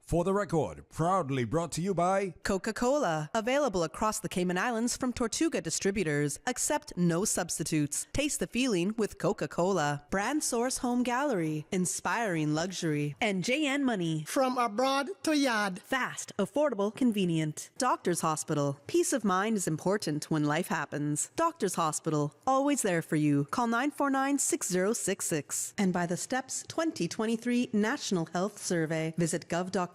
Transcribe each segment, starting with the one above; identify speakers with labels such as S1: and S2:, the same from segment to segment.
S1: For the Record, proudly brought to you by
S2: Coca-Cola, available across the Cayman Islands from Tortuga Distributors. Accept no substitutes. Taste the feeling with Coca-Cola. Brand Source Home Gallery, inspiring luxury. And JN Money.
S3: From abroad to yard.
S2: Fast, affordable, convenient. Doctor's Hospital. Peace of mind is important when life happens. Doctor's Hospital, always there for you. Call 949-6066. And by the STEPS 2023 National Health Survey. Visit gov.ky/steps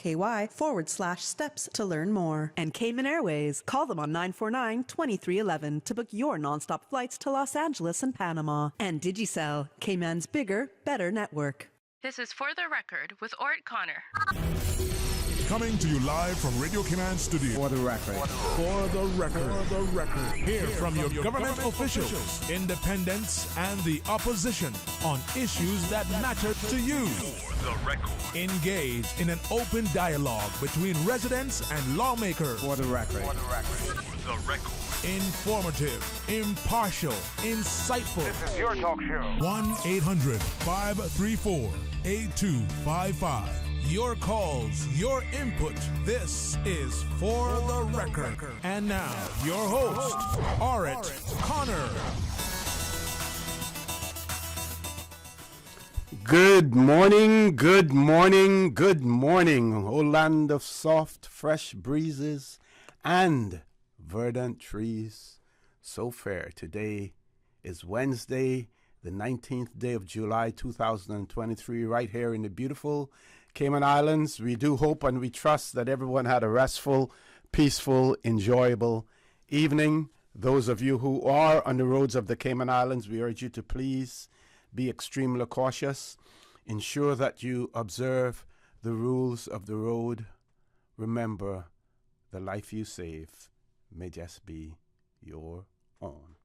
S2: to learn more. And Cayman Airways. Call them on 949-2311 to book your nonstop flights to Los Angeles and Panama. And Digicel, Cayman's bigger, better network.
S4: This is For the Record with Orrett Connor.
S5: Coming to you live from Radio Cayman Studio.
S6: For the record.
S5: For the record. For the record. Hear from your government officials, independents, and the opposition on issues that matter to you. For the record. Engage in an open dialogue between residents and lawmakers.
S6: For the record.
S5: For the record. For the record. Informative, impartial, insightful.
S7: This is your talk show.
S5: 1-800-534-8255. Your calls, your input. This is For the Record. And now, your host, Orrett Connor.
S6: Good morning, good morning, good morning, O land of soft, fresh breezes and verdant trees. So fair. Today is Wednesday, the 19th day of July, 2023, right here in the beautiful Cayman Islands. We do hope and we trust that everyone had a restful, peaceful, enjoyable evening. Those of you who are on the roads of the Cayman Islands, we urge you to please be extremely cautious. Ensure that you observe the rules of the road. Remember, the life you save may just be your own.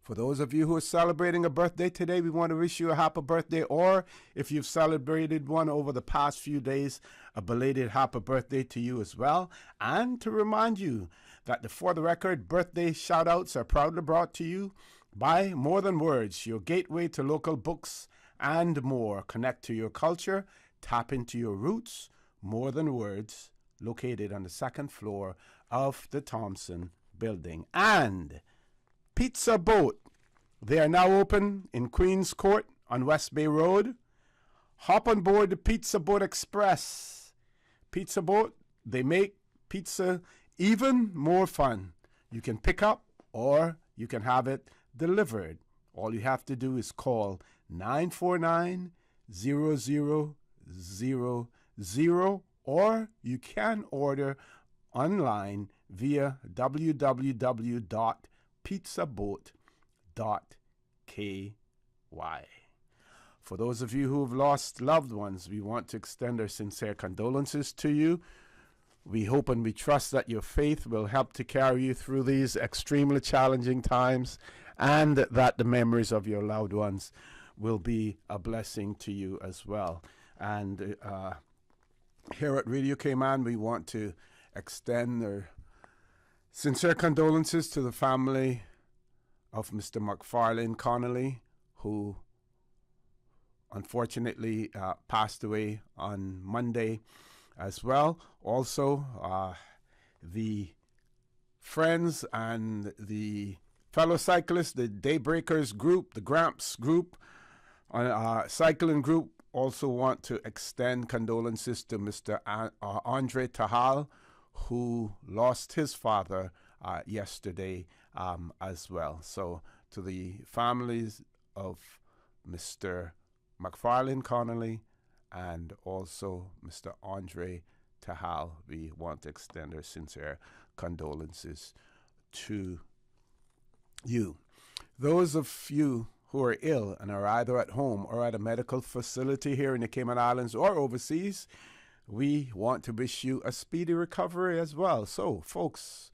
S6: For those of you who are celebrating a birthday today, we want to wish you a happy birthday, or if you've celebrated one over the past few days, a belated happy birthday to you as well. And to remind you that the For the Record birthday shout-outs are proudly brought to you by More Than Words, your gateway to local books and more. Connect to your culture, tap into your roots. More Than Words, located on the second floor of the Thompson building. And Pizza Boat, they are now open in Queens Court on West Bay Road. Hop on board the Pizza Boat Express. Pizza Boat, they make pizza even more fun. You can pick up or you can have it delivered. All you have to do is call 949-0000, or you can order online via www.pizzaboat.ky. For those of you who have lost loved ones, we want to extend our sincere condolences to you. We hope and we trust that your faith will help to carry you through these extremely challenging times, and that the memories of your loved ones will be a blessing to you as well. And here at Radio Cayman, we want to extend our sincere condolences to the family of Mr. McFarlane Connolly, who unfortunately passed away on Monday as well. Also, the friends and the fellow cyclists, the Daybreakers group, the Gramps group, cycling group, also want to extend condolences to Mr. Andre Tahal, who lost his father yesterday as well. So to the families of Mr. McFarlane Connolly and also Mr. Andre Tahal, we want to extend our sincere condolences to you. Those of you who are ill and are either at home or at a medical facility here in the Cayman Islands or overseas, we want to wish you a speedy recovery as well. So, folks,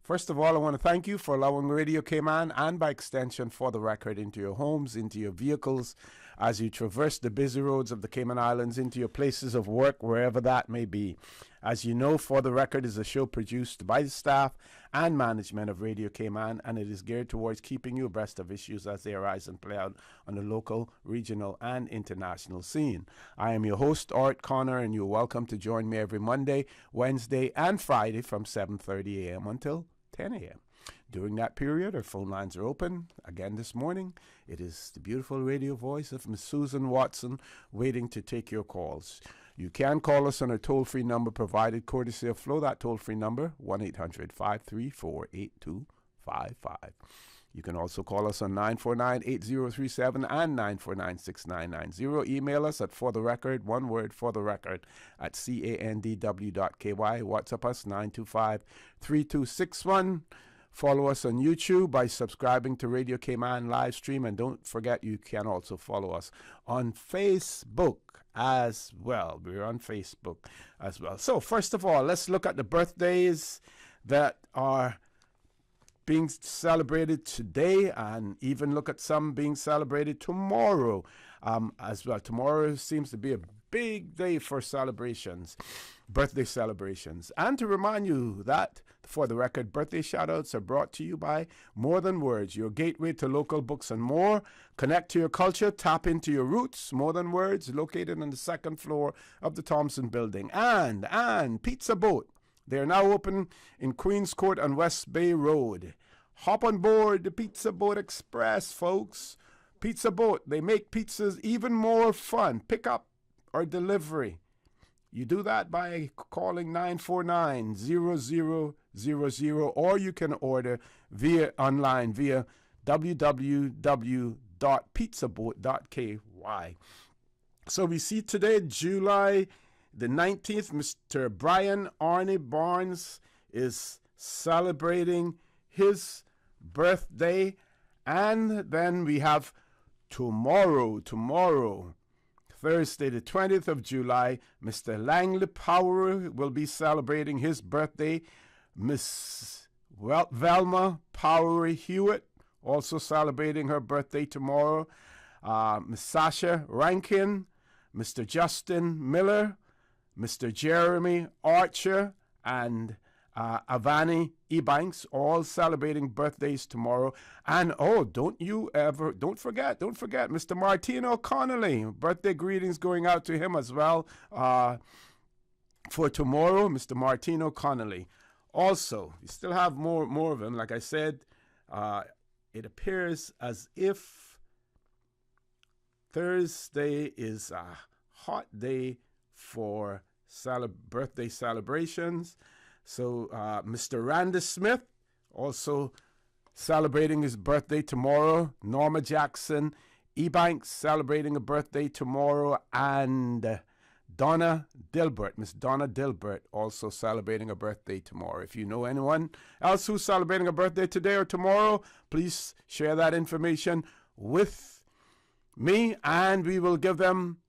S6: first of all, I want to thank you for allowing Radio Cayman, and by extension For the Record, into your homes, into your vehicles, as you traverse the busy roads of the Cayman Islands, into your places of work, wherever that may be. As you know, For the Record is a show produced by the staff and management of Radio Cayman, and it is geared towards keeping you abreast of issues as they arise and play out on the local, regional, and international scene. I am your host, Orrett Connor, and you're welcome to join me every Monday, Wednesday, and Friday from 7:30 a.m. until 10 a.m. During that period, our phone lines are open. Again this morning, it is the beautiful radio voice of Miss Susan Watson waiting to take your calls. You can call us on our toll-free number provided courtesy of Flow. That toll-free number, 1-800-534-8255. You can also call us on 949-8037 and 949-6990. Email us at fortherecord, one word, fortherecord, at candw.ky. WhatsApp us, 925-3261. Follow us on YouTube by subscribing to Radio Cayman live stream. And don't forget, you can also follow us on Facebook as well. We're on Facebook as well. So first of all, let's look at the birthdays that are being celebrated today, and even look at some being celebrated tomorrow as well. Tomorrow seems to be a big day for celebrations, birthday celebrations. And to remind you that, For the Record, birthday shout-outs are brought to you by More Than Words, your gateway to local books and more. Connect to your culture, tap into your roots. More Than Words, located on the second floor of the Thompson Building. And Pizza Boat. They are now open in Queens Court on West Bay Road. Hop on board the Pizza Boat Express, folks. Pizza Boat, they make pizzas even more fun. Pick up or delivery. You do that by calling 949-0000, or you can order online via www.pizzaboat.ky. So we see today, July the 19th, Mr. Brian Arnie Barnes is celebrating his birthday. And then we have tomorrow, Thursday, the 20th of July, Mr. Langley Power will be celebrating his birthday. Miss Velma Power Hewitt also celebrating her birthday tomorrow. Miss Sasha Rankin, Mr. Justin Miller, Mr. Jeremy Archer, and Avani Ebanks, all celebrating birthdays tomorrow. And don't forget Mr. Martino Connolly. Birthday greetings going out to him as well for tomorrow, Mr. Martino Connolly. Also, we still have more of them. Like I said, it appears as if Thursday is a hot day for birthday celebrations. So Mr. Randy Smith also celebrating his birthday tomorrow. Norma Jackson Ebanks celebrating a birthday tomorrow. And Donna Dilbert, Miss Donna Dilbert, also celebrating a birthday tomorrow. If you know anyone else who's celebrating a birthday today or tomorrow, please share that information with me, and we will give them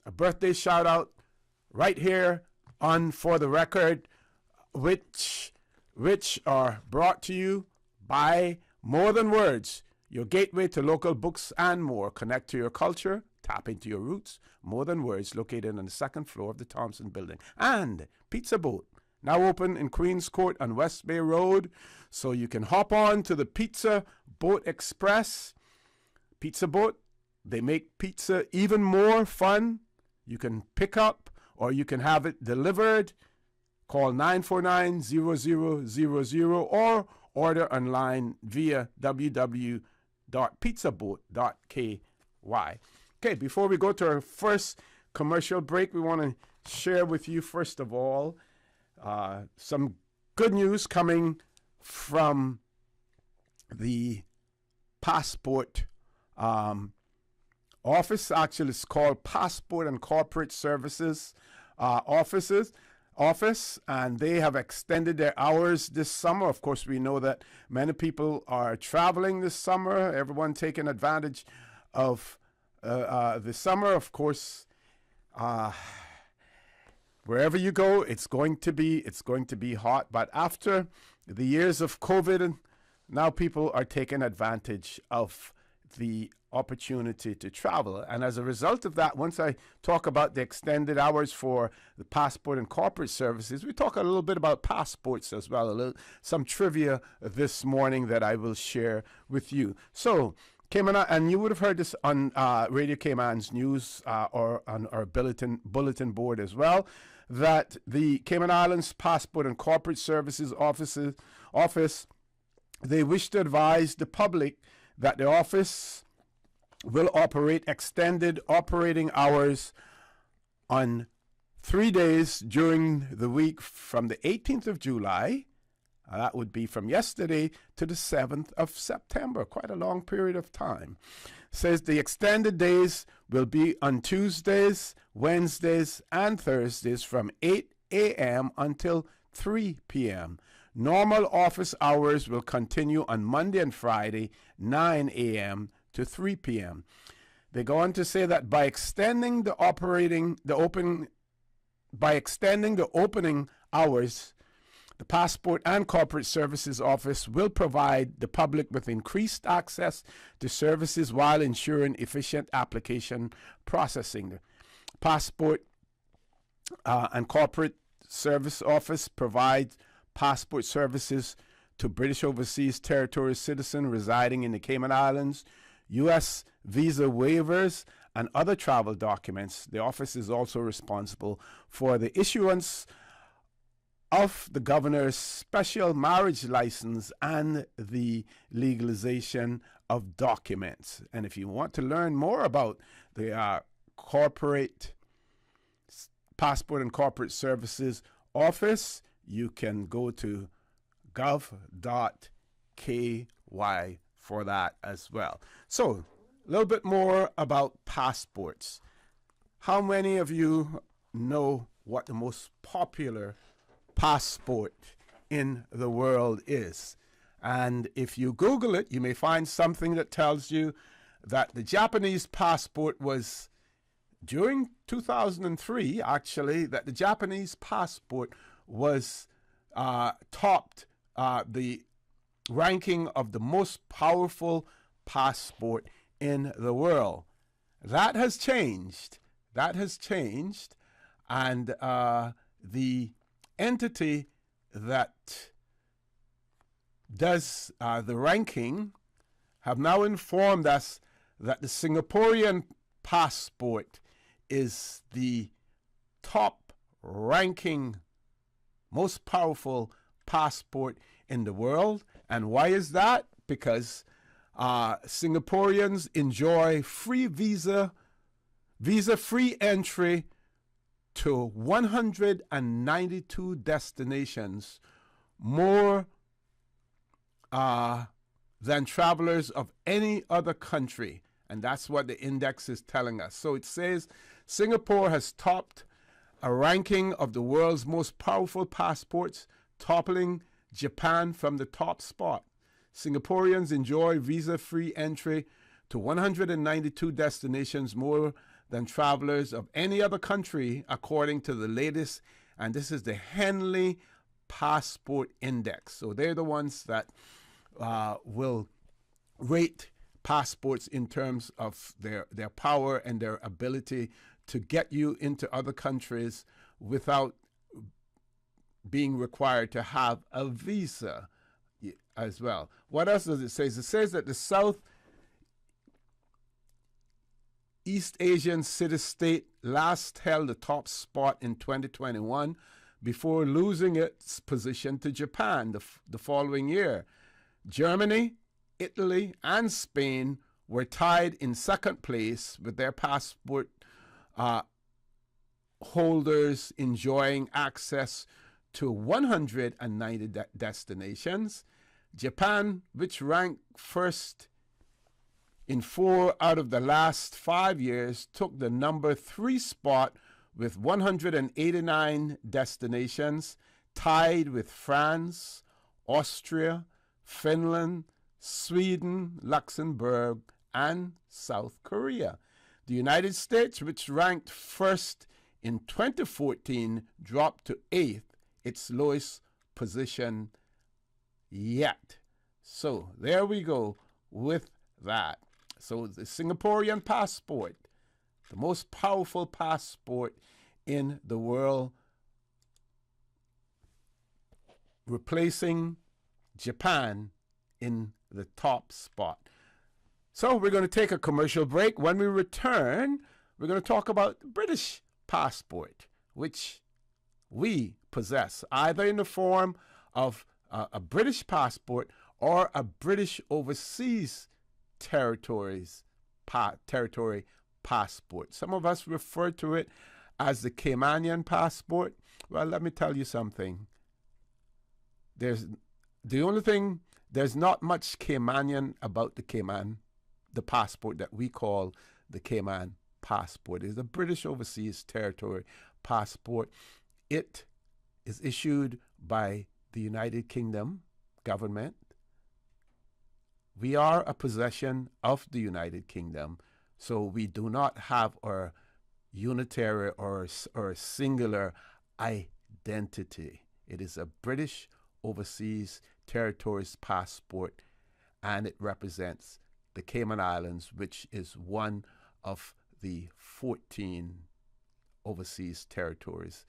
S6: a birthday shout out right here on For the Record, which are brought to you by More Than Words, your gateway to local books and more. Connect to your culture, tap into your roots. More Than Words, located on the second floor of the Thompson Building. And Pizza Boat, now open in Queens Court on West Bay Road, so you can hop on to the Pizza Boat Express. Pizza Boat, they make pizza even more fun. You can pick up or you can have it delivered. Call 949-0000 or order online via www.pizzaboat.ky. Okay, before we go to our first commercial break, we want to share with you, first of all, some good news coming from the passport office. Actually, it's called Passport and Corporate Services office, and they have extended their hours this summer. Of course, we know that many people are traveling this summer. Everyone taking advantage of the summer. Of course, wherever you go, it's going to be hot. But after the years of COVID, now people are taking advantage of the opportunity to travel. And as a result of that, once I talk about the extended hours for the passport and corporate services, we talk a little bit about passports as well, some trivia this morning that I will share with you. So, Cayman, and you would have heard this on Radio Cayman's news or on our bulletin board as well, that the Cayman Islands Passport and Corporate Services Office, they wish to advise the public that the office will operate extended operating hours on 3 days during the week from the 18th of July, that would be from yesterday, to the 7th of September, quite a long period of time. Says the extended days will be on Tuesdays, Wednesdays, and Thursdays from 8 a.m. until 3 p.m. Normal office hours will continue on Monday and Friday, 9 a.m. to 3 p.m. They go on to say that by extending the opening hours, the Passport and Corporate Services Office will provide the public with increased access to services while ensuring efficient application processing. The Passport and Corporate Service Office provides passport services to British Overseas Territory citizens residing in the Cayman Islands, U.S. visa waivers, and other travel documents. The office is also responsible for the issuance of the governor's special marriage license and the legalization of documents. And if you want to learn more about the corporate passport and corporate services office, you can go to gov.ky for that as well. So, a little bit more about passports. How many of you know what the most popular passport in the world is? And if you Google it, you may find something that tells you that the Japanese passport was, during 2003, actually, that the Japanese passport was topped the ranking of the most powerful passport in the world. That has changed. And the entity that does the ranking have now informed us that the Singaporean passport is the top ranking, most powerful passport in the world. And why is that? Because Singaporeans enjoy free visa-free entry to 192 destinations, more than travelers of any other country. And that's what the index is telling us. So it says Singapore has topped a ranking of the world's most powerful passports, toppling Japan from the top spot. Singaporeans enjoy visa-free entry to 192 destinations, more than travelers of any other country, according to the latest, and this is the Henley Passport Index. So they're the ones that will rate passports in terms of their power and their ability to get you into other countries without being required to have a visa as well. What else does it say? It says that the South East Asian city-state last held the top spot in 2021 before losing its position to Japan the following year. Germany, Italy, and Spain were tied in second place, with their passport holders enjoying access to 190 destinations. Japan, which ranked first in 4 out of the last 5 years, took the number 3 spot with 189 destinations, tied with France, Austria, Finland, Sweden, Luxembourg, and South Korea. The United States, which ranked first in 2014, dropped to 8th, its lowest position yet. So there we go with that. So the Singaporean passport, the most powerful passport in the world, replacing Japan in the top spot. So we're going to take a commercial break. When we return, we're going to talk about the British passport, which we possess, either in the form of a British passport or a British overseas territory passport. Some of us refer to it as the Caymanian passport. Well, let me tell you something. There's not much Caymanian about the Cayman, the passport that we call the Cayman passport. It's a British overseas territory passport. It is issued by the United Kingdom government. We are a possession of the United Kingdom, so we do not have our unitary or singular identity. It is a British overseas territories passport, and it represents the Cayman Islands, which is one of the 14 overseas territories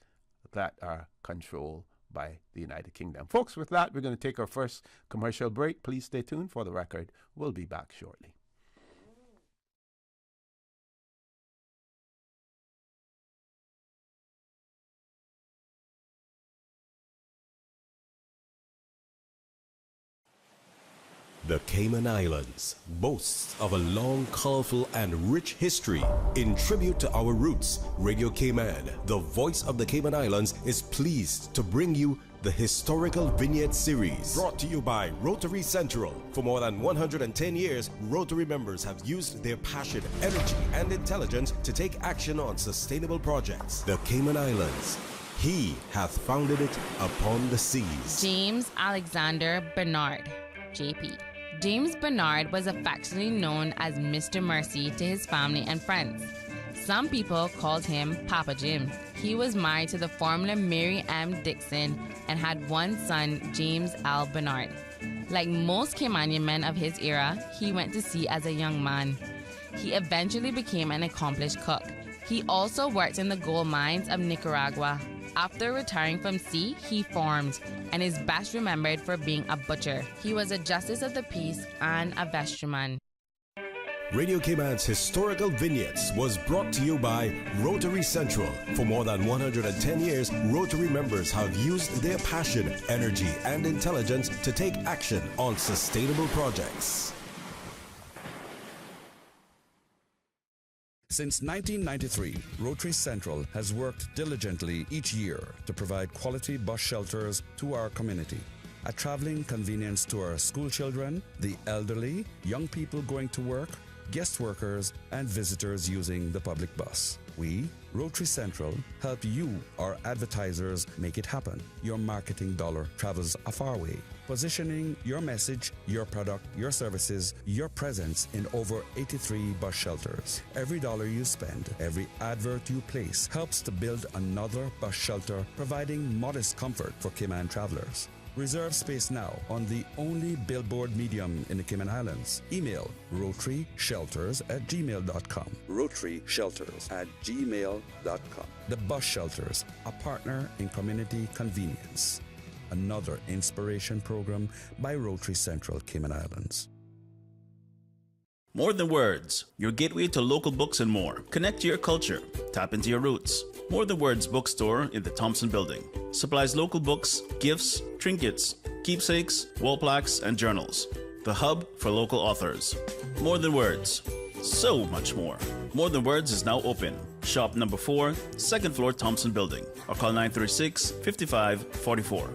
S6: that are controlled by the United Kingdom. Folks, with that, we're going to take our first commercial break. Please stay tuned for the record. We'll be back shortly.
S7: The Cayman Islands boasts of a long, colorful, and rich history. In tribute to our roots, Radio Cayman, the voice of the Cayman Islands, is pleased to bring you the Historical Vignette Series, brought to you by Rotary Central. For more than 110 years, Rotary members have used their passion, energy, and intelligence to take action on sustainable projects. The Cayman Islands, he hath founded it upon the seas.
S8: James Alexander Bernard, JP. James Bernard was affectionately known as Mr. Mercy to his family and friends. Some people called him Papa Jim. He was married to the Formula Mary M. Dixon and had one son, James L. Bernard. Like most Caymanian men of his era, he went to sea as a young man. He eventually became an accomplished cook. He also worked in the gold mines of Nicaragua. After retiring from sea, he farmed and is best remembered for being a butcher. He was a justice of the peace and a vestryman.
S7: Radio Cayman's Historical Vignettes was brought to you by Rotary Central. For more than 110 years, Rotary members have used their passion, energy, and intelligence to take action on sustainable projects.
S9: Since 1993, Rotary Central has worked diligently each year to provide quality bus shelters to our community. A traveling convenience to our school children, the elderly, young people going to work, guest workers, and visitors using the public bus. We, Rotary Central, help you, our advertisers, make it happen. Your marketing dollar travels a far way. Positioning your message, your product, your services, your presence in over 83 bus shelters. Every dollar you spend, every advert you place helps to build another bus shelter, providing modest comfort for Cayman travelers. Reserve space now on the only billboard medium in the Cayman Islands. Email rotaryshelters@gmail.com. rotaryshelters@gmail.com. The Bus Shelters, a partner in community convenience. Another inspiration program by Rotary Central Cayman Islands.
S10: More Than Words, your gateway to local books and more. Connect to your culture. Tap into your roots. More Than Words bookstore in the Thompson Building. Supplies local books, gifts, trinkets, keepsakes, wall plaques, and journals. The hub for local authors. More Than Words. So much more. More Than Words is now open. Shop number 4, 2nd floor, Thompson Building. Or call 936-5544.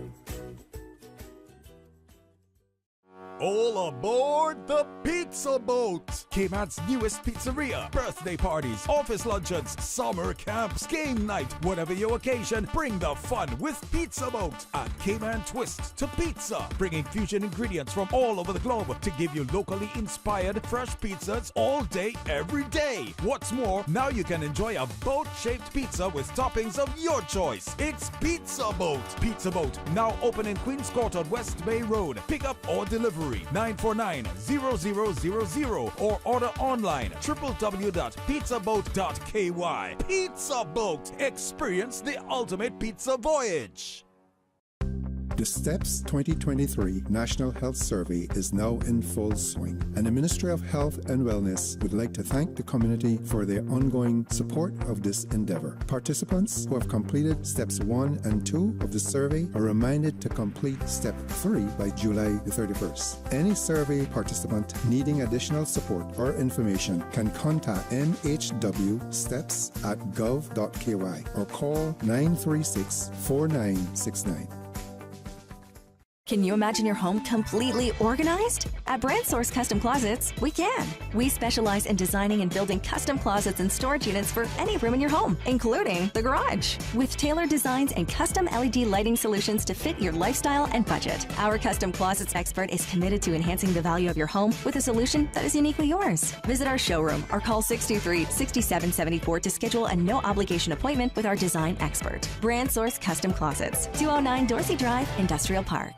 S1: All aboard the Pizza Boat! Cayman's newest pizzeria. Birthday parties, office luncheons, summer camps, game night. Whatever your occasion, bring the fun with Pizza Boat. A Cayman twist to pizza. Bringing fusion ingredients from all over the globe to give you locally inspired fresh pizzas all day, every day. What's more, now you can enjoy a boat-shaped pizza with toppings of your choice. It's Pizza Boat. Pizza Boat, now open in Queens Court on West Bay Road. Pick up or delivery toll-free 949-0000 or order online www.pizzaboat.ky. Pizza Boat. Experience the ultimate pizza voyage.
S11: The STEPS 2023 National Health Survey is now in full swing, and the Ministry of Health and Wellness would like to thank the community for their ongoing support of this endeavor. Participants who have completed Steps 1 and 2 of the survey are reminded to complete Step 3 by July the 31st. Any survey participant needing additional support or information can contact mhwsteps@gov.ky or call 936-4969.
S12: Can you imagine your home completely organized? At Brand Source Custom Closets, we can. We specialize in designing and building custom closets and storage units for any room in your home, including the garage. With tailored designs and custom LED lighting solutions to fit your lifestyle and budget, our Custom Closets expert is committed to enhancing the value of your home with a solution that is uniquely yours. Visit our showroom or call 623-6774 to schedule a no-obligation appointment with our design expert. Brand Source Custom Closets, 209 Dorsey Drive, Industrial Park.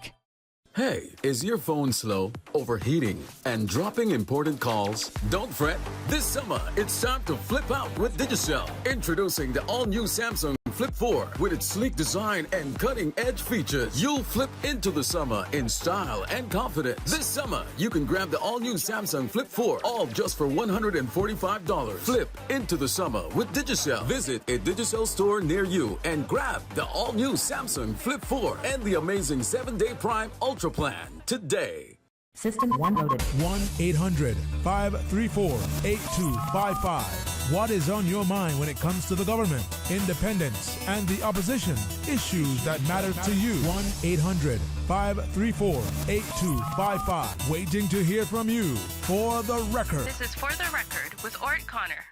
S13: Hey, is your phone slow, overheating, and dropping important calls? Don't fret. This summer, it's time to flip out with Digicel. Introducing the all-new Samsung Flip 4 with its sleek design and cutting-edge features. You'll flip into the summer in style and confidence. This summer, you can grab the all-new Samsung Flip 4, all just for $145. Flip into the summer with Digicel. Visit a Digicel store near you and grab the all-new Samsung Flip 4 and the amazing 7-day Prime Ultra plan today.
S14: System 1 loaded.
S5: 1-800-534-8255. What is on your mind when it comes to the government, independence, and the opposition? Issues that matter to you. 1-800-534-8255. Waiting to hear from you. For the record.
S4: This is For the Record with Orrett Connor.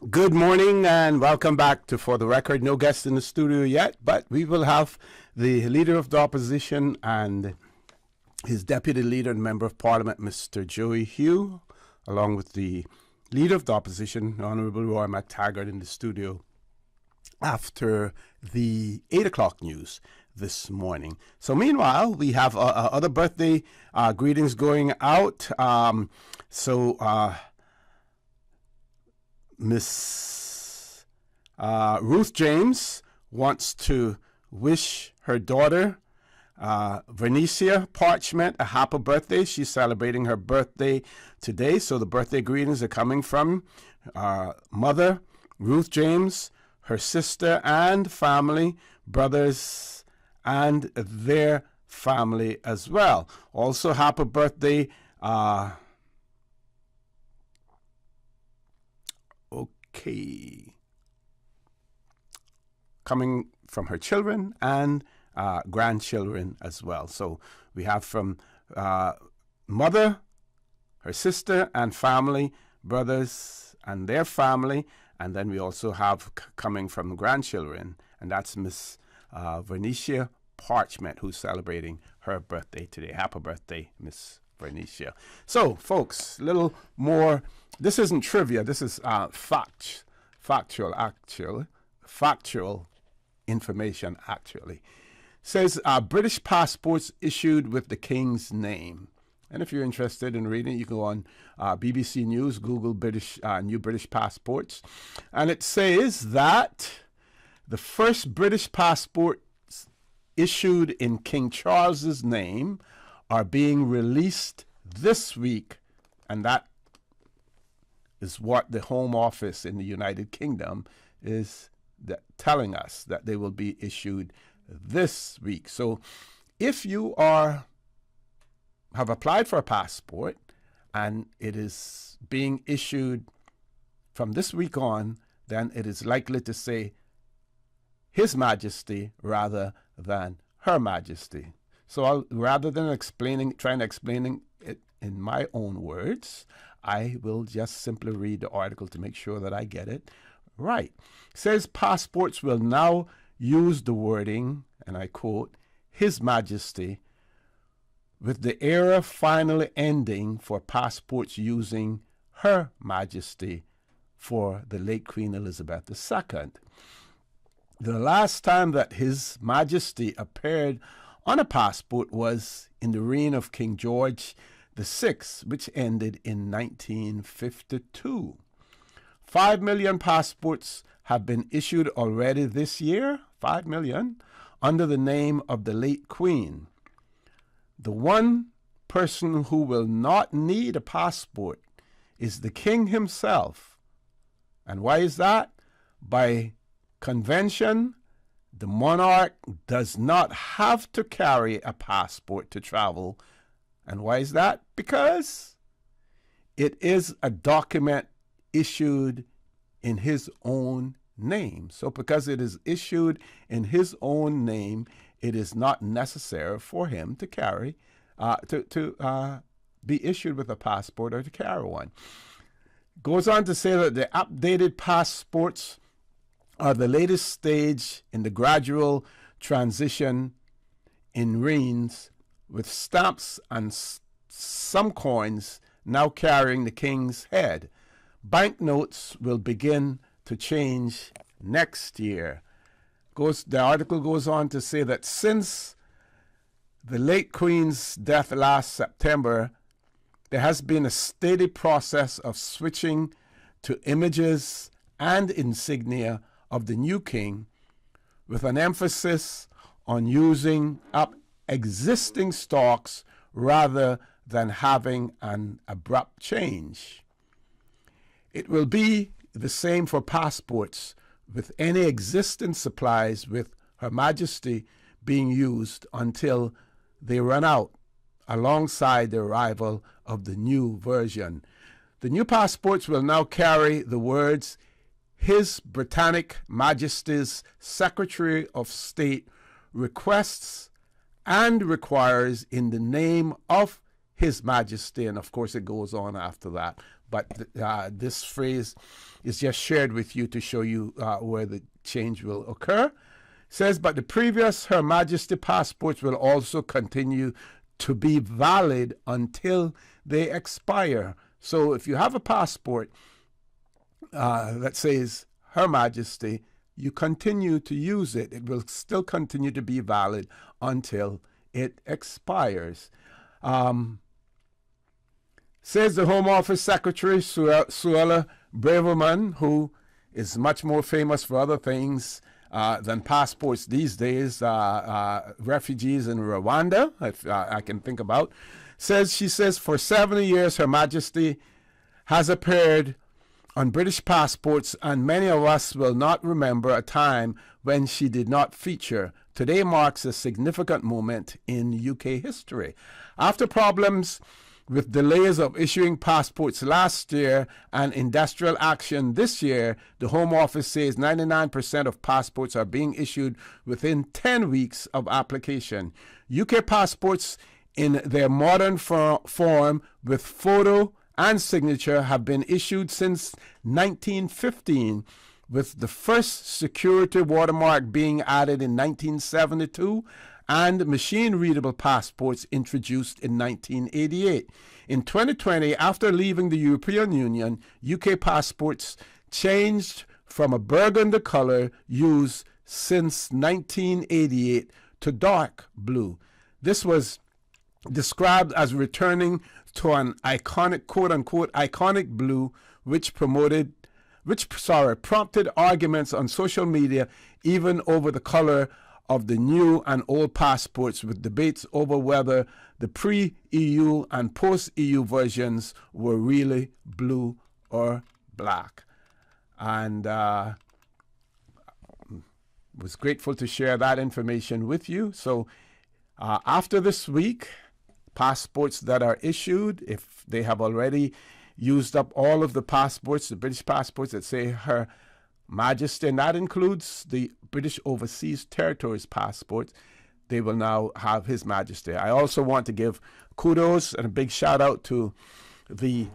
S6: Good morning and welcome back to For the Record. No guest in the studio yet, but we will have the Leader of the Opposition and his Deputy Leader and Member of Parliament, Mr. Joey Hugh, along with the Leader of the Opposition, Honourable Roy McTaggart, in the studio after the 8 o'clock news this morning. So meanwhile, we have other birthday greetings going out. Miss Ruth James wants to wish her daughter, Vernicia Parchment, a happy birthday. She's celebrating her birthday today, so the birthday greetings are coming from mother, Ruth James, her sister and family, brothers, and their family as well. Also, happy birthday, coming from her children and grandchildren as well. So we have from mother, her sister and family, brothers and their family, and then we also have coming from grandchildren, and that's Miss Vernicia Parchment, who's celebrating her birthday today. Happy birthday, Miss Vernicia. So, folks, a little more. This isn't trivia. This is factual information, actually. Says British passports issued with the King's name. And if you're interested in reading, you can go on BBC News, Google new British passports. And it says that the first British passports issued in King Charles's name are being released this week. And that is what the Home Office in the United Kingdom is telling us, that they will be issued this week. So if you have applied for a passport and it is being issued from this week on, then it is likely to say His Majesty rather than Her Majesty. So rather than trying to explain it in my own words, I will just simply read the article to make sure that I get it right. It says passports will now use the wording, and I quote, His Majesty, with the era finally ending for passports using Her Majesty for the late Queen Elizabeth II. The last time that His Majesty appeared on a passport was in the reign of King George VI, which ended in 1952. 5 million passports have been issued already this year, 5 million, under the name of the late Queen. The one person who will not need a passport is the King himself. And why is that? By convention, the monarch does not have to carry a passport to travel. And why is that? Because it is a document issued in his own name. So because it is issued in his own name, it is not necessary for him to carry, to be issued with a passport or to carry one. Goes on to say that the updated passports are the latest stage in the gradual transition in reigns, with stamps and some coins now carrying the king's head. Banknotes will begin to change next year. The article goes on to say that since the late Queen's death last September, there has been a steady process of switching to images and insignia of the new king, with an emphasis on using up existing stocks rather than having an abrupt change. It will be the same for passports, with any existing supplies with Her Majesty being used until they run out, alongside the arrival of the new version. The new passports will now carry the words, His Britannic Majesty's Secretary of State requests and requires in the name of His Majesty. And of course it goes on after that. But this phrase is just shared with you to show you where the change will occur. It says, but the previous Her Majesty passports will also continue to be valid until they expire. So if you have a passport that says Her Majesty, you continue to use it. It will still continue to be valid until it expires. Says the Home Office Secretary, Suella Braverman, who is much more famous for other things than passports these days, refugees in Rwanda, I can think about, she says, for 70 years, Her Majesty has appeared on British passports, and many of us will not remember a time when she did not feature. Today marks a significant moment in UK history. After problems with delays of issuing passports last year and industrial action this year, the Home Office says 99% of passports are being issued within 10 weeks of application. UK passports in their modern form with photo and signature have been issued since 1915, with the first security watermark being added in 1972 and machine-readable passports introduced in 1988. In 2020, after leaving the European Union, UK passports changed from a burgundy color used since 1988 to dark blue. This was described as returning to an iconic, quote-unquote, iconic blue, which prompted arguments on social media, even over the color of the new and old passports, with debates over whether the pre-EU and post-EU versions were really blue or black. And was grateful to share that information with you. So after this week, passports that are issued, if they have already used up all of the passports, the British passports that say Her Majesty, and that includes the British Overseas Territories passports, they will now have His Majesty. I also want to give kudos and a big shout out to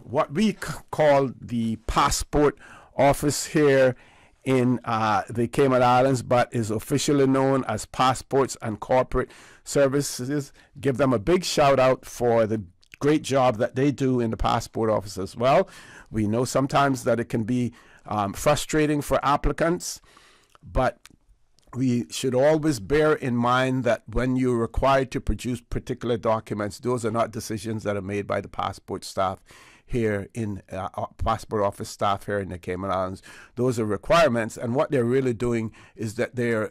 S6: what we call the passport office here in the Cayman Islands, but is officially known as Passports and Corporate Services. Give them a big shout out for the great job that they do in the passport office as well. We know sometimes that it can be frustrating for applicants, but we should always bear in mind that when you're required to produce particular documents, those are not decisions that are made by the passport staff here in passport office staff here in the Cayman Islands. Those are requirements, and what they're really doing is that they're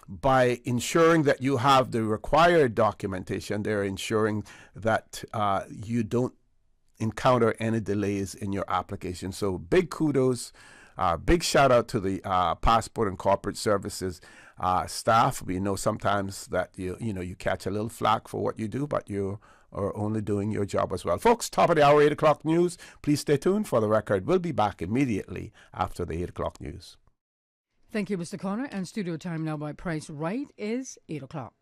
S6: by ensuring that you have the required documentation, they're ensuring that you don't encounter any delays in your application. So big kudos, big shout out to the Passport and Corporate Services staff. We know sometimes that you catch a little flack for what you do, but you are only doing your job as well. Folks, top of the hour, 8 o'clock news. Please stay tuned for the record. We'll be back immediately after the 8 o'clock news.
S14: Thank you, Mr. Connor. And studio time now by Price Right is 8 o'clock.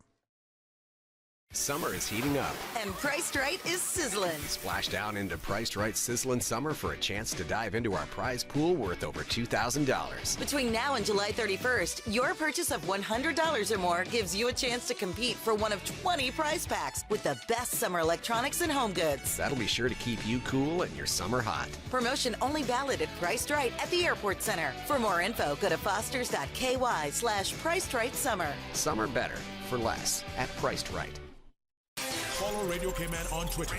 S15: Summer is heating up.
S16: And Priced Right is sizzling.
S15: Splash down into Priced Right Sizzling Summer for a chance to dive into our prize pool worth over $2,000.
S16: Between now and July 31st, your purchase of $100 or more gives you a chance to compete for one of 20 prize packs with the best summer electronics and home goods.
S15: That'll be sure to keep you cool and your summer hot.
S16: Promotion only valid at Priced Right at the Airport Center. For more info, go to fosters.ky/Priced Right Summer.
S15: Summer better for less at Priced Right.
S5: Follow Radio Cayman on Twitter.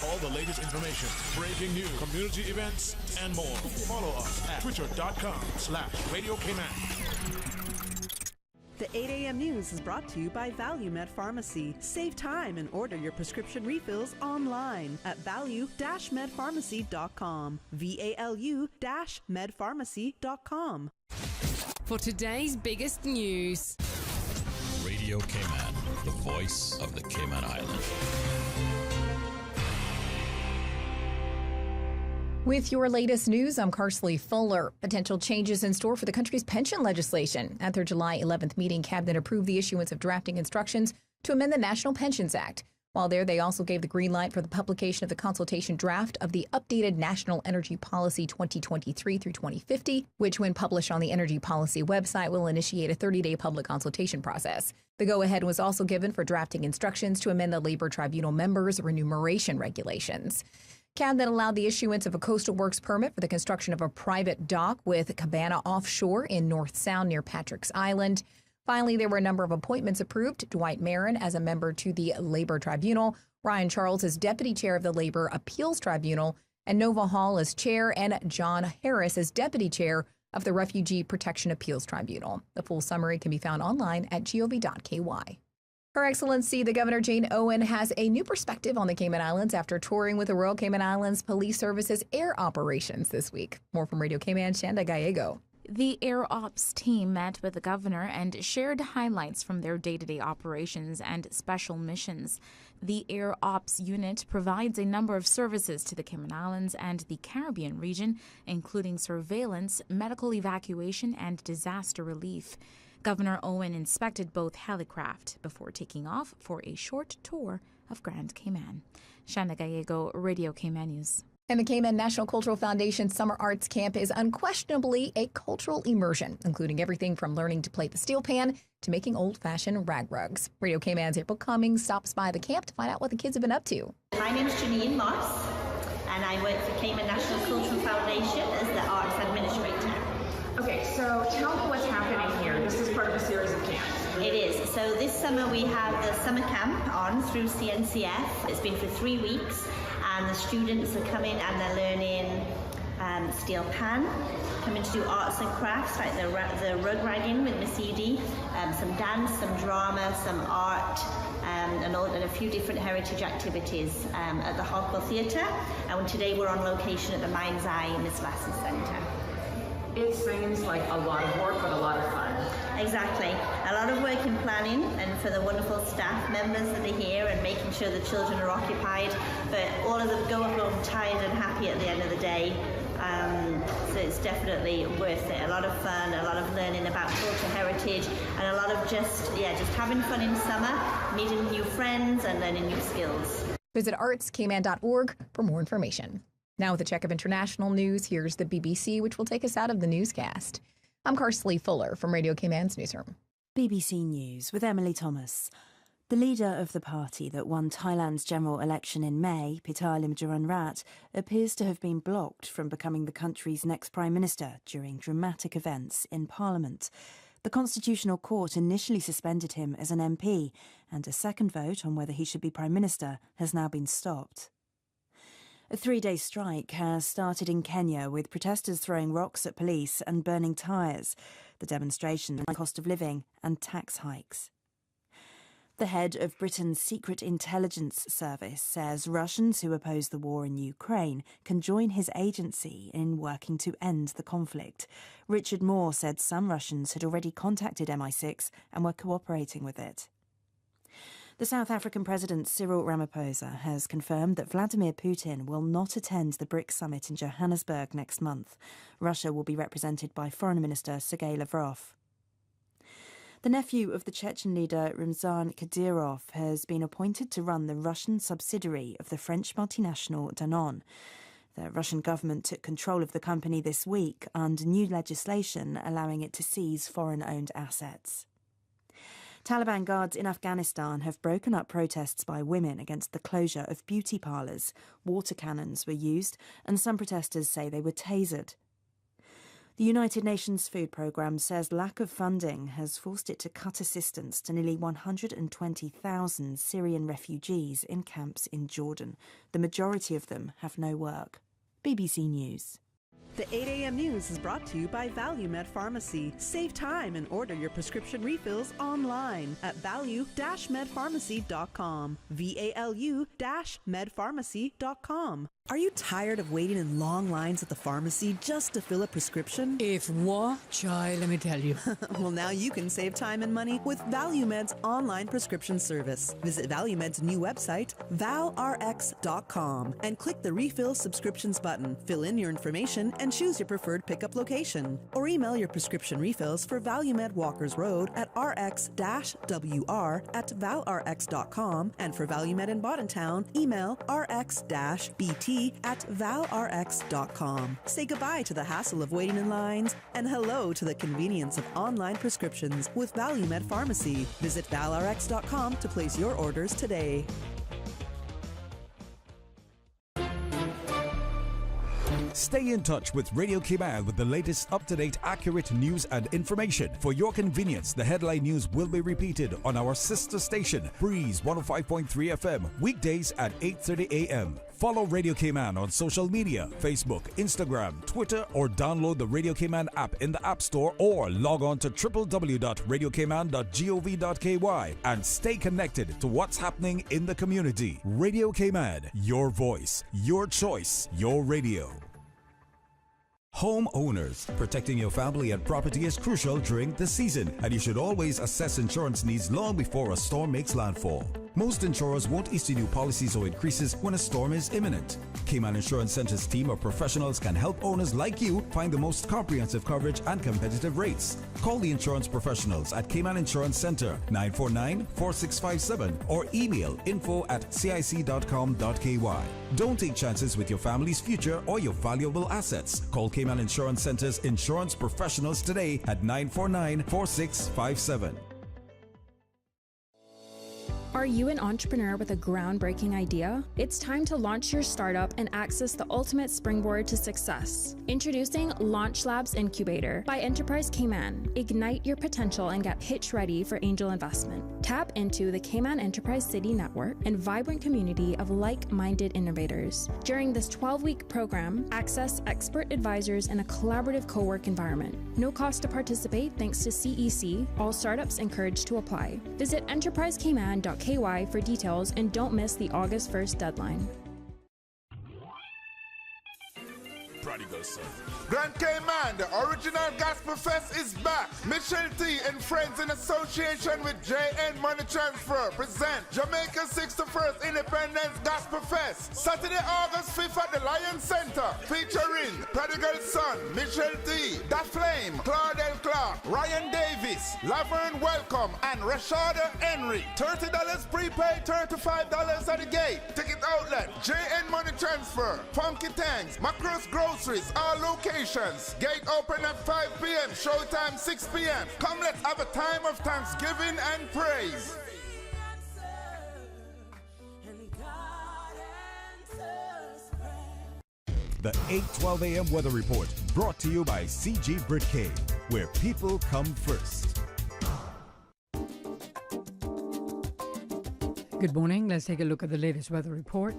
S5: All the latest information, breaking news, community events, and more. Follow us at twitter.com/Radio Cayman.
S2: The 8 a.m. news is brought to you by ValueMed Pharmacy. Save time and order your prescription refills online at value-medpharmacy.com. VALU-medpharmacy.com.
S17: For today's biggest news.
S18: Radio Cayman, the voice of the Cayman Islands.
S19: With your latest news, I'm Carsley Fuller. Potential changes in store for the country's pension legislation. At their July 11th meeting, Cabinet approved the issuance of drafting instructions to amend the National Pensions Act. While there, they also gave the green light for the publication of the consultation draft of the updated National Energy Policy 2023 through 2050, which, when published on the Energy Policy website, will initiate a 30-day public consultation process. The go-ahead was also given for drafting instructions to amend the Labor Tribunal members' remuneration regulations. Cabinet allowed the issuance of a coastal works permit for the construction of a private dock with Cabana Offshore in North Sound near Patrick's Island. Finally, there were a number of appointments approved. Dwight Marin as a member to the Labor Tribunal, Ryan Charles as Deputy Chair of the Labor Appeals Tribunal, and Nova Hall as Chair, and John Harris as Deputy Chair of the Refugee Protection Appeals Tribunal. The full summary can be found online at gov.ky. Her Excellency, the Governor Jane Owen, has a new perspective on the Cayman Islands after touring with the Royal Cayman Islands Police Service's air operations this week. More from Radio Cayman, Shanda Gallego.
S8: The Air Ops team met with the governor and shared highlights from their day-to-day operations and special missions. The Air Ops unit provides a number of services to the Cayman Islands and the Caribbean region, including surveillance, medical evacuation, and disaster relief. Governor Owen inspected both helicraft before taking off for a short tour of Grand Cayman. Shana Gallego, Radio Cayman News.
S19: And the Cayman National Cultural Foundation Summer Arts Camp is unquestionably a cultural immersion, including everything from learning to play the steel pan to making old-fashioned rag rugs. Radio Cayman's April Cummings stops by the camp to find out what the kids have been up to.
S20: My name is Janine Moss, and I work for Cayman National Cultural Foundation as the Arts Administrator.
S21: Okay, so tell me what's happening here. This is part of a series of camps.
S20: It is. So this summer we have the summer camp on through CNCF. It's been for 3 weeks. And the students are coming and they're learning steel pan, coming to do arts and crafts like the rug ragging with Miss Edie, some dance, some drama, some art, and a few different heritage activities at the Harcourt Theatre. And today we're on location at the Mind's Eye Miss Lassie Centre.
S21: It seems like a lot of work, but a lot of fun.
S20: Exactly. A lot of work in planning and for the wonderful staff members that are here and making sure the children are occupied. But all of them go home tired and happy at the end of the day. So it's definitely worth it. A lot of fun, a lot of learning about culture, heritage, and a lot of just having fun in summer, meeting new friends and learning new skills.
S19: Visit artscayman.org for more information. Now with a check of international news, here's the BBC, which will take us out of the newscast. I'm Carsley Fuller from Radio Cayman's newsroom.
S22: BBC News with Emily Thomas. The leader of the party that won Thailand's general election in May, Pita Limjaroenrat, appears to have been blocked from becoming the country's next prime minister during dramatic events in Parliament. The Constitutional Court initially suspended him as an MP, and a second vote on whether he should be Prime Minister has now been stopped. A 3-day strike has started in Kenya, with protesters throwing rocks at police and burning tyres. The demonstration on cost of living and tax hikes. The head of Britain's Secret Intelligence Service says Russians who oppose the war in Ukraine can join his agency in working to end the conflict. Richard Moore said some Russians had already contacted MI6 and were cooperating with it. The South African President Cyril Ramaphosa has confirmed that Vladimir Putin will not attend the BRICS summit in Johannesburg next month. Russia will be represented by Foreign Minister Sergei Lavrov. The nephew of the Chechen leader Ramzan Kadyrov has been appointed to run the Russian subsidiary of the French multinational Danone. The Russian government took control of the company this week under new legislation allowing it to seize foreign-owned assets. Taliban guards in Afghanistan have broken up protests by women against the closure of beauty parlours. Water cannons were used, and some protesters say they were tasered. The United Nations Food Programme says lack of funding has forced it to cut assistance to nearly 120,000 Syrian refugees in camps in Jordan. The majority of them have no work. BBC News.
S2: The 8 a.m. news is brought to you by ValueMed Pharmacy. Save time and order your prescription refills online at value-medpharmacy.com. VALU-medpharmacy.com. Are you tired of waiting in long lines at the pharmacy just to fill a prescription?
S14: If what, child, let me tell you.
S2: Well, now you can save time and money with ValueMed's online prescription service. Visit ValueMed's new website, valrx.com, and click the Refill Subscriptions button. Fill in your information and choose your preferred pickup location. Or email your prescription refills for ValueMed Walkers Road at rx-wr@valrx.com, and for ValueMed in Boddentown, email rx-bt at valrx.com. Say goodbye to the hassle of waiting in lines and hello to the convenience of online prescriptions with ValueMed Pharmacy. Visit valrx.com to place your orders today.
S1: Stay in touch with Radio Cayman with the latest up-to-date, accurate news and information. For your convenience, the headline news will be repeated on our sister station, Breeze 105.3 FM, weekdays at 8:30 a.m. Follow Radio Cayman on social media, Facebook, Instagram, Twitter, or download the Radio Cayman app in the App Store, or log on to www.radiocayman.gov.ky and stay connected to what's happening in the community. Radio Cayman, your voice, your choice, your radio. Homeowners, protecting your family and property is crucial during the season, and you should always assess insurance needs long before a storm makes landfall. Most insurers won't issue new policies or increases when a storm is imminent. Cayman Insurance Center's team of professionals can help owners like you find the most comprehensive coverage and competitive rates. Call the insurance professionals at Cayman Insurance Center 949-4657 or email info@cic.com.ky. Don't take chances with your family's future or your valuable assets. Call Cayman Insurance Center's insurance professionals today at 949-4657.
S3: Are you an entrepreneur with a groundbreaking idea? It's time to launch your startup and access the ultimate springboard to success. Introducing Launch Labs Incubator by Enterprise Cayman. Ignite your potential and get pitch ready for angel investment. Tap into the Cayman Enterprise City Network and vibrant community of like-minded innovators. During this 12-week program, access expert advisors in a collaborative co-work environment. No cost to participate thanks to CEC. All startups encouraged to apply. Visit enterprisecayman.ky for details and don't miss the August 1st deadline.
S7: Prodigal son. Grand Cayman, the original Gospel Fest is back. Michelle T and friends in association with JN Money Transfer present Jamaica's 61st Independence Gospel Fest. Saturday, August 5th at the Lion Center. Featuring Prodigal Son, Michelle T, Da Flame, Claudel Clark, Ryan Davis, Laverne Welcome, and Rashada Henry. $30 prepaid, $35 at the gate. Ticket outlet, JN Money Transfer, Funky Tanks, Macros Groceries, all locations. Gate open at 5 p.m. Showtime 6 p.m. Come, let's have a time of thanksgiving and praise.
S1: The 8:12 a.m. weather report brought to you by CG Britcay, where people come first.
S14: Good morning. Let's take a look at the latest weather report.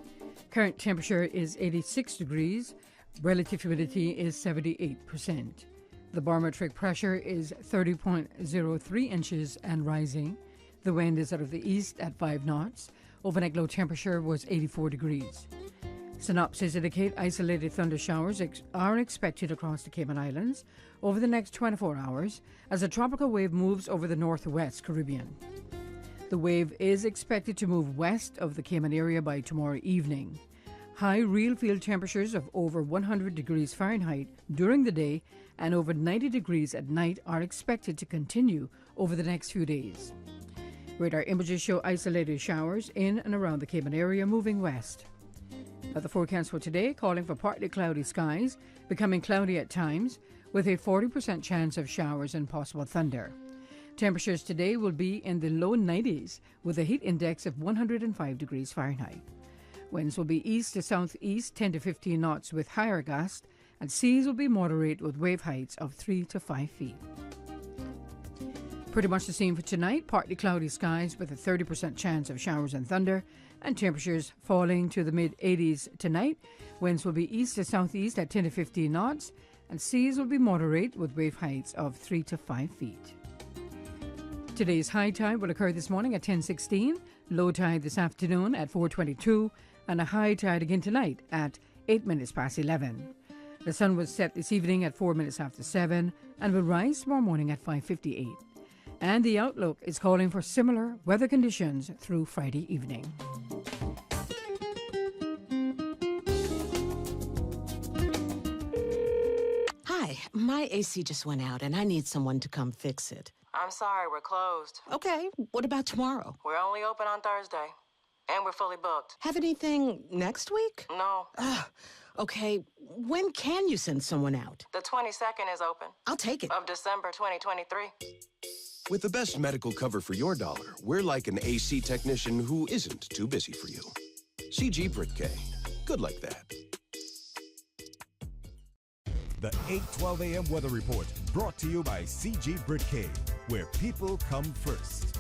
S14: Current temperature is 86 degrees. Relative humidity is 78%. The barometric pressure is 30.03 inches and rising. The wind is out of the east at 5 knots. Overnight low temperature was 84 degrees. Synopsis indicate isolated thunder showers are expected across the Cayman Islands over the next 24 hours as a tropical wave moves over the northwest Caribbean. The wave is expected to move west of the Cayman area by tomorrow evening. High real field temperatures of over 100 degrees Fahrenheit during the day and over 90 degrees at night are expected to continue over the next few days. Radar images show isolated showers in and around the Cayman area moving west. Now the forecast for today calling for partly cloudy skies, becoming cloudy at times, with a 40% chance of showers and possible thunder. Temperatures today will be in the low 90s with a heat index of 105 degrees Fahrenheit. Winds will be east to southeast 10 to 15 knots with higher gusts, and seas will be moderate with wave heights of 3 to 5 feet. Pretty much the same for tonight, partly cloudy skies with a 30% chance of showers and thunder, and temperatures falling to the mid-80s tonight. Winds will be east to southeast at 10 to 15 knots, and seas will be moderate with wave heights of 3 to 5 feet. Today's high tide will occur this morning at 10:16, low tide this afternoon at 4:22, and a high tide again tonight at 8 minutes past 11. The sun will set this evening at 4 minutes after 7 and will rise tomorrow morning at 5:58. And the outlook is calling for similar weather conditions through Friday evening.
S9: Hi, my AC just went out and I need someone to come fix it.
S10: I'm sorry, we're closed.
S9: Okay, what about tomorrow?
S10: We're only open on Thursday. And we're fully booked.
S9: Have anything next week?
S10: No.
S9: Okay, when can you send someone out?
S10: The 22nd is open.
S9: I'll take it.
S10: Of December 2023.
S15: With the best medical cover for your dollar, we're like an AC technician who isn't too busy for you. CG Britcay. Good like that.
S1: The 8:12 a.m. weather report brought to you by CG Britcay, where people come first.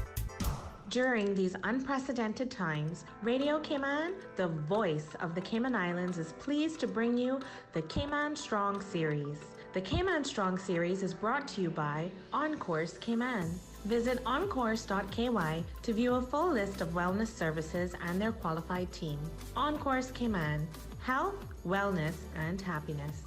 S23: During these unprecedented times, Radio Cayman, the voice of the Cayman Islands, is pleased to bring you the Cayman Strong Series. The Cayman Strong Series is brought to you by OnCourse Cayman. Visit oncourse.ky to view a full list of wellness services and their qualified team. OnCourse Cayman, health, wellness, and happiness.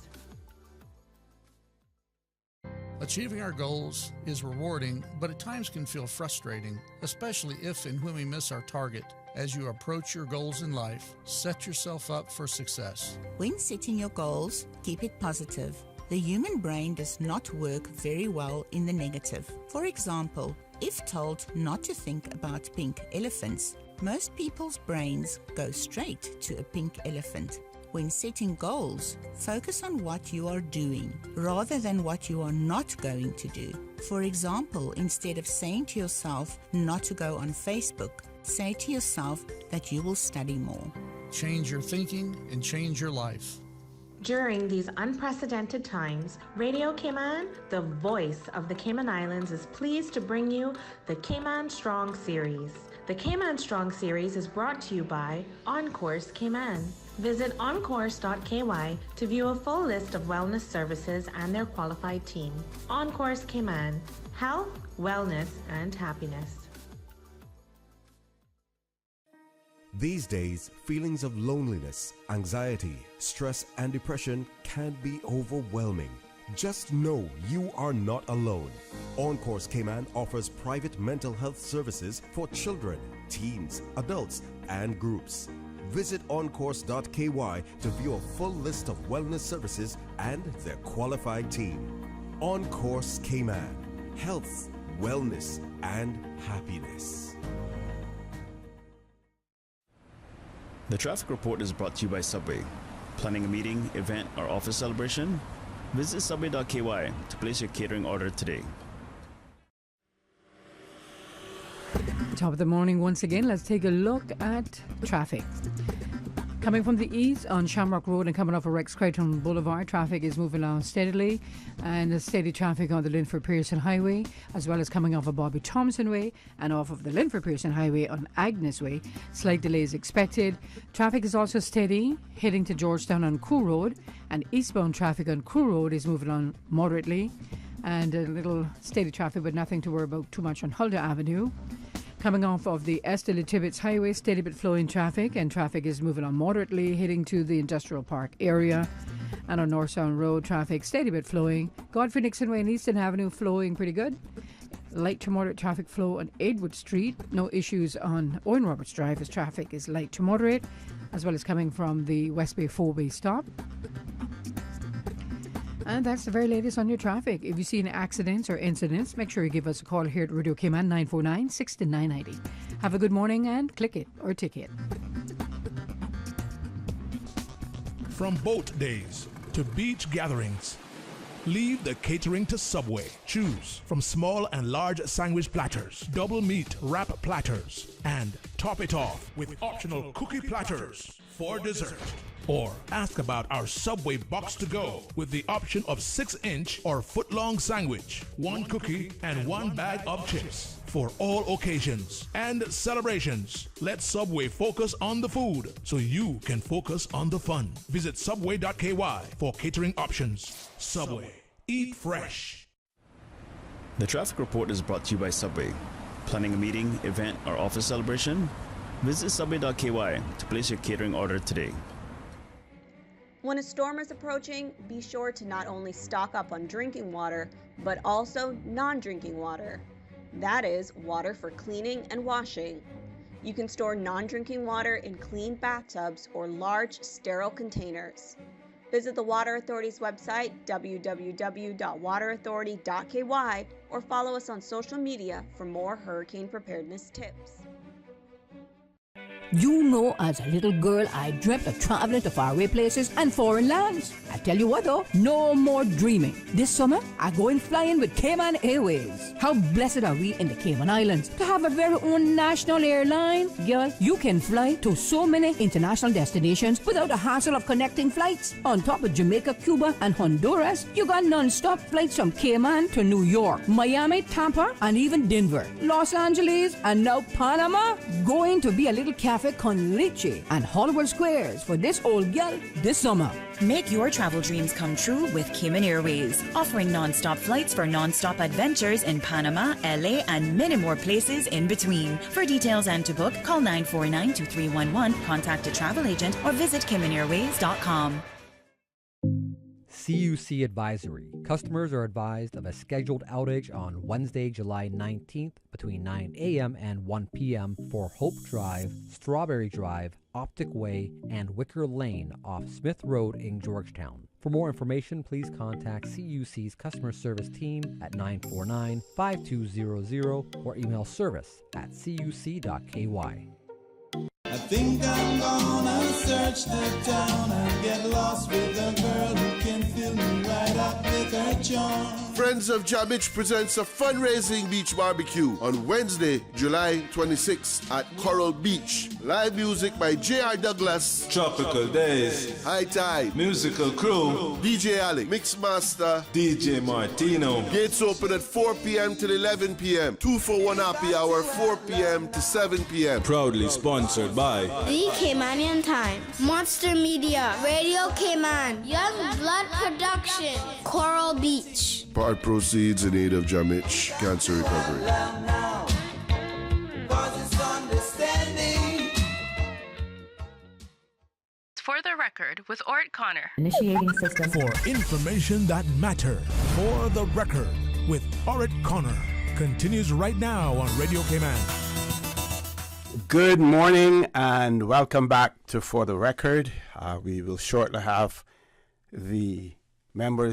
S24: Achieving our goals is rewarding, but at times can feel frustrating, especially if and when we miss our target. As you approach your goals in life, set yourself up for success.
S25: When setting your goals, keep it positive. The human brain does not work very well in the negative. For example, if told not to think about pink elephants, most people's brains go straight to a pink elephant. When setting goals, focus on what you are doing rather than what you are not going to do. For example, instead of saying to yourself not to go on Facebook, say to yourself that you will study more.
S24: Change your thinking and change your life.
S23: During these unprecedented times, Radio Cayman, the voice of the Cayman Islands, is pleased to bring you the Cayman Strong Series. The Cayman Strong Series is brought to you by OnCourse Cayman. Visit oncourse.ky to view a full list of wellness services and their qualified team. OnCourse Cayman, health, wellness, and happiness.
S1: These days, feelings of loneliness, anxiety, stress, and depression can be overwhelming. Just know you are not alone. OnCourse Cayman offers private mental health services for children, teens, adults, and groups. Visit oncourse.ky to view a full list of wellness services and their qualified team. OnCourse Cayman, health, wellness, and happiness.
S26: The traffic report is brought to you by Subway. Planning a meeting, event, or office celebration? Visit subway.ky to place your catering order today.
S14: Top of the morning once again. Let's take a look at traffic. Coming from the east on Shamrock Road and coming off of Rex Creighton Boulevard, traffic is moving along steadily, and there's steady traffic on the Linford Pearson Highway, as well as coming off of Bobby Thompson Way and off of the Linford Pearson Highway on Agnes Way. Slight delays expected. Traffic is also steady heading to Georgetown on Crew Road, and eastbound traffic on Crew Road is moving on moderately, and a little steady traffic, but nothing to worry about too much on Huldah Avenue. Coming off of the Estelle Tibbetts Highway, steady but flowing traffic, and traffic is moving on moderately, heading to the Industrial Park area. And on North Sound Road, traffic steady but flowing. Godfrey Nixon Way and Easton Avenue flowing pretty good. Light to moderate traffic flow on Edward Street. No issues on Owen Roberts Drive as traffic is light to moderate, as well as coming from the West Bay 4-way stop. And that's the very latest on your traffic. If you see any accidents or incidents, make sure you give us a call here at Radio Cayman 949-6990. Have a good morning and click it or ticket.
S5: From boat days to beach gatherings, leave the catering to Subway. Choose from small and large sandwich platters, double meat wrap platters, and top it off with optional cookie platters for dessert. Or ask about our Subway box to go with the option of 6-inch or foot-long sandwich, 1 cookie, and 1 bag of chips for all occasions and celebrations. Let Subway focus on the food so you can focus on the fun. Visit subway.ky for catering options. Subway. Eat fresh.
S26: The traffic report is brought to you by Subway. Planning a meeting, event, or office celebration? Visit subway.ky to place your catering order today.
S4: When a storm is approaching, be sure to not only stock up on drinking water, but also non-drinking water. That is, water for cleaning and washing. You can store non-drinking water in clean bathtubs or large, sterile containers. Visit the Water Authority's website, www.waterauthority.ky, or follow us on social media for more hurricane preparedness tips.
S6: You know, as a little girl, I dreamt of traveling to faraway places and foreign lands. I tell you what though, no more dreaming. This summer, I go in flying with Cayman Airways. How blessed are we in the Cayman Islands to have a very own national airline. Girl, you can fly to so many international destinations without the hassle of connecting flights. On top of Jamaica, Cuba, and Honduras, you got non-stop flights from Cayman to New York, Miami, Tampa, and even Denver, Los Angeles, and now Panama. Going to be a little cafe con leche and Hollywood Squares for this old gal this summer.
S11: Make your travel dreams come true with Cayman Airways, offering non-stop flights for non-stop adventures in Panama, LA, and many more places in between. For details and to book, call 949-2311, contact a travel agent, or visit CaymanAirways.com.
S12: CUC Advisory. Customers are advised of a scheduled outage on Wednesday, July 19th between 9 a.m. and 1 p.m. for Hope Drive, Strawberry Drive, Optic Way, and Wicker Lane off Smith Road in Georgetown. For more information, please contact CUC's customer service team at 949-5200 or email service@cuc.ky.
S13: I think I'm gonna search the town and get lost with a girl who can fill me right up with her charm.
S16: Friends of Jamich presents a fundraising beach barbecue on Wednesday, July 26th at Coral Beach. Live music by J.R. Douglas,
S13: Tropical Days,
S16: High Tide,
S13: Musical Crew,
S16: DJ Alec, Mixmaster,
S13: DJ Martino.
S16: Gates open at 4 p.m. till 11 p.m. 2 for 1 happy hour, 4 p.m. to 7 p.m.
S13: Proudly sponsored by
S27: The Caymanian Times, Monster Media, Radio Cayman, Young Blood Production, Coral Beach.
S16: Part proceeds in aid of Jamich Cancer Recovery.
S28: For the record, with Orrett Connor.
S29: Initiating system.
S5: For information that matters. For the record, with Orrett Connor. Continues right now on Radio Cayman.
S30: Good morning and welcome back to For the Record. We will shortly have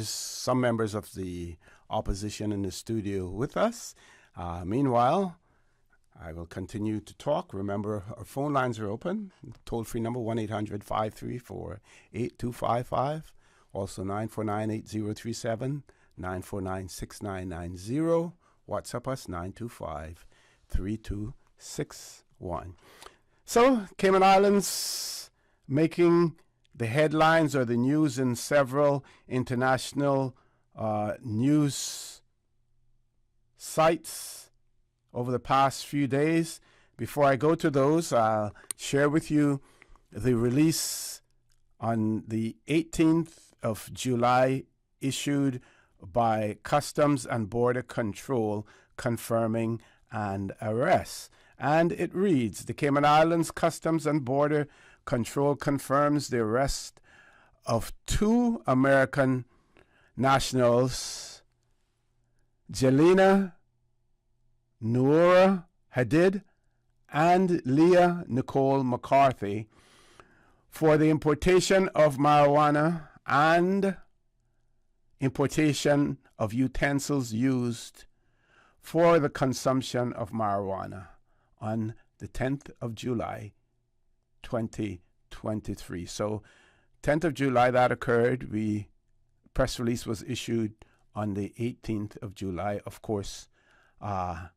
S30: some members of the opposition in the studio with us. Meanwhile, I will continue to talk. Remember, our phone lines are open. Toll-free number 1-800-534-8255. Also 949-8037, 949-6990. WhatsApp us 925-3261. So, Cayman Islands, making the headlines or the news in several international news sites over the past few days. Before I go to those, I'll share with you the release on the 18th of July issued by Customs and Border Control confirming an arrest. And it reads, the Cayman Islands Customs and Border Control confirms the arrest of 2 American nationals, Jelena Noura Hadid and Leah Nicole McCarthy, for the importation of marijuana and importation of utensils used for the consumption of marijuana on the 10th of July, 2023. So 10th of July that occurred. Press release was issued on the 18th of July. Of course, the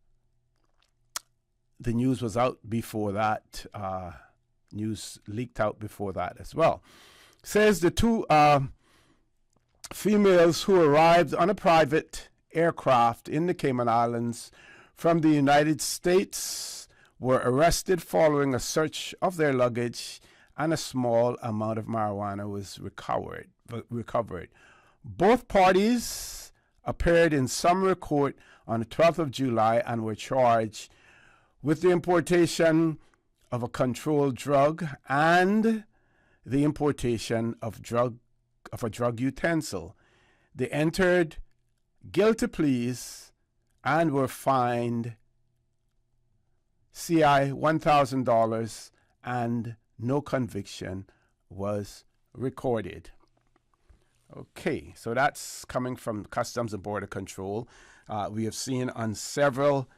S30: news was out before that. News leaked out before that as well. Says the 2 females who arrived on a private aircraft in the Cayman Islands from the United States were arrested following a search of their luggage, and a small amount of marijuana was recovered. Both parties appeared in summary court on the 12th of July and were charged with the importation of a controlled drug and the importation of a drug utensil. They entered guilty pleas and were fined CI $1,000, and no conviction was recorded. Okay, so that's coming from Customs and Border Control. We have seen on several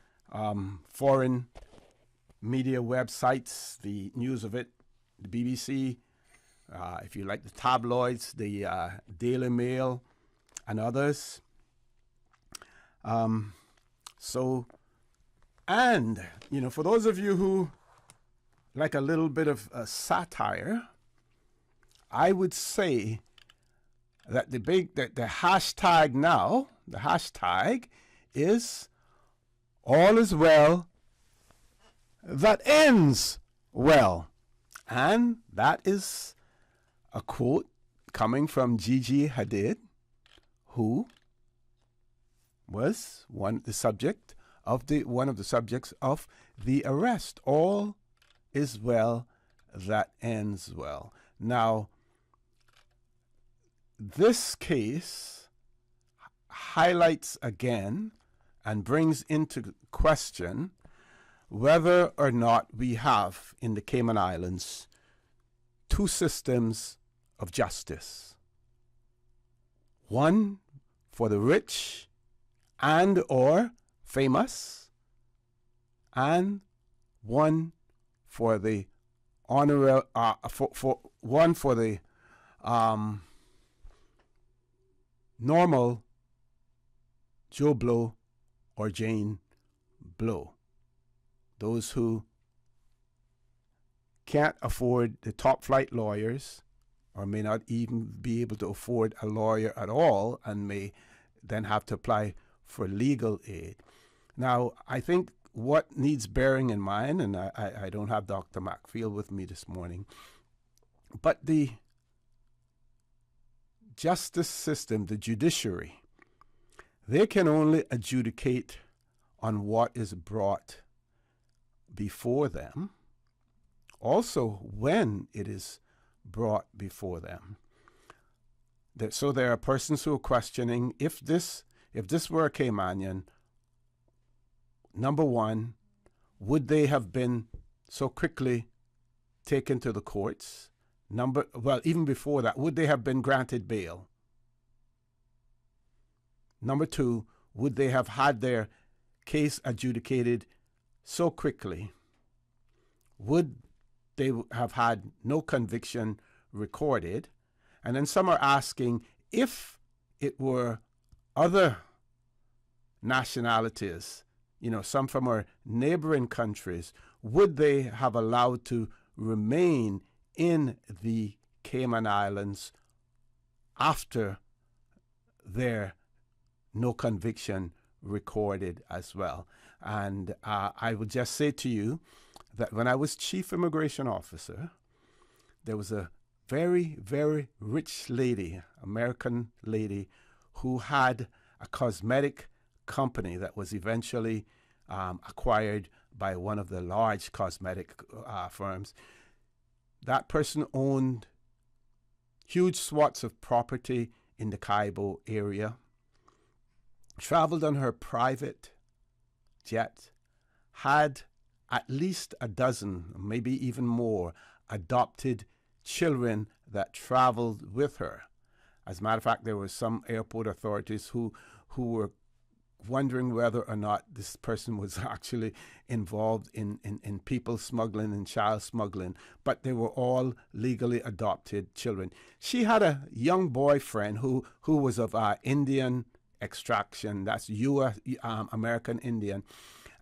S30: foreign media websites the news of it, the BBC, if you like the tabloids, the Daily Mail, and others. And, for those of you who like a little bit of satire, I would say that the hashtag now, the hashtag is all is well that ends well. And that is a quote coming from Gigi Hadid, who was one of the subjects of the arrest. All is well that ends well. Now, this case highlights again and brings into question whether or not we have in the Cayman Islands 2 systems of justice. One for the rich and or famous, and one for the normal Joe Blow or Jane Blow. Those who can't afford the top flight lawyers, or may not even be able to afford a lawyer at all, and may then have to apply for legal aid. Now, I think what needs bearing in mind, and I don't have Dr. Macfield with me this morning, but the justice system, the judiciary, they can only adjudicate on what is brought before them, also when it is brought before them. So there are persons who are questioning if this were a Caymanian, number one, would they have been so quickly taken to the courts? Even before that, would they have been granted bail? Number two, would they have had their case adjudicated so quickly? Would they have had no conviction recorded? And then some are asking, if it were other nationalities, some from our neighboring countries, would they have allowed to remain in the Cayman Islands after their no conviction recorded as well. And I would just say to you that when I was chief immigration officer, there was a very, very rich lady, American lady, who had a cosmetic company that was eventually acquired by one of the large cosmetic firms. That person owned huge swaths of property in the Caibo area, traveled on her private jet, had at least a dozen, maybe even more, adopted children that traveled with her. As a matter of fact, there were some airport authorities who were wondering whether or not this person was actually involved in people smuggling and child smuggling, but they were all legally adopted children. She had a young boyfriend who was of Indian extraction, that's U.S. American Indian,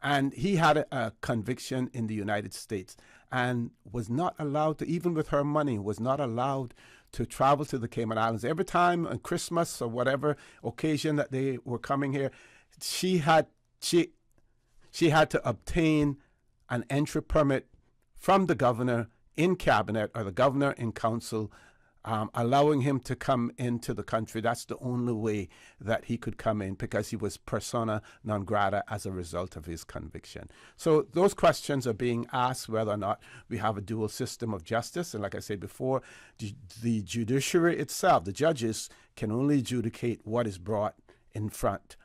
S30: and he had a conviction in the United States and was not allowed to, even with her money, was not allowed to travel to the Cayman Islands. Every time on Christmas or whatever occasion that they were coming here, she had to obtain an entry permit from the governor in cabinet or the governor in council, allowing him to come into the country. That's the only way that he could come in, because he was persona non grata as a result of his conviction. So those questions are being asked, whether or not we have a dual system of justice. And like I said before, the judiciary itself, the judges, can only adjudicate what is brought in front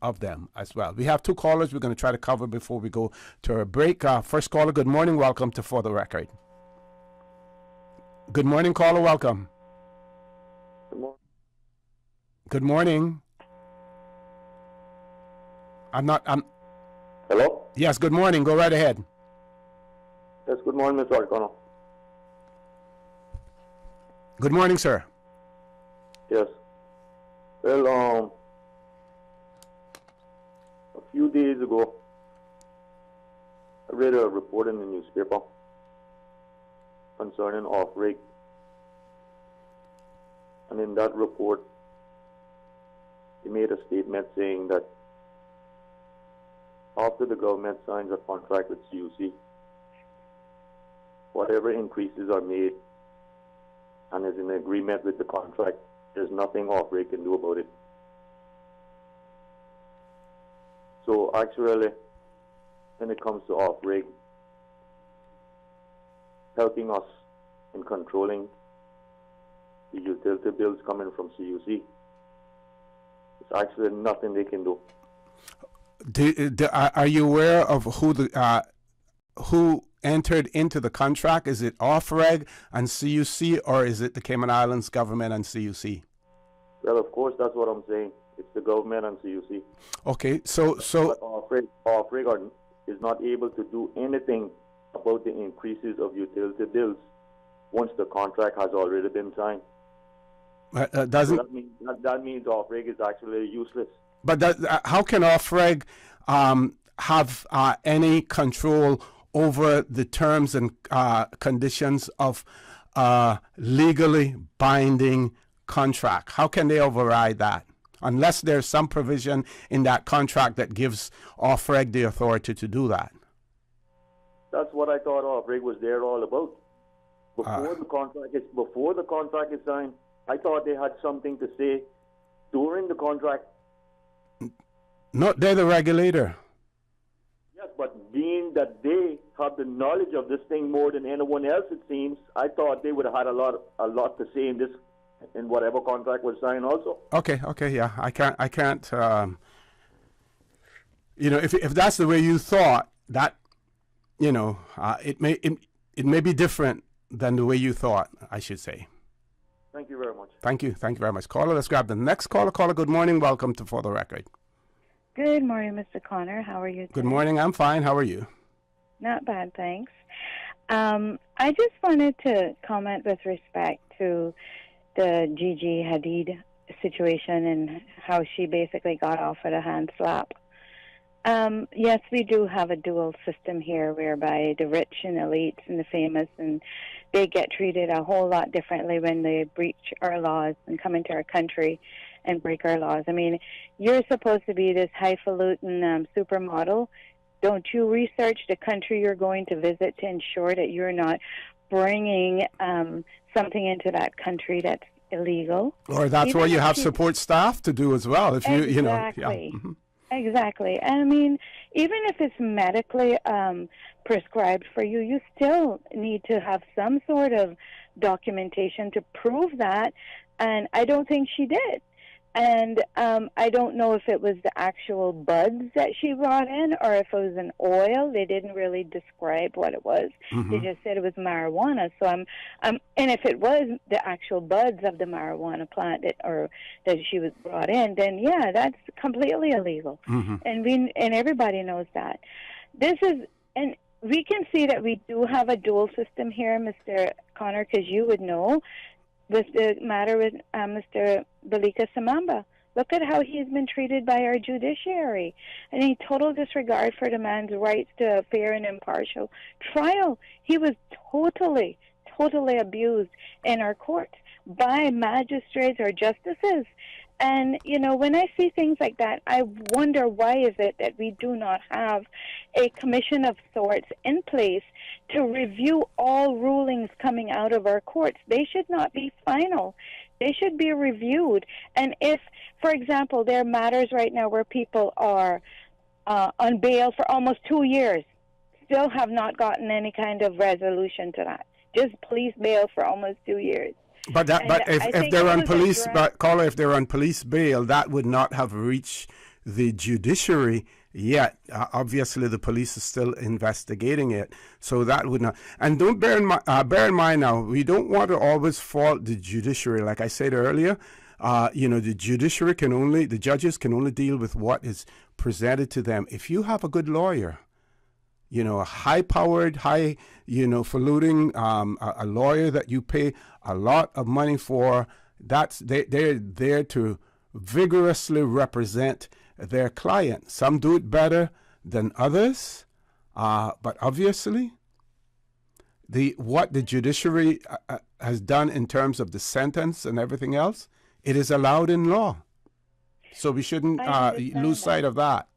S30: of them as well. We have two callers we're going to try to cover before we go to our break. First caller, good morning. Welcome to For the Record. Good morning, caller. Welcome. Good morning.
S2: Hello?
S30: Yes, good morning. Go right ahead.
S2: Yes, good morning, Mr. Orrett Connor.
S30: Good morning, sir.
S2: Yes. Well, a few days ago, I read a report in the newspaper concerning off-rig. And in that report, he made a statement saying that after the government signs a contract with CUC, whatever increases are made and is in agreement with the contract, there's nothing off-rig can do about it. So actually, when it comes to off-rig, helping us in controlling the utility bills coming from CUC, it's actually nothing they can do.
S30: Are you aware of who entered into the contract? Is it off-reg and CUC, or is it the Cayman Islands government and CUC?
S2: Well, of course, that's what I'm saying. It's the government and CUC.
S30: Okay, so
S2: but off-rig is not able to do anything about the increases of utility bills once the contract has already been signed.
S30: Doesn't
S2: so that means off-rig is actually useless.
S30: But how can off-reg have any control over the terms and conditions of legally binding contract? How can they override that? Unless there's some provision in that contract that gives off-reg the authority to do that.
S2: That's what I thought off-reg was there all about. Before the contract is signed, I thought they had something to say during the contract.
S30: No, they're the regulator.
S2: Yes, but being that they have the knowledge of this thing more than anyone else, it seems, I thought they would have had a lot to say in this, in whatever contract was signed also.
S30: Okay, yeah, I can't. If that's the way you thought, that, it may be different than the way you thought, I should say.
S2: Thank you very much.
S30: Thank you very much, caller. Let's grab the next caller. Caller, good morning. Welcome to For the Record.
S3: Good morning, Mr. Connor. How are you today?
S30: Good morning. I'm fine. How are you?
S3: Not bad, thanks. I just wanted to comment with respect to the Gigi Hadid situation and how she basically got off with a hand slap. Yes, we do have a dual system here whereby the rich and elites and the famous, and they get treated a whole lot differently when they breach our laws and come into our country and break our laws. I mean, you're supposed to be this highfalutin supermodel. Don't you research the country you're going to visit to ensure that you're not bringing something into that country that's illegal?
S30: Or that's
S3: Even
S30: why you
S3: if
S30: have support staff to do as well. If you, you know, yeah.
S3: Exactly. Exactly. And I mean, even if it's medically prescribed for you, you still need to have some sort of documentation to prove that. And I don't think she did. And I don't know if it was the actual buds that she brought in or if it was an oil. They didn't really describe what it was. They just said it was marijuana. So and if it was the actual buds of the marijuana plant that she was brought in, then yeah, that's completely illegal. And everybody knows that. And we can see that we do have a dual system here, Mr. Connor, because you would know. With the matter with Mr. Balika Samamba. Look at how he's been treated by our judiciary. And in total disregard for the man's rights to a fair and impartial trial. He was totally abused in our courts by magistrates or justices. And, you know, when I see things like that, I wonder why is it that we do not have a commission of sorts in place to review all rulings coming out of our courts. They should not be final. They should be reviewed. And if, for example, there are matters right now where people are on bail for almost 2 years, still have not gotten any kind of resolution to that. Just police bail for almost 2 years.
S30: But if they're on police, caller, if they're on police bail, that would not have reached the judiciary yet. Obviously, the police is still investigating it, so that would not. And don't bear in mind now, we don't want to always fault the judiciary. Like I said earlier, you know, the judiciary the judges can only deal with what is presented to them. If you have a good lawyer, you know, a high-powered, falutin, a lawyer that you pay a lot of money for, they're there to vigorously represent their client. Some do it better than others, but obviously, what the judiciary has done in terms of the sentence and everything else, it is allowed in law. So we shouldn't lose sight of that.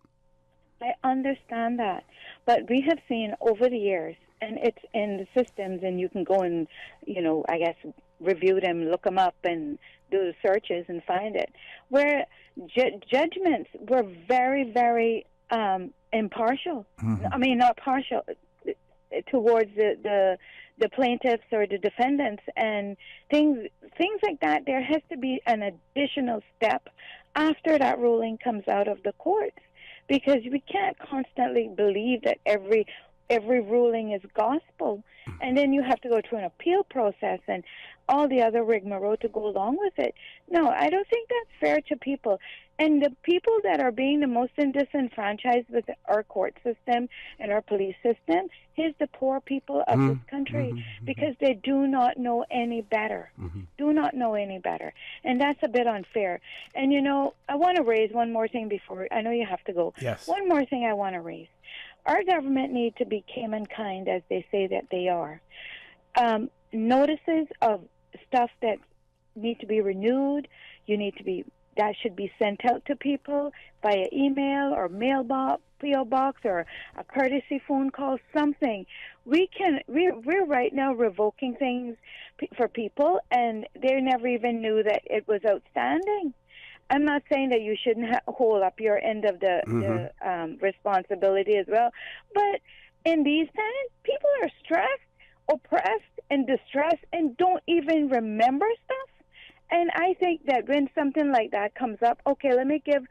S3: I understand that. But we have seen over the years, and it's in the systems, and you can go and, you know, I guess, review them, look them up, and do the searches and find it, where judgments were very, very impartial. I mean, not partial, towards the plaintiffs or the defendants, and things like that. There has to be an additional step after that ruling comes out of the courts. Because we can't constantly believe that every ruling is gospel, and then you have to go through an appeal process and all the other rigmarole to go along with it. No, I don't think that's fair to people. And the people that are being the most disenfranchised with our court system and our police system is the poor people of this country, because they do not know any better. Do not know any better. And that's a bit unfair. And, you know, I want to raise one more thing before, I know you have to go.
S30: Yes.
S3: One more thing I want to raise. Our government needs to be kind, as they say that they are. Notices of stuff that need to be renewed, that should be sent out to people via email or mailbox, PO box, or a courtesy phone call, something. We're right now revoking things for people, and they never even knew that it was outstanding. I'm not saying that you shouldn't hold up your end of the responsibility as well, but in these times, people are stressed, oppressed, and distressed, and don't even remember stuff. And I think that when something like that comes up, okay, let me give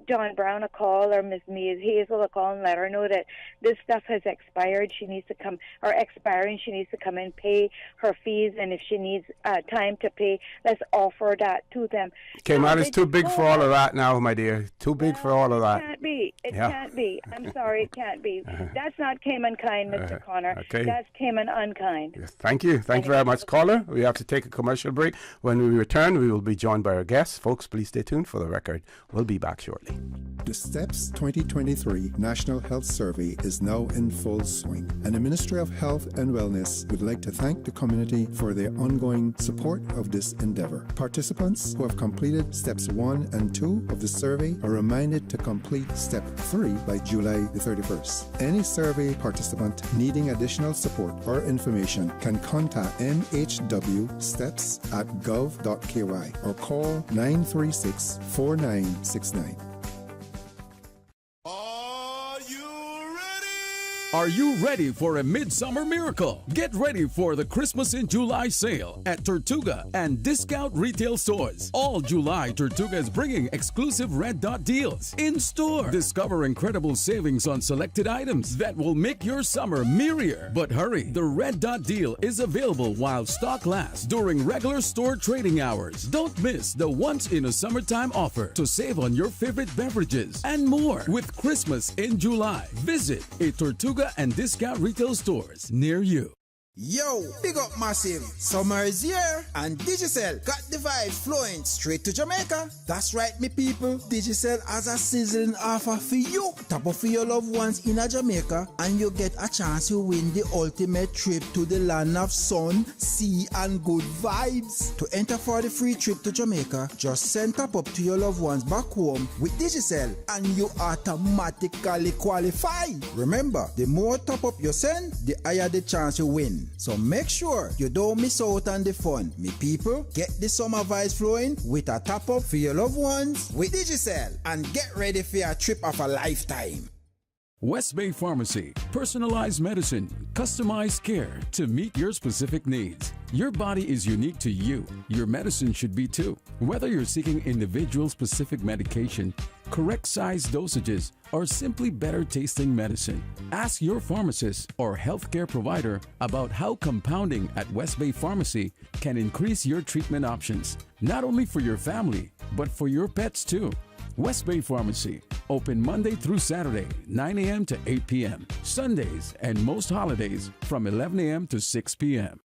S3: John Brown a call or Ms. Hazel a call and let her know that this stuff has expired. She needs to come, or expiring, she needs to come and pay her fees. And if she needs time to pay, let's offer that to them.
S30: Okay, man, it's too big for all of that now, my dear. Too big for all of that.
S3: It can't be. It can't be. I'm sorry, it can't be. That's not Cayman kind, Mr. Connor.
S30: Okay.
S3: That's Cayman unkind.
S30: Yes, thank you. Thank you very much, caller. We have to take a commercial break. When we return, and we will be joined by our guests. Folks, please stay tuned for the record. We'll be back shortly.
S7: The STEPS 2023 National Health Survey is now in full swing, and the Ministry of Health and Wellness would like to thank the community for their ongoing support of this endeavor. Participants who have completed Steps 1 and 2 of the survey are reminded to complete Step 3 by July the 31st. Any survey participant needing additional support or information can contact mhwsteps@gov.ky or call 936-4969.
S1: Are you ready for a midsummer miracle? Get ready for the Christmas in July sale at Tortuga and discount retail stores. All July, Tortuga is bringing exclusive Red Dot deals in store. Discover incredible savings on selected items that will make your summer merrier. But hurry, the Red Dot deal is available while stock lasts during regular store trading hours. Don't miss the once-in-a-summertime offer to save on your favorite beverages and more with Christmas in July. Visit a Tortuga and discount retail stores near you.
S8: Yo, big up Massive. Summer is here and Digicel got the vibes flowing straight to Jamaica. That's right, me people. Digicel has a sizzling offer for you. Top up for your loved ones in a Jamaica and you get a chance to win the ultimate trip to the land of sun, sea and good vibes. To enter for the free trip to Jamaica, just send top up to your loved ones back home with Digicel and you automatically qualify. Remember, the more top up you send, the higher the chance you win. So make sure you don't miss out on the fun. Me people, get the summer vibes flowing with a top up for your loved ones with Digicel and get ready for a trip of a lifetime.
S1: West Bay Pharmacy. Personalized medicine, customized care to meet your specific needs. Your body is unique to you. Your medicine should be too. Whether you're seeking individual-specific medication, correct size dosages, or simply better tasting medicine, ask your pharmacist or healthcare provider about how compounding at West Bay Pharmacy can increase your treatment options, not only for your family, but for your pets too. West Bay Pharmacy, open Monday through Saturday, 9 a.m. to 8 p.m., Sundays and most holidays from 11 a.m. to 6 p.m.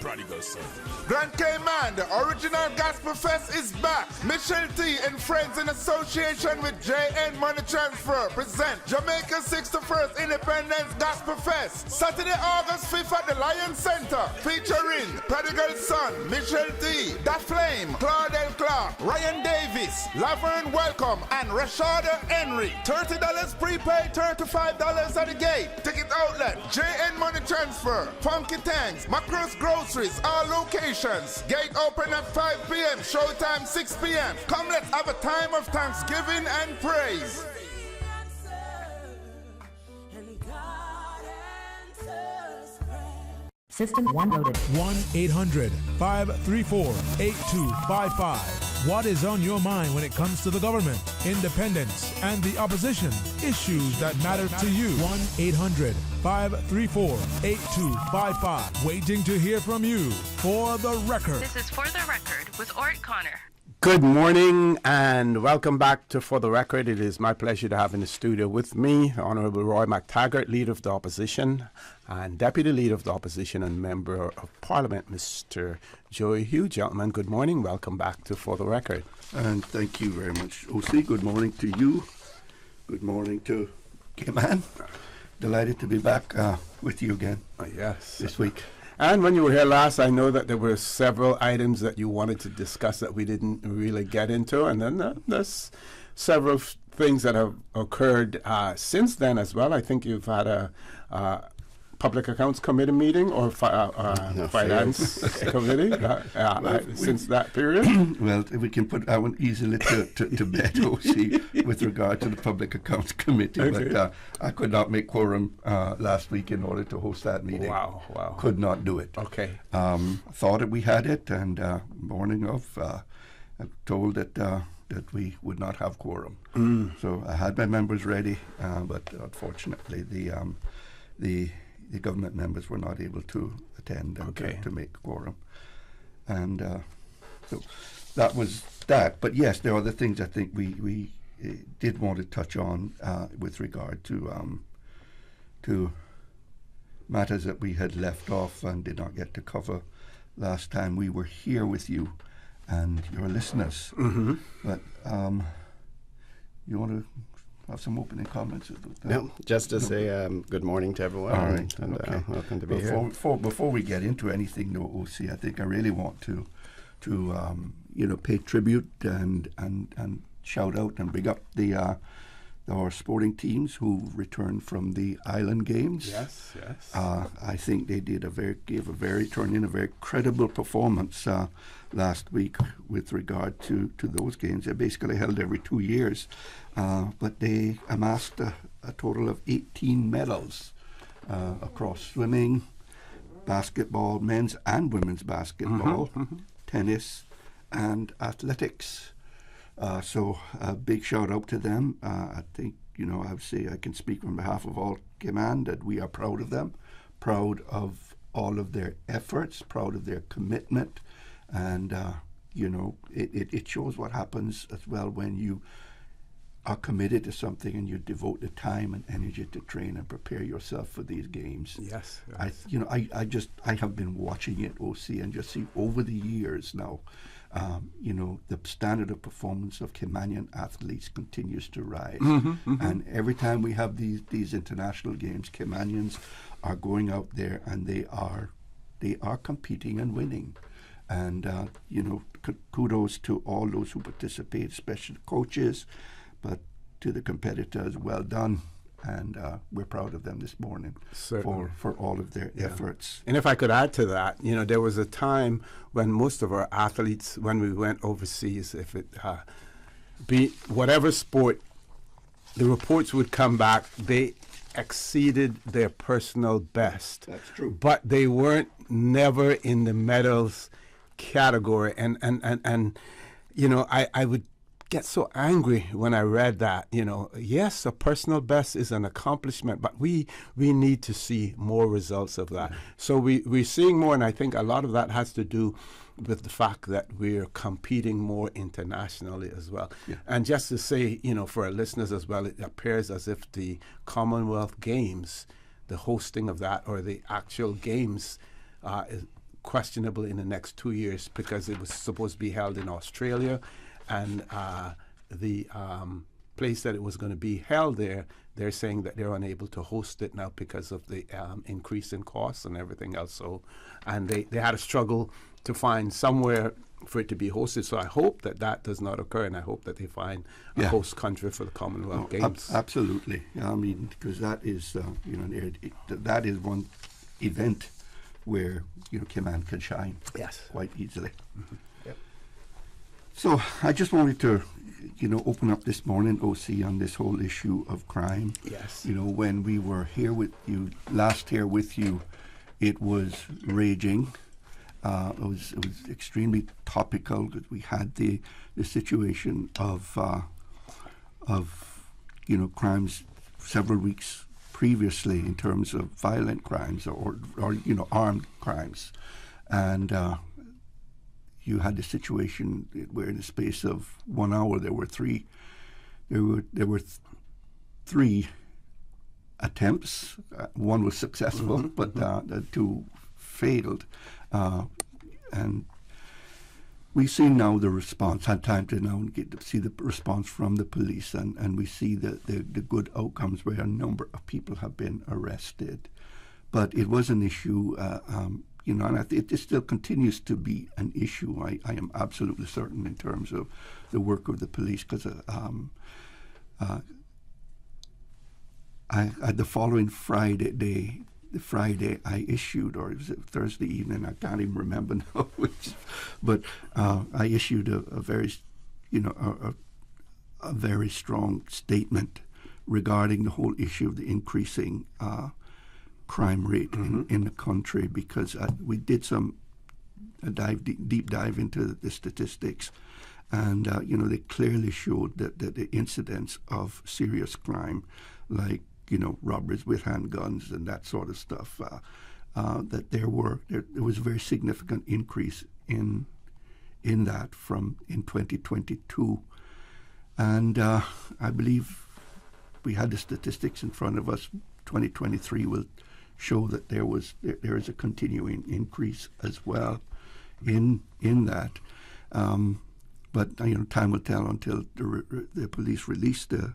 S9: Prodigal Son. Grand Cayman, the original Gospel Fest is back. Michelle T and friends in association with JN Money Transfer present Jamaica's 61st Independence Gospel Fest. Saturday, August 5th at the Lion Center. Featuring Prodigal Son, Michelle T, Da Flame, Claudel Clark, Ryan Davis, Laverne Welcome, and Rashada Henry. $30 prepaid, $35 at the gate. Ticket outlet, JN Money Transfer, Funky Tanks, Macross Groceries, all locations. Gate open at 5 p.m. Showtime 6 p.m. Come, let's have a time of thanksgiving and praise.
S17: System 1 loaded.
S5: 1-800-534-8255. What is on your mind when it comes to the government, independence, and the opposition? Issues that matter to you. 1-800-534-8255. Waiting to hear from you. For the record.
S28: This is For the Record with Orrett Connor.
S30: Good morning and welcome back to For the Record. It is my pleasure to have in the studio with me Honourable Roy McTaggart, Leader of the Opposition, and Deputy Leader of the Opposition and Member of Parliament, Mr. Joey Hugh. Gentlemen, good morning. Welcome back to For the Record.
S18: And thank you very much, OC. Good morning to you. Good morning to K-Man. Delighted to be back with you again
S30: yes.
S18: This week.
S30: And when you were here last, I know that there were several items that you wanted to discuss that we didn't really get into. And then there's several things that have occurred since then as well. I think you've had a Public Accounts Committee meeting or Finance Committee since that period?
S18: Well, we can put that one easily to bed, OC, with regard to the Public Accounts Committee. Okay. But I could not make quorum last week in order to host that meeting.
S30: Wow.
S18: Could not do it.
S30: Okay.
S18: Thought that we had it, and morning of, I'm told that we would not have quorum. So I had my members ready, but unfortunately the government members were not able to attend and to make quorum. And so that was that. But yes, there are other things I think we did want to touch on with regard to matters that we had left off and did not get to cover last time we were here with you and your listeners.
S30: Mm-hmm.
S18: But you want to have some opening comments?
S10: No, just to say good morning to everyone.
S18: All right.
S10: And
S18: Okay.
S10: welcome to be here.
S18: Before we get into anything, though, OC, I think I really want to pay tribute and shout out and big up our sporting teams who returned from the Island Games.
S30: Yes, yes.
S18: I think they turned in a very credible performance last week with regard to those games. They're basically held every 2 years, but they amassed a total of 18 medals across swimming, basketball, men's and women's basketball, tennis, and athletics. So a big shout out to them. I think, I would say I can speak on behalf of all Cayman that we are proud of them, proud of all of their efforts, proud of their commitment. And, it shows what happens as well when you are committed to something and you devote the time and energy to train and prepare yourself for these games.
S30: Yes.
S18: I have been watching it, OC, and just see over the years now, the standard of performance of Caymanian athletes continues to rise. And every time we have these international games, Caymanians are going out there and they are competing and winning. And, kudos to all those who participate, especially coaches, but to the competitors, well done. And we're proud of them this morning for all of their efforts.
S30: And if I could add to that, there was a time when most of our athletes, when we went overseas, if it be whatever sport, the reports would come back, they exceeded their personal best.
S18: That's true.
S30: But they weren't never in the medals category. And I would get so angry when I read that. Yes, a personal best is an accomplishment, but we need to see more results of that. So we're seeing more, and I think a lot of that has to do with the fact that we're competing more internationally as well. Yeah. And just to say, for our listeners as well, it appears as if the Commonwealth Games, the hosting of that, or the actual games is questionable in the next 2 years, because it was supposed to be held in Australia. And the place that it was going to be held there, they're saying that they're unable to host it now because of the increase in costs and everything else. So, and they had a struggle to find somewhere for it to be hosted. So I hope that does not occur, and I hope that they find a host country for the Commonwealth Games.
S18: Absolutely. Because that is, that is one event where Cayman can shine.
S30: Yes,
S18: quite easily.
S30: Mm-hmm.
S18: So I just wanted to, open up this morning, OC, on this whole issue of crime.
S30: Yes.
S18: When we were here with you, it was raging. It was extremely topical, because we had the situation of crimes several weeks previously in terms of violent crimes or armed crimes, and you had the situation where in the space of 1 hour there were three attempts. One was successful, but the two failed. And we see now the response, had time to now get to see the response from the police, and we see the good outcomes where a number of people have been arrested. But it was an issue, and it still continues to be an issue. I am absolutely certain in terms of the work of the police, because the following Friday I issued, or was it Thursday evening? I can't even remember now which, but I issued a very, a very strong statement regarding the whole issue of the increasing crime rate in the country, because we did a deep dive into the statistics, and they clearly showed that the incidence of serious crime, like robberies with handguns and that sort of stuff, that there was a very significant increase in that in 2022, and I believe we had the statistics in front of us. 2023 will show that there is a continuing increase as well. in that. But time will tell until the police release the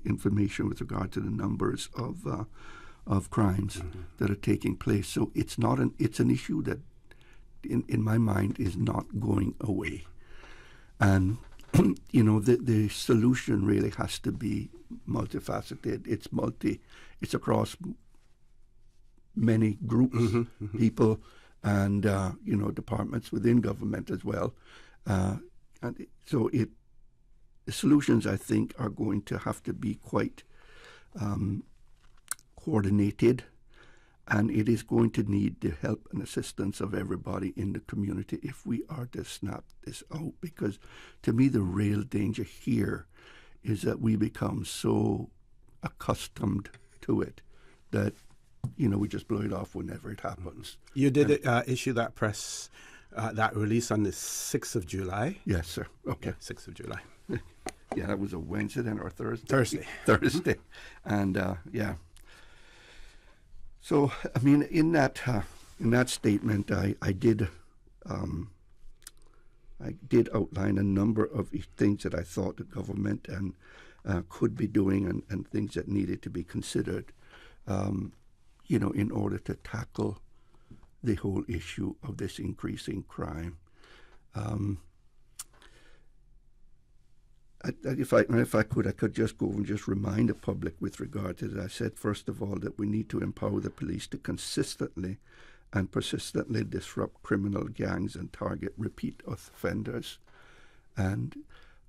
S18: information with regard to the numbers of crimes that are taking place. So it's an issue that, in my mind, is not going away. And the solution really has to be multifaceted. It's across many groups, people, and departments within government as well. And so the solutions, I think, are going to have to be quite coordinated, and it is going to need the help and assistance of everybody in the community if we are to snap this out. Because to me, the real danger here is that we become so accustomed to it that we just blow it off whenever it happens.
S30: You did issue that press, that release on the 6th of July?
S18: Yes, sir. Okay.
S30: 6th of July.
S18: Yeah, that was a Wednesday then, or Thursday?
S30: Thursday.
S18: And, yeah. So, I mean, in that statement, I did outline a number of things that I thought the government and could be doing and things that needed to be considered, in order to tackle the whole issue of this increasing crime. If I could, I could just go and just remind the public with regard to that. I said, first of all, that we need to empower the police to consistently and persistently disrupt criminal gangs and target repeat offenders. And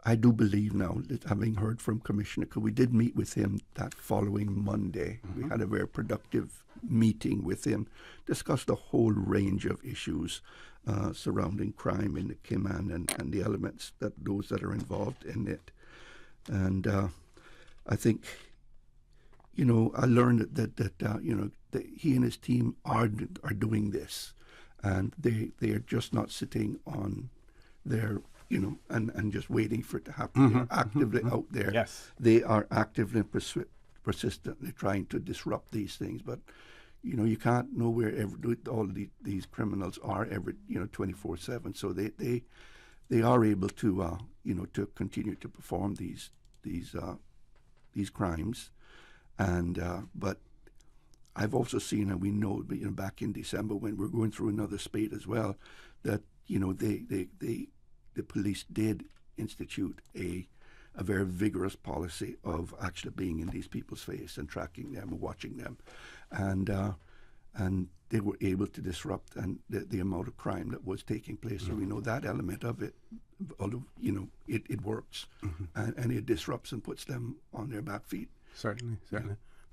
S18: I do believe now that, having heard from Commissioner, because we did meet with him that following Monday, we had a very productive meeting with him, discussed a whole range of issues surrounding crime in the Cayman and the elements those that are involved in it. And I think, I learned that he and his team are doing this, and they are just not sitting on their and just waiting for it to happen. They're actively out there.
S30: Yes.
S18: They are actively and persistently trying to disrupt these things. But, you can't know where all these criminals are 24/7. So they are able to, to continue to perform these crimes. And, but I've also seen, and we know, back in December when we're going through another spate as well, that, the police did institute a very vigorous policy of actually being in these people's face and tracking them and watching them, and they were able to disrupt the amount of crime that was taking place. So we know that element of it, although it works, and it disrupts and puts them on their back feet.
S30: Certainly.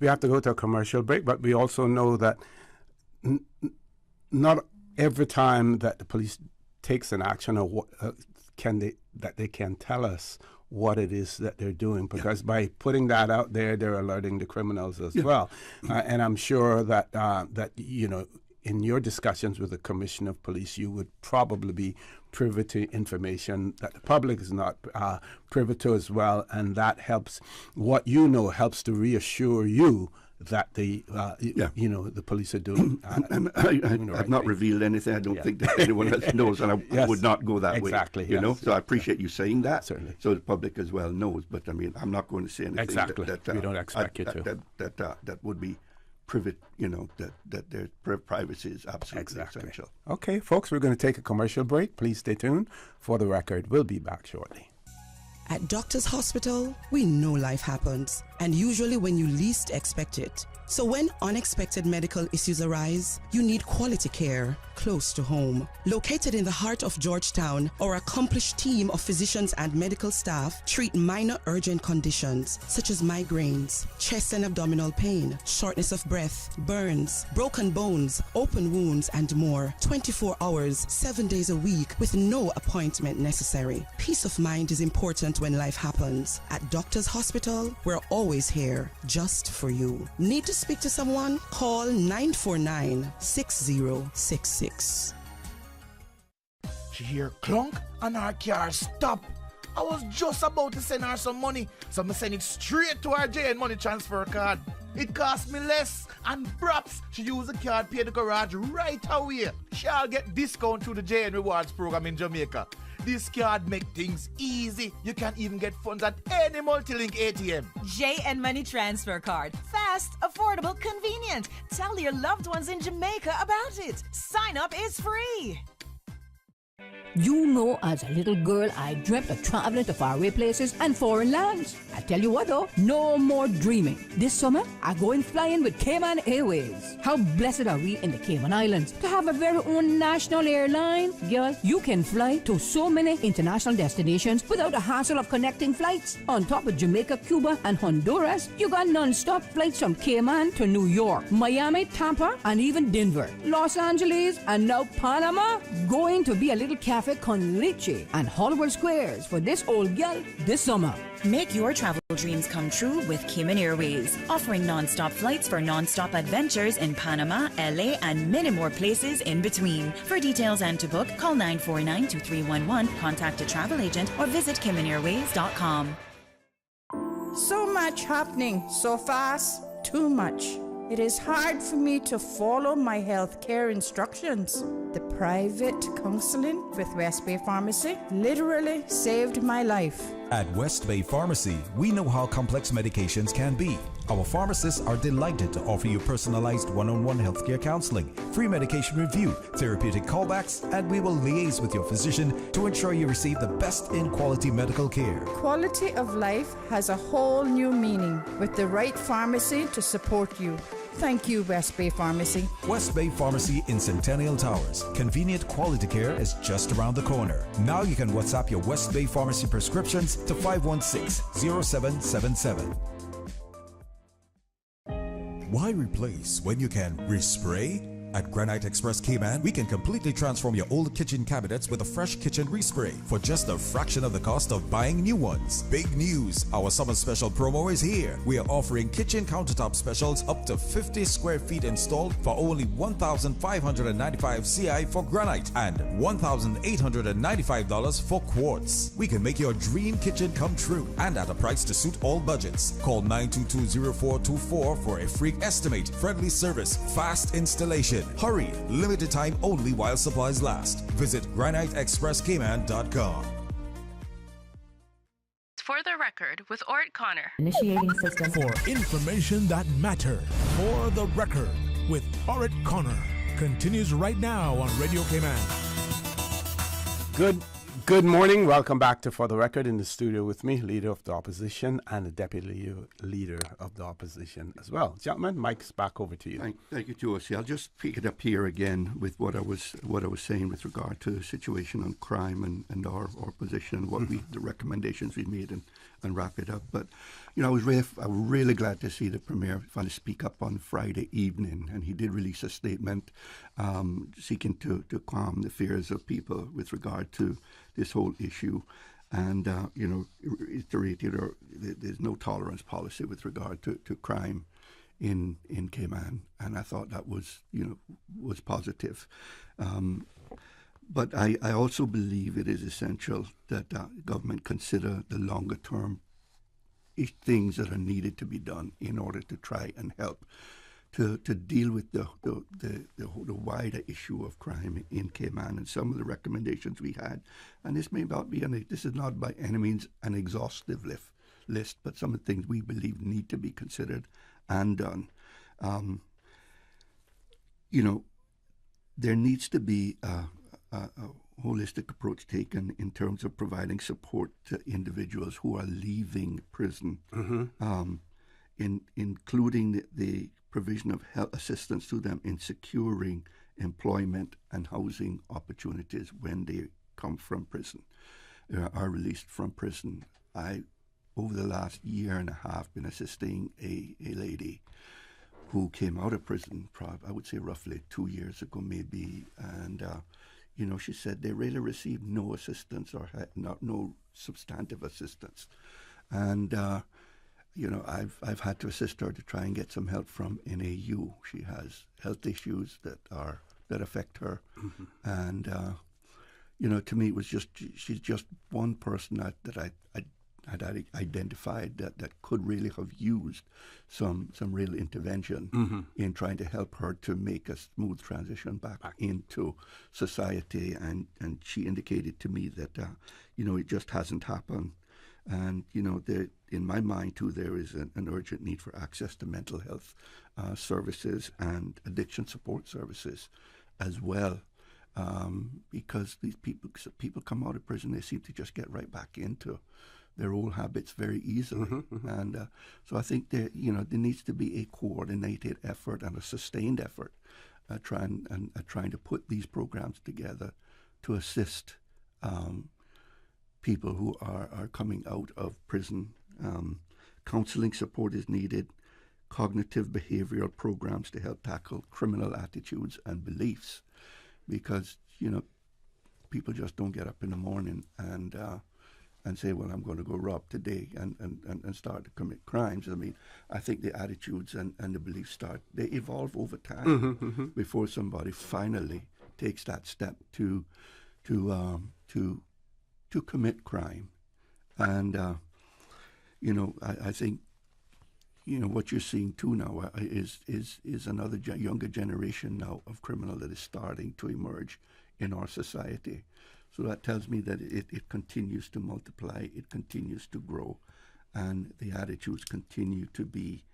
S30: We have to go to a commercial break, but we also know that not every time that the police takes an action or what they can tell us what it is that they're doing, because by putting that out there, they're alerting the criminals as well. And I'm sure that in your discussions with the Commissioner of Police, you would probably be privy to information that the public is not privy to as well, and that helps. What helps to reassure you that the police are doing.
S18: And I've not revealed anything. I don't think that anyone else knows, and I would not go that way.
S30: Exactly.
S18: So I appreciate you saying that,
S30: certainly,
S18: so the public as well knows. But I mean, I'm not going to say anything
S30: exactly. We don't expect you to.
S18: That would be private. That their privacy is absolutely essential.
S30: Okay, folks, we're going to take a commercial break. Please stay tuned. For the record, we'll be back shortly.
S15: At Doctors Hospital, we know life happens, and usually when you least expect it. So when unexpected medical issues arise, you need quality care close to home. Located in the heart of Georgetown, our accomplished team of physicians and medical staff treat minor urgent conditions such as migraines, chest and abdominal pain, shortness of breath, burns, broken bones, open wounds, and more. 24 hours, 7 days a week with no appointment necessary. Peace of mind is important when life happens. At Doctors Hospital, we're always here just for you. Need to speak to someone? Call 949-6066.
S17: She hear clunk and her car stop. I was just about to send her some money, so I send it straight to her JN money transfer card. It cost me less, and perhaps she use a card pay the garage right away. She'll get discount through the JN Rewards program in Jamaica. This card make things easy. You can even get funds at any multi-link ATM.
S14: JN Money Transfer Card. Fast, affordable, convenient. Tell your loved ones in Jamaica about it. Sign up is free.
S6: You know, as a little girl, I dreamt of traveling to faraway places and foreign lands. I tell you what though, no more dreaming. This summer, I going flying with Cayman Airways. How blessed are we in the Cayman Islands to have a very own national airline? Girl, you can fly to so many international destinations without the hassle of connecting flights. On top of Jamaica, Cuba, and Honduras, you got non-stop flights from Cayman to New York, Miami, Tampa, and even Denver, Los Angeles, and now Panama. Going to be a little cafe con leche and Hollywood Squares for this old girl this summer.
S11: Make your travel dreams come true with Cayman Airways, offering non-stop flights for non-stop adventures in Panama, LA, and many more places in between. For details and to book, call 949-2311, contact a travel agent, or visit CaymanAirways.com.
S19: So much happening so fast, too much. It is hard for me to follow my healthcare instructions. The private counseling with West Bay Pharmacy literally saved my life.
S1: At West Bay Pharmacy, we know how complex medications can be. Our pharmacists are delighted to offer you personalized one-on-one healthcare counseling, free medication review, therapeutic callbacks, and we will liaise with your physician to ensure you receive the best in quality medical care.
S19: Quality of life has a whole new meaning with the right pharmacy to support you. Thank you, West Bay Pharmacy.
S1: West Bay Pharmacy in Centennial Towers. Convenient quality care is just around the corner. Now you can WhatsApp your West Bay Pharmacy prescriptions to 516-0777. Why replace when you can respray? At Granite Express Cayman, we can completely transform your old kitchen cabinets with a fresh kitchen respray for just a fraction of the cost of buying new ones. Big news! Our summer special promo is here. We are offering kitchen countertop specials up to 50 square feet installed for only $1,595 CI for granite and $1,895 for quartz. We can make your dream kitchen come true and at a price to suit all budgets. Call 922-0424 for a free estimate, friendly service, fast installation. Hurry! Limited time only while supplies last. Visit graniteexpresscayman.com.
S28: For the record, with Orrett Connor.
S6: Initiating system.
S5: For information that matters. For the record, with Orrett Connor. Continues right now on Radio Cayman.
S30: Good morning. Welcome back to For the Record. In the studio with me, Leader of the Opposition and the Deputy Leader of the Opposition as well. Gentlemen, Mike's back over to you.
S18: Thank you, Josie. I'll just pick it up here again with what I was saying with regard to the situation on crime and our position and what the recommendations we made and wrap it up. But I was really glad to see the Premier finally speak up on Friday evening, and he did release a statement seeking to calm the fears of people with regard to this whole issue, and reiterated there's no tolerance policy with regard to crime in Cayman, and I thought that was positive. But I also believe it is essential that government consider the longer term things that are needed to be done in order to try and help to deal with the wider issue of crime in Cayman, and some of the recommendations we had. And this may not be this is not by any means an exhaustive list, but some of the things we believe need to be considered and done. There needs to be a holistic approach taken in terms of providing support to individuals who are leaving prison, including the provision of health assistance to them in securing employment and housing opportunities when they come from prison, are released from prison. Over the last year and a half, been assisting a lady who came out of prison, I would say roughly 2 years ago maybe, and she said they really received no assistance or no substantive assistance, and I've had to assist her to try and get some help from NAU. She has health issues that affect her, and to me it was she's just one person that had identified that could really have used some real intervention in trying to help her to make a smooth transition back into society. And she indicated to me that, it just hasn't happened. And, in my mind, too, there is an urgent need for access to mental health services and addiction support services as well. Because these people come out of prison, they seem to just get right back into their old habits very easily. And so I think there needs to be a coordinated effort and a sustained effort trying to put these programs together to assist people who are coming out of prison. Counseling support is needed, cognitive behavioral programs to help tackle criminal attitudes and beliefs, because people just don't get up in the morning and say, well, I'm going to go rob today and start to commit crimes. I mean, I think the attitudes and the beliefs they evolve over time before somebody finally takes that step to commit crime. And I think what you're seeing too now is another younger generation now of criminal that is starting to emerge in our society. So that tells me that it continues to multiply, it continues to grow, and the attitudes continue to be,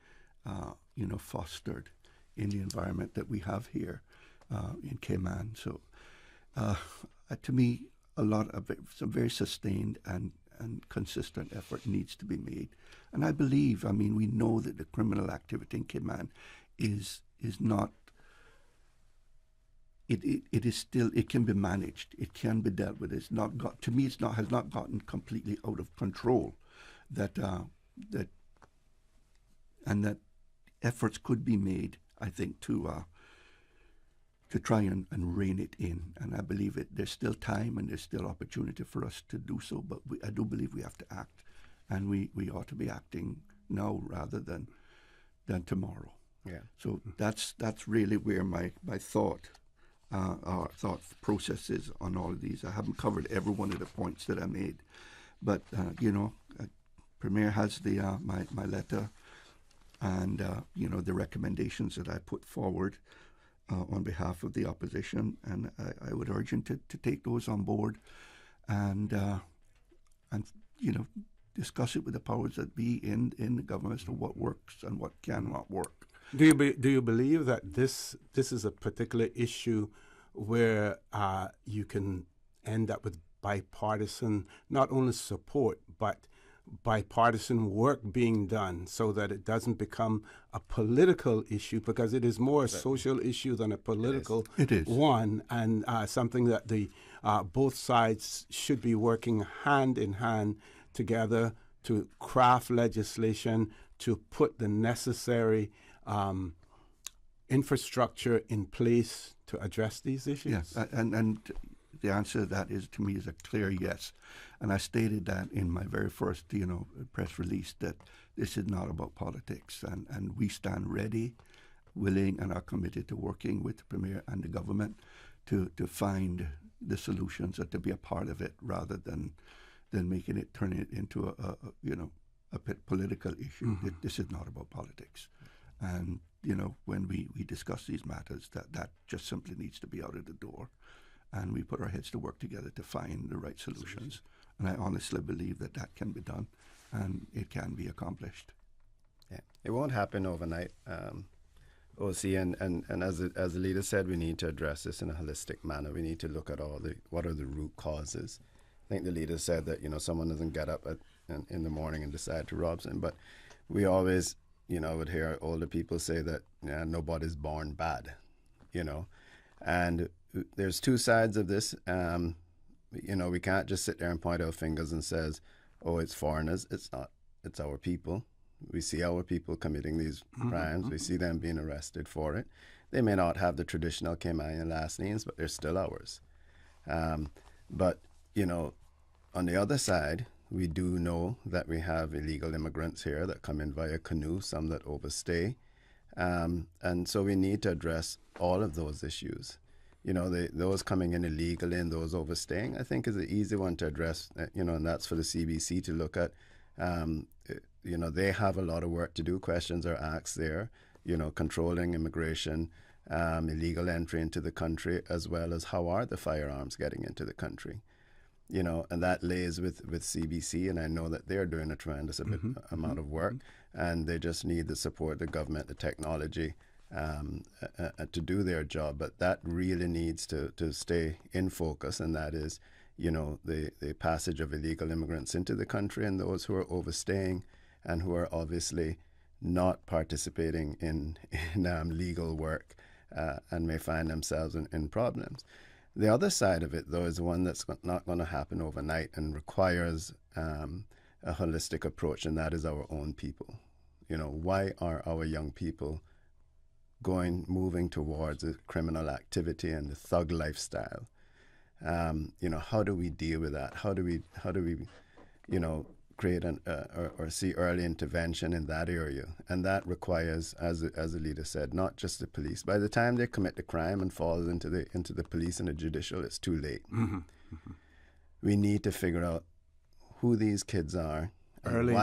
S18: fostered in the environment that we have here in Cayman. So, to me, some very sustained and consistent effort needs to be made. And I believe, we know that the criminal activity in Cayman is not. It is still. It can be managed. It can be dealt with. It's not got. To me, has not gotten completely out of control. That efforts could be made, I think, to try and rein it in. And I believe there's still time and there's still opportunity for us to do so. But I do believe we have to act, and we ought to be acting now rather than tomorrow.
S10: Yeah.
S18: So that's really where my thought processes on all of these. I haven't covered every one of the points that I made, but Premier has the my letter, and the recommendations that I put forward on behalf of the opposition, and I would urge him to take those on board, and discuss it with the powers that be in the government as to what works and what cannot work.
S30: Do you believe that this is a particular issue where you can end up with bipartisan, not only support, but bipartisan work being done so that it doesn't become a political issue, because it is more a social issue than a political one, and something that the both sides should be working hand in hand together to craft legislation to put the necessary infrastructure in place to address these issues?
S18: Yes, and the answer to that is, to me, is a clear yes. And I stated that in my very first, press release, that this is not about politics, and we stand ready, willing, and are committed to working with the Premier and the government to find the solutions and to be a part of it, rather than turning it into a political issue. This is not about politics. And, when we discuss these matters, that just simply needs to be out of the door. And we put our heads to work together to find the right solutions. And I honestly believe that can be done, and it can be accomplished.
S10: Yeah, it won't happen overnight, OC. And as the leader said, we need to address this in a holistic manner. We need to look at what are the root causes. I think the leader said that someone doesn't get up in the morning and decide to rob something, but we always would hear older people say that nobody's born bad, and there's two sides of this. We can't just sit there and point our fingers and says, oh, it's foreigners. It's not. It's our people. We see our people committing these crimes. We see them being arrested for it. They may not have the traditional Caymanian last names, but they're still ours. But on the other side, we do know that we have illegal immigrants here that come in via canoe, some that overstay. And so we need to address all of those issues. Those coming in illegally and those overstaying, I think, is an easy one to address, and that's for the CBC to look at They have a lot of work to do. Questions are asked there, controlling immigration, illegal entry into the country, as well as how are the firearms getting into the country. And that lays with CBC, and I know that they're doing a tremendous amount of work, and they just need the support, the government, the technology to do their job. But that really needs to stay in focus, and that is, the passage of illegal immigrants into the country and those who are overstaying and who are obviously not participating in legal work and may find themselves in problems. The other side of it, though, is one that's not going to happen overnight and requires a holistic approach, and that is our own people. Why are our young people moving towards a criminal activity and the thug lifestyle? How do we deal with that? How do we create or see early intervention in that area? And that requires, as the leader said, not just the police. By the time they commit the crime and falls into the police and the judicial, it's too late. We need to figure out who these kids are.
S30: Early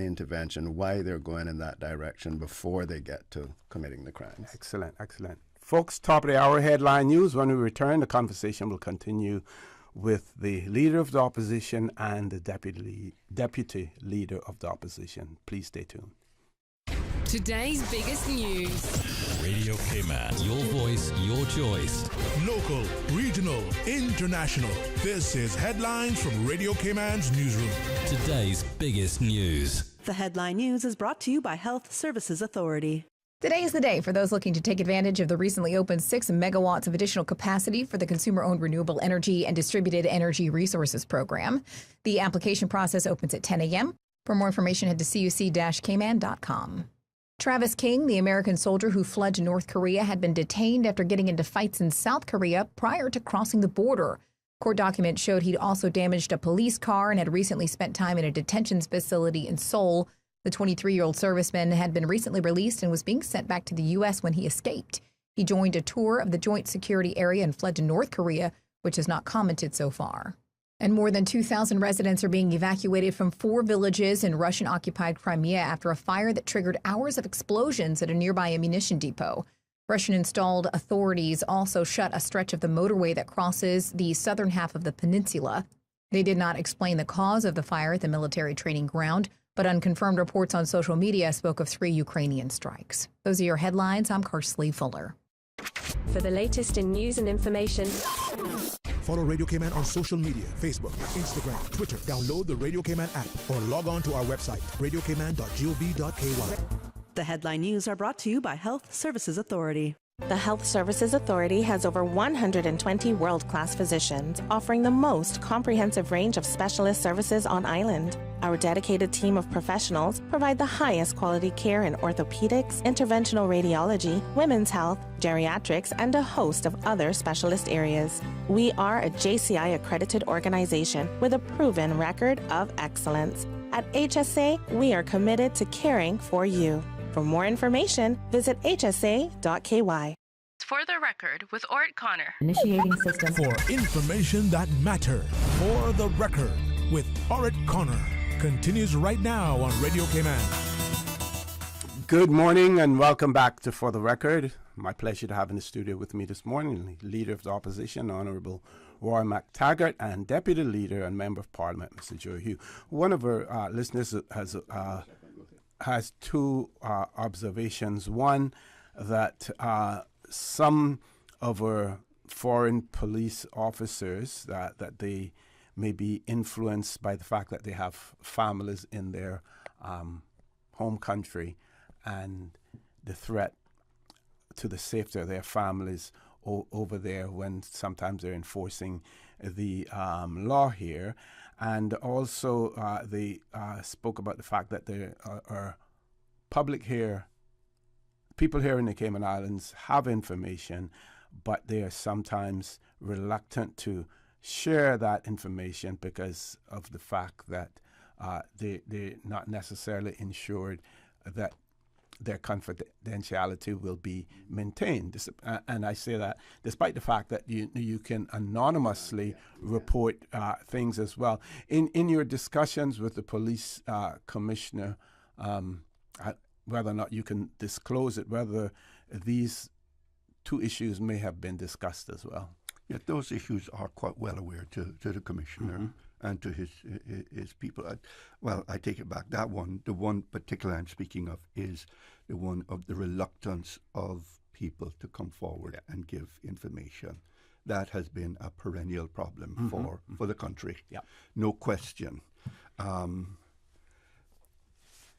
S30: intervention,
S10: why they're going in that direction before they get to committing the crimes.
S30: Excellent. Folks, top of the hour headline news. When we return, the conversation will continue with the leader of the opposition and the deputy leader of the opposition. Please stay tuned.
S4: Today's biggest news.
S5: Radio K-Man, your voice, your choice. Local, regional, international. This is headlines from Radio K-Man's newsroom.
S4: Today's biggest news.
S12: The headline news is brought to you by Health Services Authority.
S20: Today is the day for those looking to take advantage of the recently opened 6 megawatts of additional capacity for the Consumer-Owned Renewable Energy and Distributed Energy Resources Program. The application process opens at 10 a.m. For more information, head to cuc-kman.com. Travis King, the American soldier who fled to North Korea, had been detained after getting into fights in South Korea prior to crossing the border. Court documents showed he'd also damaged a police car and had recently spent time in a detention facility in Seoul. The 23-year-old serviceman had been recently released and was being sent back to the U.S. when he escaped. He joined a tour of the joint security area and fled to North Korea, which has not commented so far. And more than 2,000 residents are being evacuated from 4 villages in Russian-occupied Crimea after a fire that triggered hours of explosions at a nearby ammunition depot. Russian-installed authorities also shut a stretch of the motorway that crosses the southern half of the peninsula. They did not explain the cause of the fire at the military training ground, but unconfirmed reports on social media spoke of 3 Ukrainian strikes. Those are your headlines. I'm Karsley Fuller.
S4: For the latest in news and information,
S5: follow Radio K-Man on social media, Facebook, Instagram, Twitter. Download the Radio K-Man app or log on to our website, radiokman.gov.ky.
S12: The headline news are brought to you by Health Services Authority.
S21: The Health Services Authority has over 120 world-class physicians offering the most comprehensive range of specialist services on island. Our dedicated team of professionals provide the highest quality care in orthopedics, interventional radiology, women's health, geriatrics, and a host of other specialist areas. We are a JCI accredited organization with a proven record of excellence. At HSA, we are committed to caring for you. For more information, visit hsa.ky.
S28: For the record, with Orrett Connor.
S4: Initiating system.
S5: For information that matters. For the record, with Orrett Connor. Continues right now on Radio K-Man.
S30: Good morning and welcome back to For the Record. My pleasure to have in the studio with me this morning the Leader of the Opposition, Honourable Roy McTaggart, and Deputy Leader and Member of Parliament, Mr. Joe Hugh. One of our listeners has 2 observations. One, that some of our foreign police officers, that they may be influenced by the fact that they have families in their home country and the threat to the safety of their families over there when sometimes they're enforcing the law here. And also they spoke about the fact that there are people here in the Cayman Islands have information, but they are sometimes reluctant to share that information because of the fact that they're not necessarily ensured that their confidentiality will be maintained. And I say that despite the fact that you can anonymously report things as well. In your discussions with the police commissioner, whether or not you can disclose it, whether these two issues may have been discussed as well.
S18: Yeah, those issues are quite well aware to the commissioner and to his people. I take it back. The one particular I'm speaking of is the one of the reluctance of people to come forward and give information. That has been a perennial problem for the country. Yeah. No question.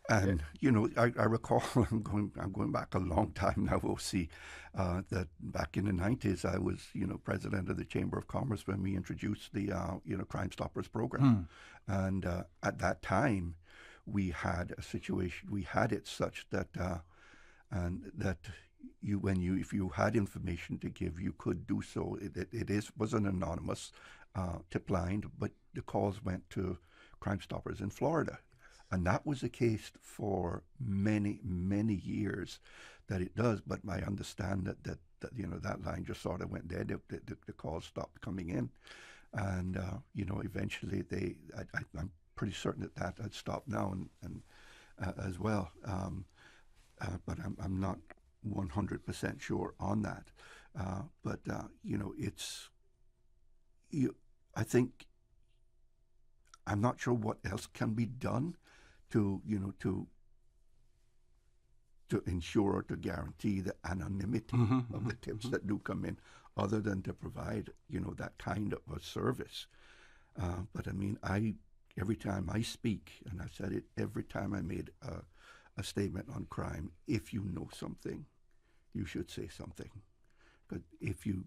S18: And I recall I'm going back a long time now. We'll see that back in the 90s, I was president of the Chamber of Commerce when we introduced the Crime Stoppers program, and at that time we had a situation. We had it such that if you had information to give, you could do so. It was an anonymous tip line, but the calls went to Crime Stoppers in Florida. And that was the case for many, many years that it does. But I understand that that line just sort of went dead. The calls stopped coming in. And, eventually I'm pretty certain that had stopped now and as well. But I'm not 100% sure on that. I think I'm not sure what else can be done to ensure or to guarantee the anonymity of the tips that do come in, other than to provide that kind of a service. But I mean, every time I speak, and I've said it every time I made a statement on crime, if you know something, you should say something. But if you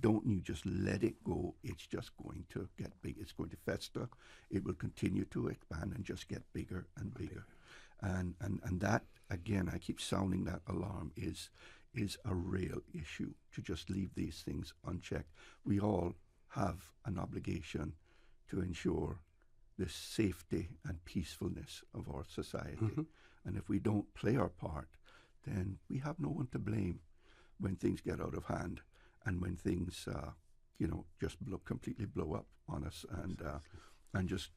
S18: don't, you just let it go, it's just going to get big. It's going to fester. It will continue to expand and just get bigger and bigger. And that, again, I keep sounding that alarm, is a real issue, to just leave these things unchecked. We all have an obligation to ensure the safety and peacefulness of our society. And if we don't play our part, then we have no one to blame when things get out of hand. And when things, just completely blow up on us and just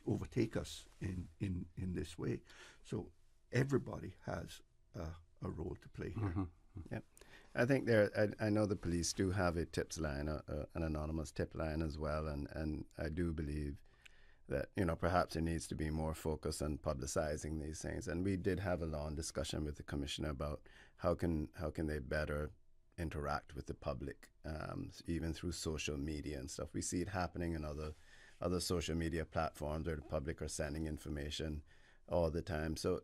S18: overtake us in this way. So everybody has a role to play here.
S10: Yeah, I think I know the police do have a tips line, an anonymous tip line as well, and I do believe that perhaps it needs to be more focus on publicizing these things. And we did have a long discussion with the commissioner about how can they better interact with the public, even through social media and stuff. We see it happening in other social media platforms where the public are sending information all the time. So,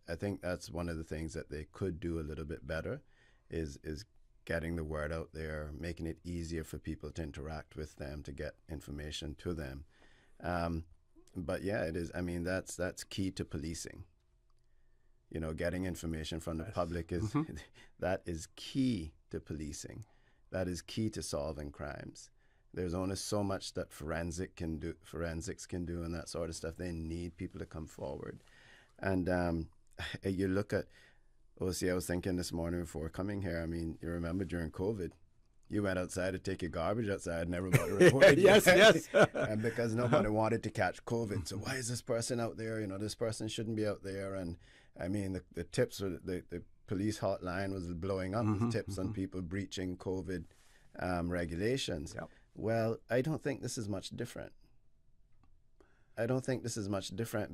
S10: I think that's one of the things that they could do a little bit better is getting the word out there, making it easier for people to interact with them, to get information to them. But yeah, it is. I mean, that's key to policing. Getting information from the public that is key to policing. That is key to solving crimes. There's only so much that forensics can do and that sort of stuff. They need people to come forward. And you look at, I was thinking this morning before coming here, I mean, you remember during COVID, you went outside to take your garbage outside and everybody reported.
S30: Yes.
S10: And because nobody wanted to catch COVID. So why is this person out there? This person shouldn't be out there. And I mean, the tips, the police hotline was blowing up with tips on people breaching COVID regulations. Yep. Well, I don't think this is much different.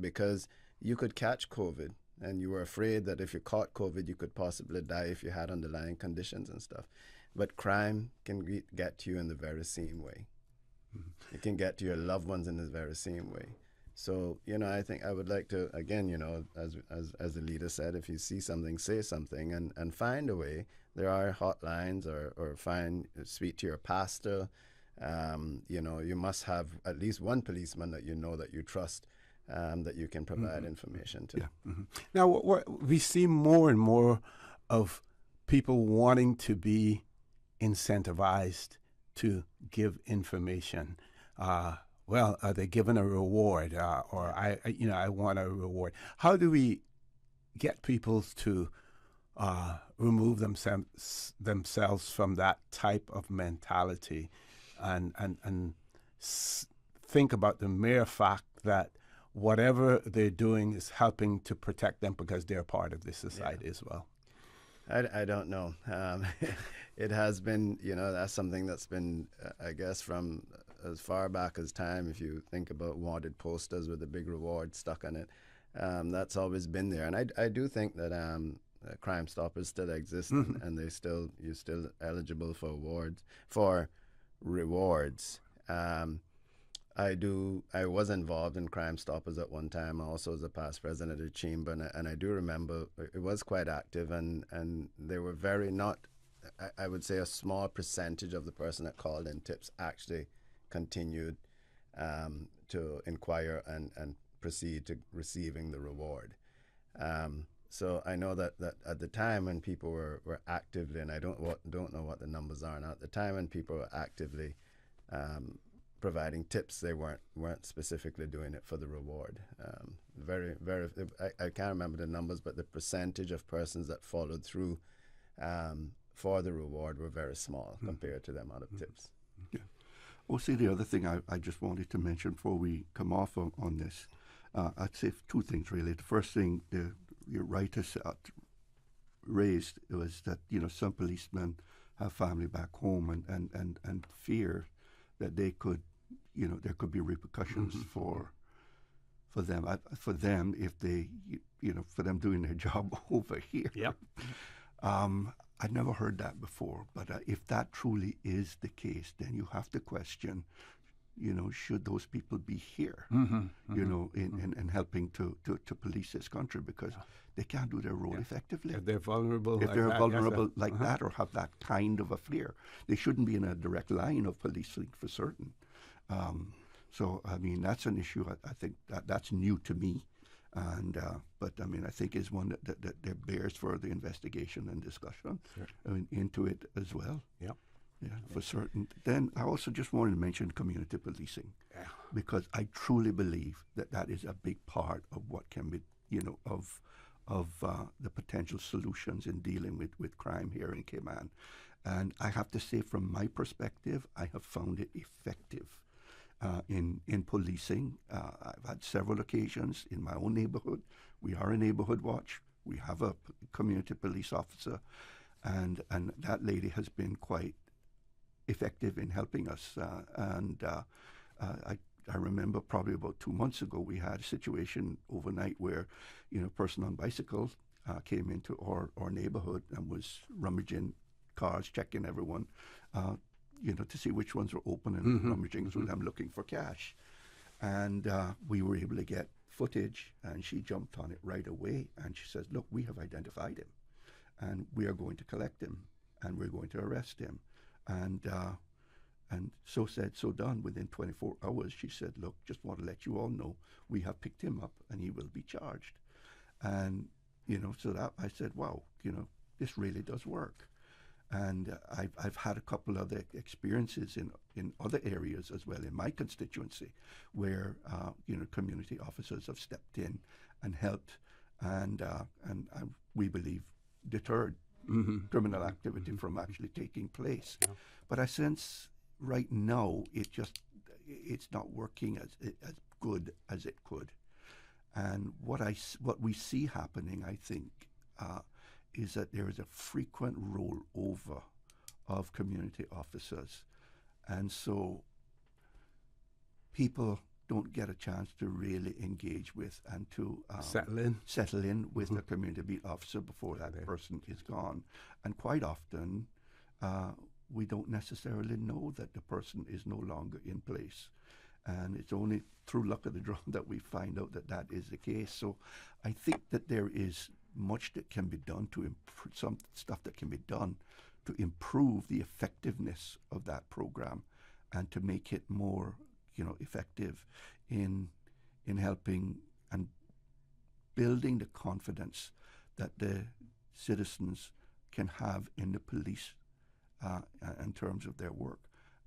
S10: Because you could catch COVID and you were afraid that if you caught COVID, you could possibly die if you had underlying conditions and stuff. But crime can get to you in the very same way. It can get to your loved ones in the very same way. So, I think I would like to, again, as the leader said, if you see something, say something and find a way. There are hotlines or speak to your pastor. You must have at least one policeman that that you trust, that you can provide information to.
S30: Yeah. Now, we see more and more of people wanting to be incentivized to give information. Are they given a reward? Or I want a reward. How do we get people to remove themselves from that type of mentality and think about the mere fact that whatever they're doing is helping to protect them because they're part of this society as well.
S10: I don't know. It has been, that's something that's been, I guess, from as far back as time. If you think about wanted posters with a big reward stuck on it, that's always been there. And I do think that Crime Stoppers still exist, and you're still eligible for rewards. I was involved in Crime Stoppers at one time, also as a past president of the chamber, and I do remember it was quite active, and they were very not, I would say a small percentage of the person that called in tips actually continued to inquire and proceed to receiving the reward. So I know that at the time when people were actively, and I don't know what the numbers are now, at the time when people were actively providing tips, they weren't specifically doing it for the reward. Very, very. I can't remember the numbers, but the percentage of persons that followed through for the reward were very small compared to the amount of tips.
S18: Yeah. Well, see, the other thing I just wanted to mention before we come off on this, I'd say two things really. The first thing your writers raised was that some policemen have family back home and fear that they could. There could be repercussions for them if they, for them doing their job over here.
S30: Yep.
S18: I'd never heard that before, but if that truly is the case, then you have to question, should those people be here, in helping to police this country, because they can't do their role effectively.
S30: If they're vulnerable,
S18: like that, or have that kind of a fear, they shouldn't be in a direct line of policing for certain. So, I mean, that's an issue. I think that's new to me. And but I mean, I think is one that bears further investigation and discussion into it as well.
S30: Yeah,
S18: for certain. Then I also just wanted to mention community policing, because I truly believe that is a big part of what can be, of the potential solutions in dealing with crime here in Cayman. And I have to say, from my perspective, I have found it effective. In policing, I've had several occasions in my own neighborhood. We are a neighborhood watch. We have a community police officer, and that lady has been quite effective in helping us. I remember probably about 2 months ago, we had a situation overnight where, a person on bicycle came into our neighborhood and was rummaging cars, checking everyone. To see which ones were open and rummaging through them looking for cash. And we were able to get footage, and she jumped on it right away. And she says, look, we have identified him, and we are going to collect him, and we're going to arrest him. And so said, so done. Within 24 hours, she said, look, just want to let you all know, we have picked him up, and he will be charged. And, so that I said, wow, this really does work. And I've had a couple other experiences in other areas as well in my constituency, where community officers have stepped in and helped, and we believe deterred criminal activity from actually taking place. Yeah. But I sense right now it's not working as good as it could. And what we see happening, I think, is that there is a frequent rollover of community officers. And so people don't get a chance to really engage with and to settle in with the community beat officer before that person is gone. And quite often, we don't necessarily know that the person is no longer in place. And it's only through luck of the draw that we find out that is the case. So I think that there is much that can be done to improve, some stuff that can be done to improve the effectiveness of that program and to make it more, effective in helping and building the confidence that the citizens can have in the police in terms of their work,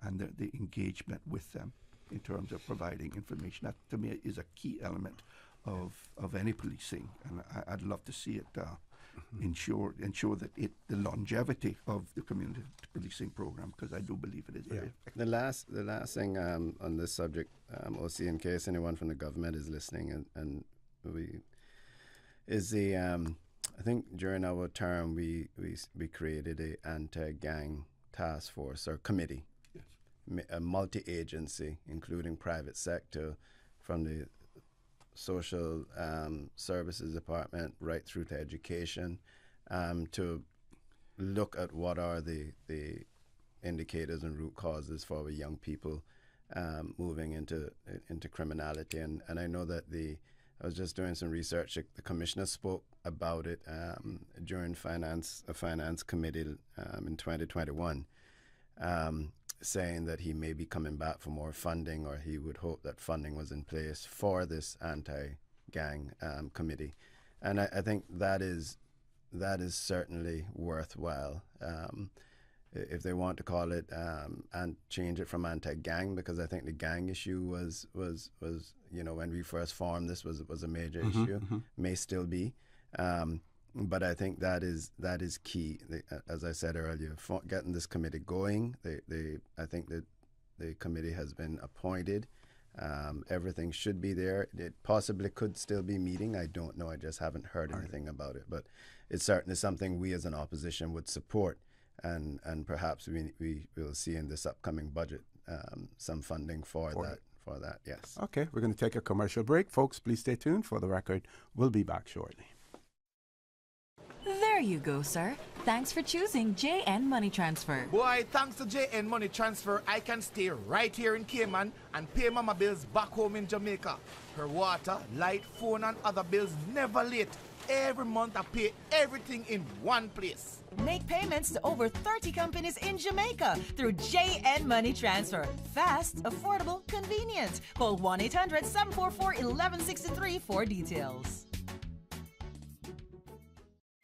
S18: and the engagement with them in terms of providing information. That, to me, is a key element of any policing, and I'd love to see it ensure that the longevity of the community policing program, because I do believe it is very effective.
S10: The last thing on this subject, OC, in case anyone from the government is listening, I think during our term we created a anti-gang task force or committee, a multi-agency, including private sector, from the social services department right through to education, to look at what are the indicators and root causes for our young people moving into criminality. And I know that I was just doing some research. The commissioner spoke about it during a finance committee in 2021, saying that he may be coming back for more funding, or he would hope that funding was in place for this anti-gang committee. And I think that is certainly worthwhile. If they want to call it and change it from anti-gang, because I think the gang issue was when we first formed this was a major issue, may still be, but I think that is key. As I said earlier, for getting this committee going, I think that the committee has been appointed. Everything should be there. It possibly could still be meeting. I don't know. I just haven't heard anything about it, but it's certainly something we as an opposition would support. And perhaps we will see in this upcoming budget some funding for that. Yes.
S30: Okay, we're going to take a commercial break. Folks, please stay tuned. For the record, we'll be back shortly.
S2: There you go, sir. Thanks for choosing JN Money Transfer.
S17: Boy, thanks to JN Money Transfer, I can stay right here in Cayman and pay mama bills back home in Jamaica. Her water, light, phone and other bills never late. Every month I pay everything in one place.
S14: Make payments to over 30 companies in Jamaica through JN Money Transfer. Fast, affordable, convenient. Call 1-800-744-1163 for details.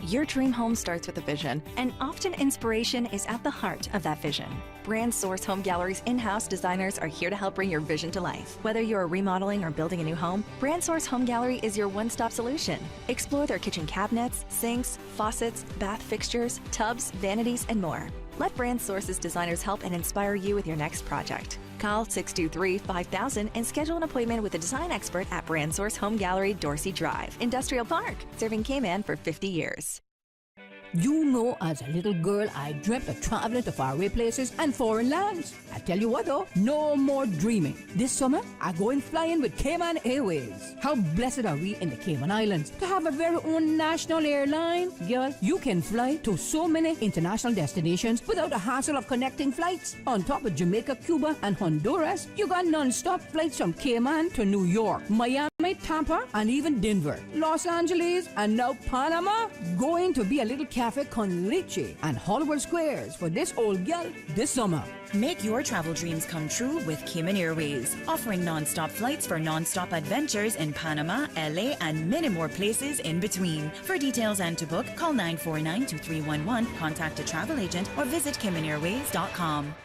S13: Your dream home starts with a vision, and often inspiration is at the heart of that vision. Brand Source Home Gallery's in-house designers are here to help bring your vision to life. Whether you're remodeling or building a new home, Brand Source Home Gallery is your one-stop solution. Explore their kitchen cabinets, sinks, faucets, bath fixtures, tubs, vanities, and more. Let Brand Source's designers help and inspire you with your next project. Call 623-5000 and schedule an appointment with a design expert at Brand Source Home Gallery, Dorsey Drive, Industrial Park, serving Cayman for 50 years.
S6: You know, as a little girl, I dreamt of traveling to faraway places and foreign lands. I tell you what though, no more dreaming. This summer, I going flying with Cayman Airways. How blessed are we in the Cayman Islands to have a very own national airline? Girl, you can fly to so many international destinations without the hassle of connecting flights. On top of Jamaica, Cuba, and Honduras, you got non-stop flights from Cayman to New York, Miami, Tampa, and even Denver, Los Angeles, and now Panama. Going to be a little Cafe con Leche and Hollywood Squares for this old gal this summer.
S11: Make your travel dreams come true with Cayman Airways, offering non-stop flights for non-stop adventures in Panama, LA, and many more places in between. For details and to book, call 949-2311, contact a travel agent, or visit CaymanAirways.com.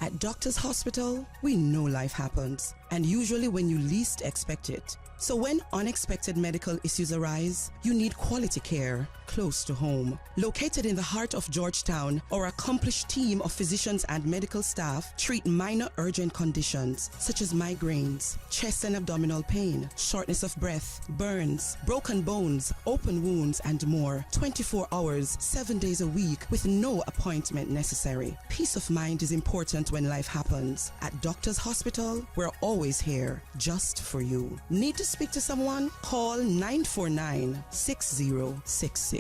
S15: At Doctors Hospital, we know life happens, and usually when you least expect it. So when unexpected medical issues arise, you need quality care close to home. Located in the heart of Georgetown, our accomplished team of physicians and medical staff treat minor urgent conditions such as migraines, chest and abdominal pain, shortness of breath, burns, broken bones, open wounds, and more. 24 hours, 7 days a week with no appointment necessary. Peace of mind is important when life happens. At Doctors Hospital, we're always here just for you. Need to speak to someone? Call 949-6066.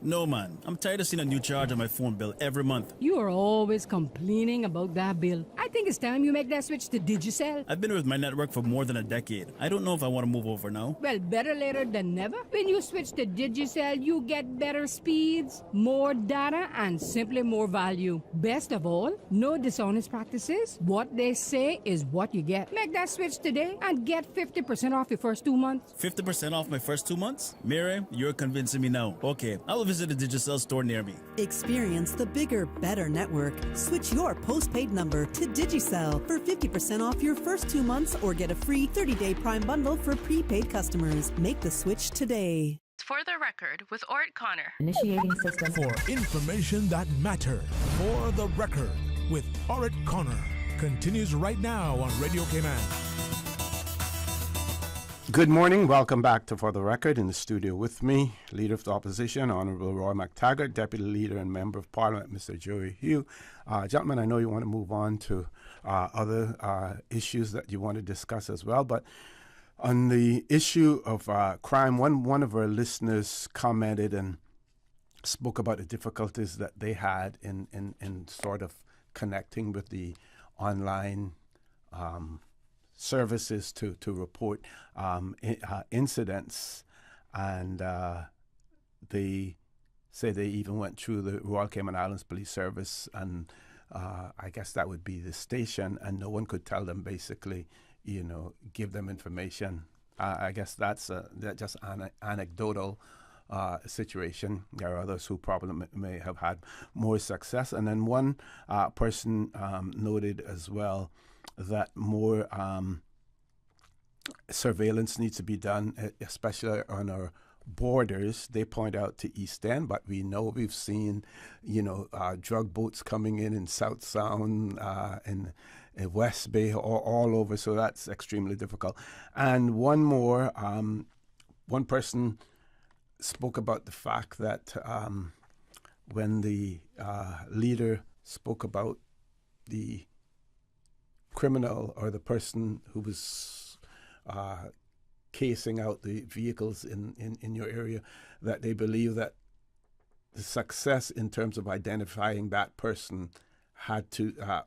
S16: No, man. I'm tired of seeing a new charge on my phone bill every month.
S6: You are always complaining about that bill. I think it's time you make that switch to Digicel.
S16: I've been with my network for more than a decade. I don't know if I want to move over now.
S6: Well, better later than never. When you switch to Digicel, you get better speeds, more data, and simply more value. Best of all, no dishonest practices. What they say is what you get. Make that switch today and get 50% off your first 2 months.
S16: 50% off my first 2 months? Mary, you're convincing me now. Okay, I'll visit a Digicel store near me.
S12: Experience the bigger, better network. Switch your postpaid number to Digicel for 50% off your first 2 months or get a free 30-day Prime bundle for prepaid customers. Make the switch today.
S28: For the record with Orrett Connor.
S4: Initiating system.
S5: For information that matters. For the record with Orrett Connor. Continues right now on Radio Cayman.
S30: Good morning. Welcome back to For the Record. In the studio with me, Leader of the Opposition, Honourable Roy McTaggart, Deputy Leader and Member of Parliament, Mr. Joey Hugh. Gentlemen, I know you want to move on to other issues that you want to discuss as well, but on the issue of crime, one of our listeners commented and spoke about the difficulties that they had in sort of connecting with the online services to report incidents, and they say they even went through the Royal Cayman Islands Police Service, and I guess that would be the station, and no one could tell them basically, give them information. I guess that's just anecdotal situation. There are others who probably may have had more success. And then one person noted as well that more surveillance needs to be done, especially on our borders. They point out to East End, but we've seen, drug boats coming in South Sound, in West Bay, all over. So that's extremely difficult. And one more, one person spoke about the fact that when the leader spoke about the criminal or the person who was casing out the vehicles in your area, that they believe that the success in terms of identifying that person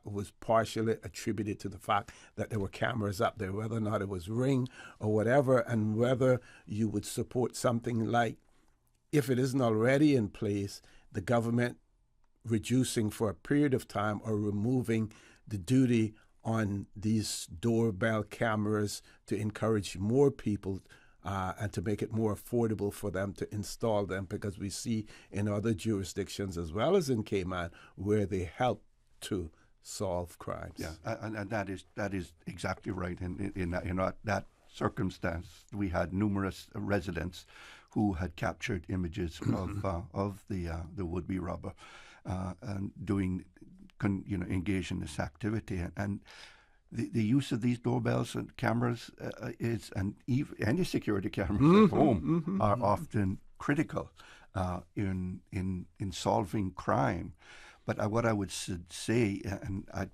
S30: was partially attributed to the fact that there were cameras up there, whether or not it was Ring or whatever, and whether you would support something like, if it isn't already in place, the government reducing for a period of time or removing the duty on these doorbell cameras to encourage more people and to make it more affordable for them to install them, because we see in other jurisdictions as well as in Cayman where they help to solve crimes.
S18: Yeah, and that is exactly right. In that circumstance, we had numerous residents who had captured images of the would-be robber and engaged in this activity, and the use of these doorbells and cameras and any security cameras at home are often critical in solving crime. But what I would say, and I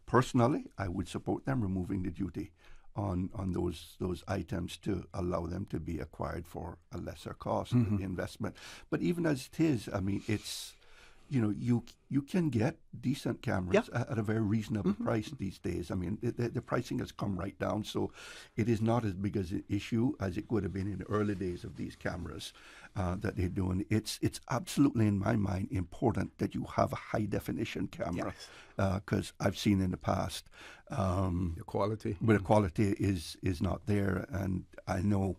S18: would support them removing the duty on those items to allow them to be acquired for a lesser cost of the investment. But even as it is, I mean, it's you can get decent cameras at a very reasonable price these days. I mean, the pricing has come right down, so it is not as big as an issue as it would have been in the early days of these cameras that they're doing. It's absolutely, in my mind, important that you have a high-definition camera, because I've seen in the past
S30: the quality.
S18: But the quality is not there, and I know,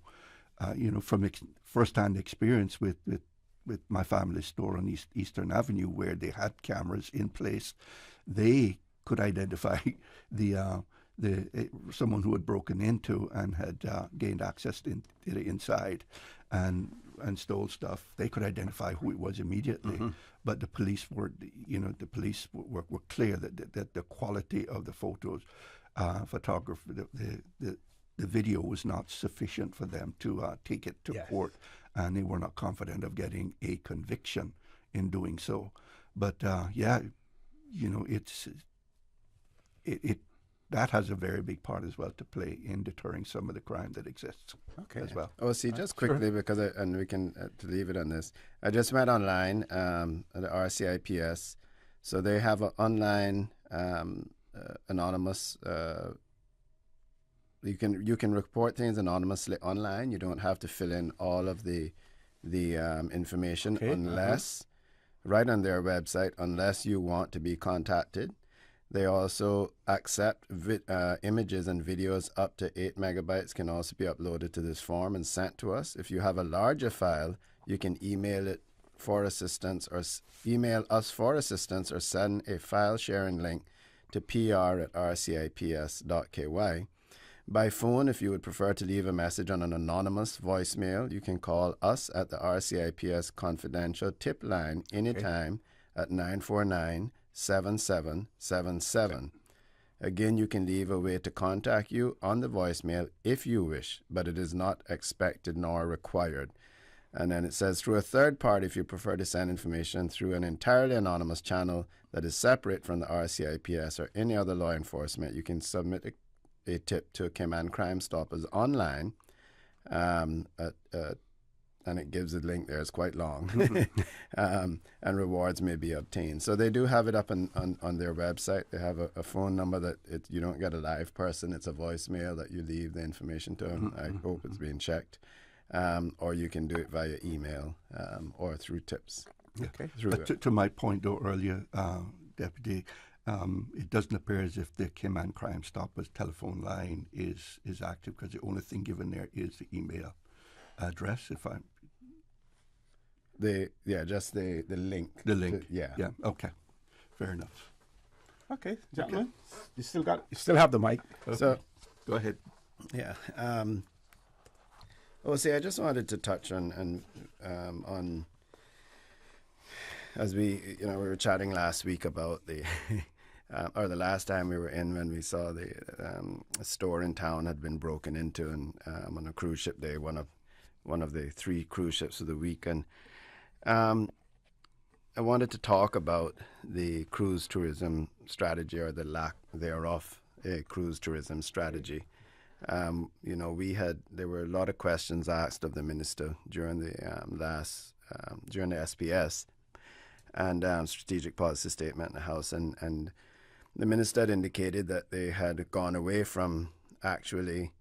S18: from first-hand experience with my family's store on Eastern Avenue, where they had cameras in place, they could identify someone who had broken into and had gained access to the inside and stole stuff. They could identify who it was immediately. But the police were clear that the quality of the photos, photography, the video was not sufficient for them to take it to court, and they were not confident of getting a conviction in doing so. But that has a very big part as well to play in deterring some of the crime that exists as well.
S10: Oh, see, just quickly, because and we can to leave it on this. I just went online, the RCIPS, so they have an online anonymous. You can report things anonymously online. You don't have to fill in all of the information unless right on their website, unless you want to be contacted. They also accept images and videos up to 8 megabytes can also be uploaded to this form and sent to us. If you have a larger file, you can email it for assistance or email us for assistance or send a file sharing link to pr@rcips.ky. By phone, if you would prefer to leave a message on an anonymous voicemail, you can call us at the RCIPS confidential tip line anytime at 949-7777. Again, you can leave a way to contact you on the voicemail if you wish, but it is not expected nor required. And then it says, through a third party, if you prefer to send information through an entirely anonymous channel that is separate from the RCIPS or any other law enforcement, you can submit a tip to Cayman Crime Stoppers online, and it gives a link there. It's quite long, and rewards may be obtained. So they do have it up on their website. They have a phone number that you don't get a live person. It's a voicemail that you leave the information to. I hope it's being checked. Or you can do it via email or through tips.
S18: Okay. To my point, though, earlier, Deputy, it doesn't appear as if the Cayman Crime Stoppers telephone line is active, because the only thing given there is the email address.
S10: Just the link.
S18: The link.
S10: Yeah.
S18: Okay. Fair enough.
S30: Okay, gentlemen, you still have the mic.
S18: Okay.
S10: So
S18: go ahead.
S10: Yeah. I just wanted to touch on as we were chatting last week about the or the last time we were in, when we saw the a store in town had been broken into, and on a cruise ship day, one of the 3 cruise ships of the week, and I wanted to talk about the cruise tourism strategy, or the lack thereof a cruise tourism strategy. There were a lot of questions asked of the minister during the during the SPS and strategic policy statement in the House, and the minister had indicated that they had gone away from actually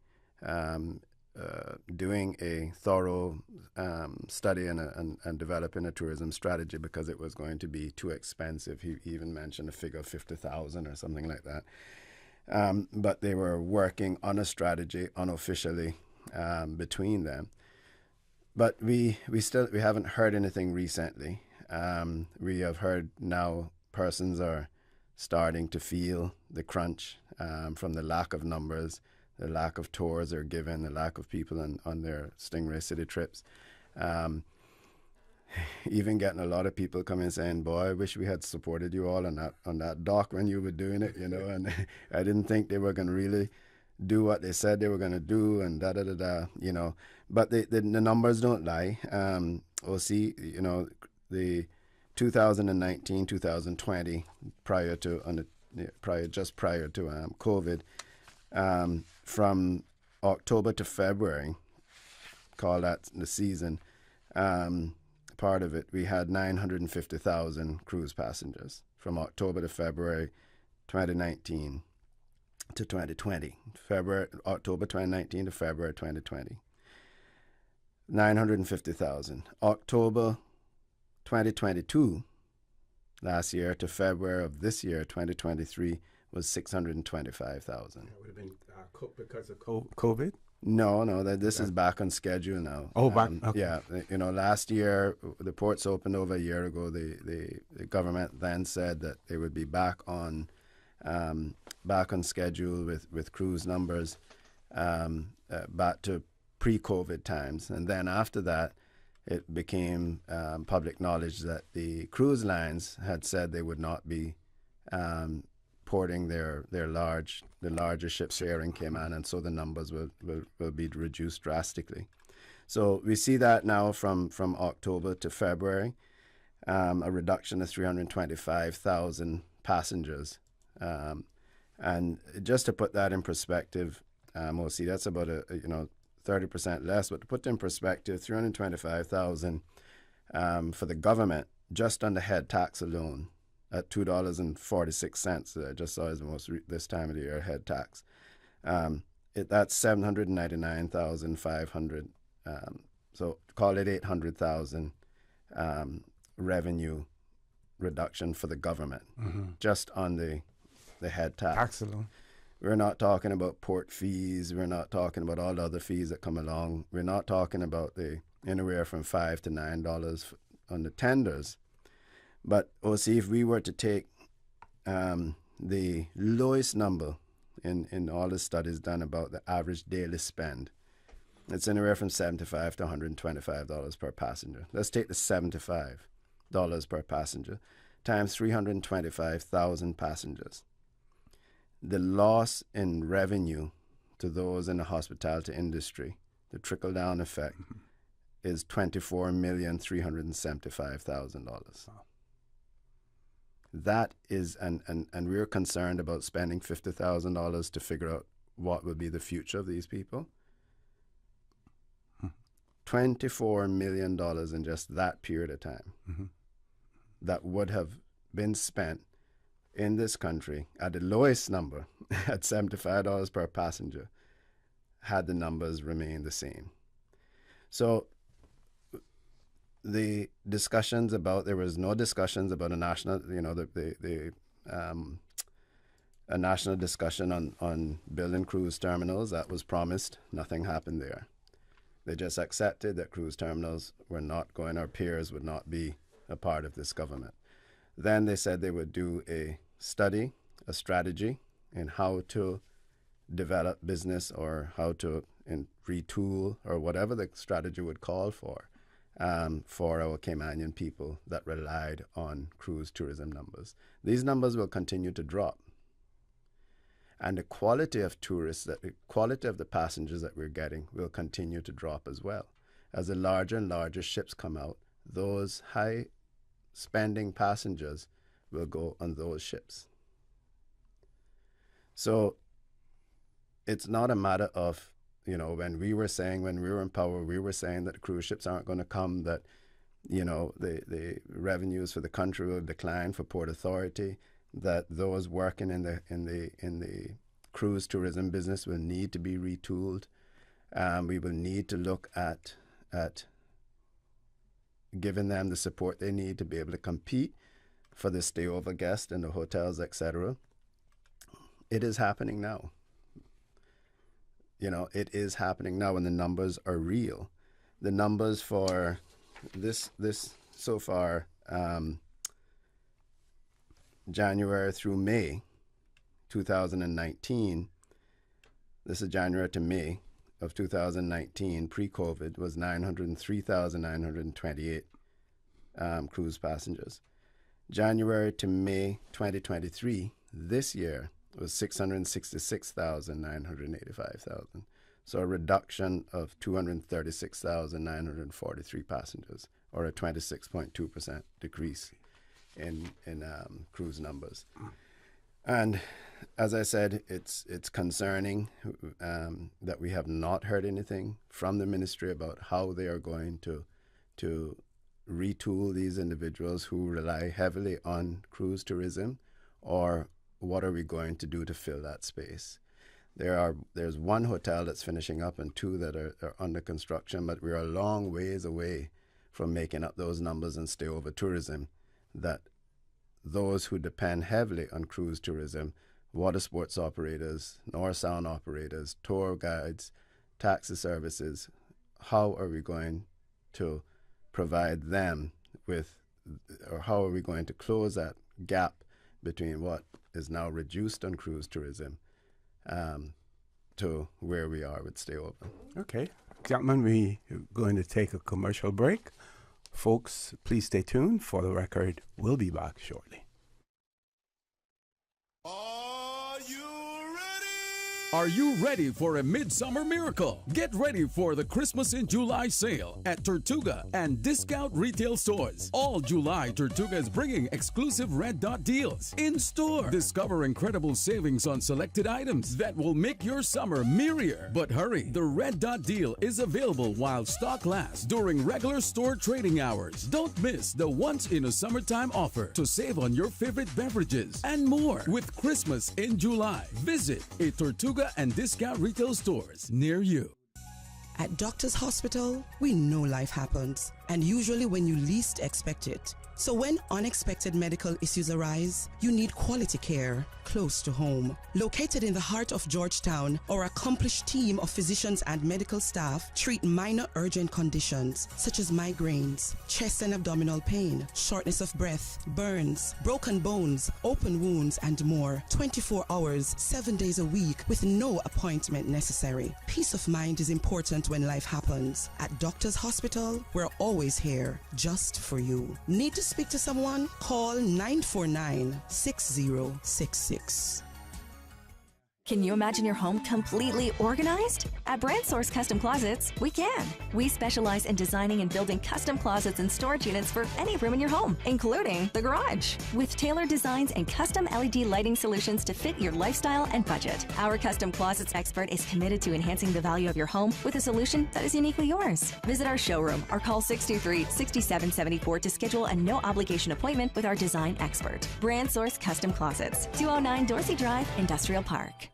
S10: doing a thorough study and developing a tourism strategy, because it was going to be too expensive. He even mentioned a figure of 50,000 or something like that. But they were working on a strategy unofficially between them. But we haven't heard anything recently. We have heard now persons are starting to feel the crunch from the lack of numbers, the lack of tours are given, the lack of people on their Stingray City trips. Even getting a lot of people coming saying, "Boy, I wish we had supported you all on that dock when you were doing it," and I didn't think they were going to really do what they said they were going to do, and But the numbers don't lie. OC, the 2019, 2020, prior to COVID, from October to February, call that the season. Part of it, we had 950,000 cruise passengers from October to February 2019 to 2020. October 2019 to February 2020. 950,000. October 2022, last year, to February of this year, 2023, was 625,000.
S30: That would have been because of COVID?
S10: No, this is back on schedule now.
S30: Oh, back, okay.
S10: Yeah, last year, the ports opened over a year ago. The government then said that they would be back on schedule with cruise numbers back to pre-COVID times. And then after that, it became public knowledge that the cruise lines had said they would not be porting the larger ships here in Cayman, and so the numbers will be reduced drastically. So we see that now from October to February, a reduction of 325,000 passengers. And just to put that in perspective, we'll see that's about 30% less, but to put in perspective, 325,000 for the government, just on the head tax alone, at $2.46. I just saw as this time of the year head tax. That's 799,500. So call it 800,000 revenue reduction for the government, just on the head tax.
S30: Tax alone.
S10: We're not talking about port fees. We're not talking about all the other fees that come along. We're not talking about the anywhere from $5 to $9 on the tenders. But see, if we were to take the lowest number in all the studies done about the average daily spend, it's anywhere from $75 to $125 per passenger. Let's take the $75 per passenger times 325,000 passengers. The loss in revenue to those in the hospitality industry, the trickle-down effect, is $24,375,000. Wow. That is, and we're concerned about spending $50,000 to figure out what will be the future of these people. $24 million in just that period of time that would have been spent in this country at the lowest number, at $75 per passenger, had the numbers remained the same. So the discussions about, there was no discussions about a national, a national discussion on building cruise terminals. That was promised. Nothing happened there. They just accepted that cruise terminals were not going, our peers would not be a part of this government. Then they said they would do a study, a strategy in how to develop business or how to retool or whatever the strategy would call for our Caymanian people that relied on cruise tourism numbers. These numbers will continue to drop. And the quality of tourists, the quality of the passengers that we're getting will continue to drop as well. As the larger and larger ships come out, those high spending passengers will go on those ships. So it's not a matter of, when we were in power, we were saying that cruise ships aren't going to come, that, the revenues for the country will decline for Port Authority, that those working in the cruise tourism business will need to be retooled. We will need to look at giving them the support they need to be able to compete for the stayover guest in the hotels, etc. It is happening now. It is happening now, and the numbers are real. The numbers for this so far, January through May 2019, this is January to May of 2019, pre-COVID, was 903,928 cruise passengers. January to May 2023, this year, was 666,985,000. So a reduction of 236,943 passengers, or a 26.2% decrease in cruise numbers. And as I said, it's concerning that we have not heard anything from the ministry about how they are going to retool these individuals who rely heavily on cruise tourism, or what are we going to do to fill that space. There's one hotel that's finishing up and two that are under construction, but we're a long ways away from making up those numbers and stay over tourism, that those who depend heavily on cruise tourism, water sports operators, North Sound operators, tour guides, taxi services, how are we going to provide them with, or how are we going to close that gap between what is now reduced on cruise tourism to where we are with stay open.
S30: Okay. Gentlemen, we're going to take a commercial break. Folks, please stay tuned. For the record, we'll be back shortly.
S1: Are you ready for a midsummer miracle? Get ready for the Christmas in July sale at Tortuga and discount retail stores. All July, Tortuga is bringing exclusive Red Dot deals in store. Discover incredible savings on selected items that will make your summer merrier. But hurry, the Red Dot deal is available while stock lasts during regular store trading hours. Don't miss the once in a summertime offer to save on your favorite beverages and more with Christmas in July. Visit a Tortuga and discount retail stores near you.
S15: At Doctors Hospital, we know life happens, and usually when you least expect it. So when unexpected medical issues arise, you need quality care close to home. Located in the heart of Georgetown, our accomplished team of physicians and medical staff treat minor urgent conditions such as migraines, chest and abdominal pain, shortness of breath, burns, broken bones, open wounds, and more. 24 hours, 7 days a week with no appointment necessary. Peace of mind is important when life happens. At Doctors Hospital, we're always here just for you. Need to speak to someone? Call 949-6066.
S13: Can you imagine your home completely organized? At Brand Source Custom Closets, we can. We specialize in designing and building custom closets and storage units for any room in your home, including the garage. With tailored designs and custom LED lighting solutions to fit your lifestyle and budget. Our custom closets expert is committed to enhancing the value of your home with a solution that is uniquely yours. Visit our showroom or call 623-6774 to schedule a no-obligation appointment with our design expert. Brand Source Custom Closets, 209 Dorsey Drive, Industrial Park.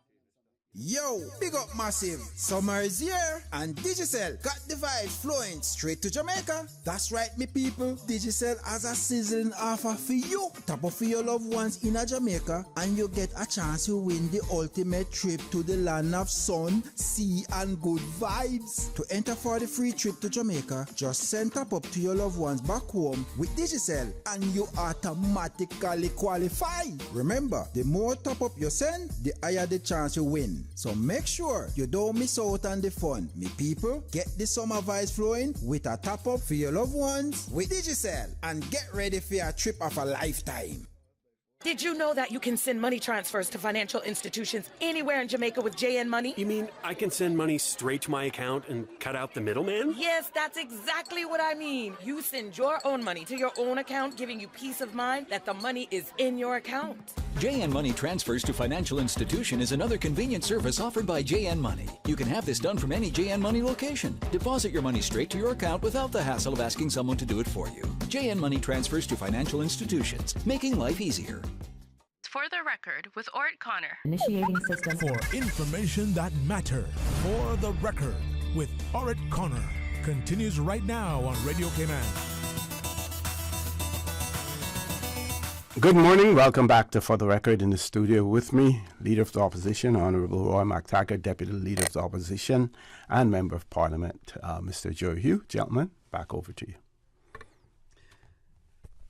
S3: Yo, big up Massive. Summer is here and Digicel got the vibes flowing straight to Jamaica. That's right, me people. Digicel has a sizzling offer for you. Top up for your loved ones in a Jamaica and you get a chance to win the ultimate trip to the land of sun, sea and good vibes. To enter for the free trip to Jamaica, just send top up to your loved ones back home with Digicel and you automatically qualify. Remember, the more top up you send, the higher the chance you win. So make sure you don't miss out on the fun. Me people, get the summer vibes flowing with a top up for your loved ones with Digicel and get ready for a trip of a lifetime.
S7: Did you know that you can send money transfers to financial institutions anywhere in Jamaica with JN Money?
S8: You mean I can send money straight to my account and cut out the middleman?
S7: Yes, that's exactly what I mean. You send your own money to your own account, giving you peace of mind that the money is in your account.
S22: JN Money Transfers to Financial Institution is another convenient service offered by JN Money. You can have this done from any JN Money location. Deposit your money straight to your account without the hassle of asking someone to do it for you. JN Money Transfers to Financial Institutions, making life easier.
S28: For the record, with Orrett Connor.
S6: Initiating system.
S5: For information that matters. For the record, with Orrett Connor. Continues right now on Radio Cayman.
S30: Good morning. Welcome back to For the Record. In the studio with me, Leader of the Opposition, Honourable Roy McTaggart, Deputy Leader of the Opposition and Member of Parliament, Mr. Joe Hugh. Gentlemen, back over to you.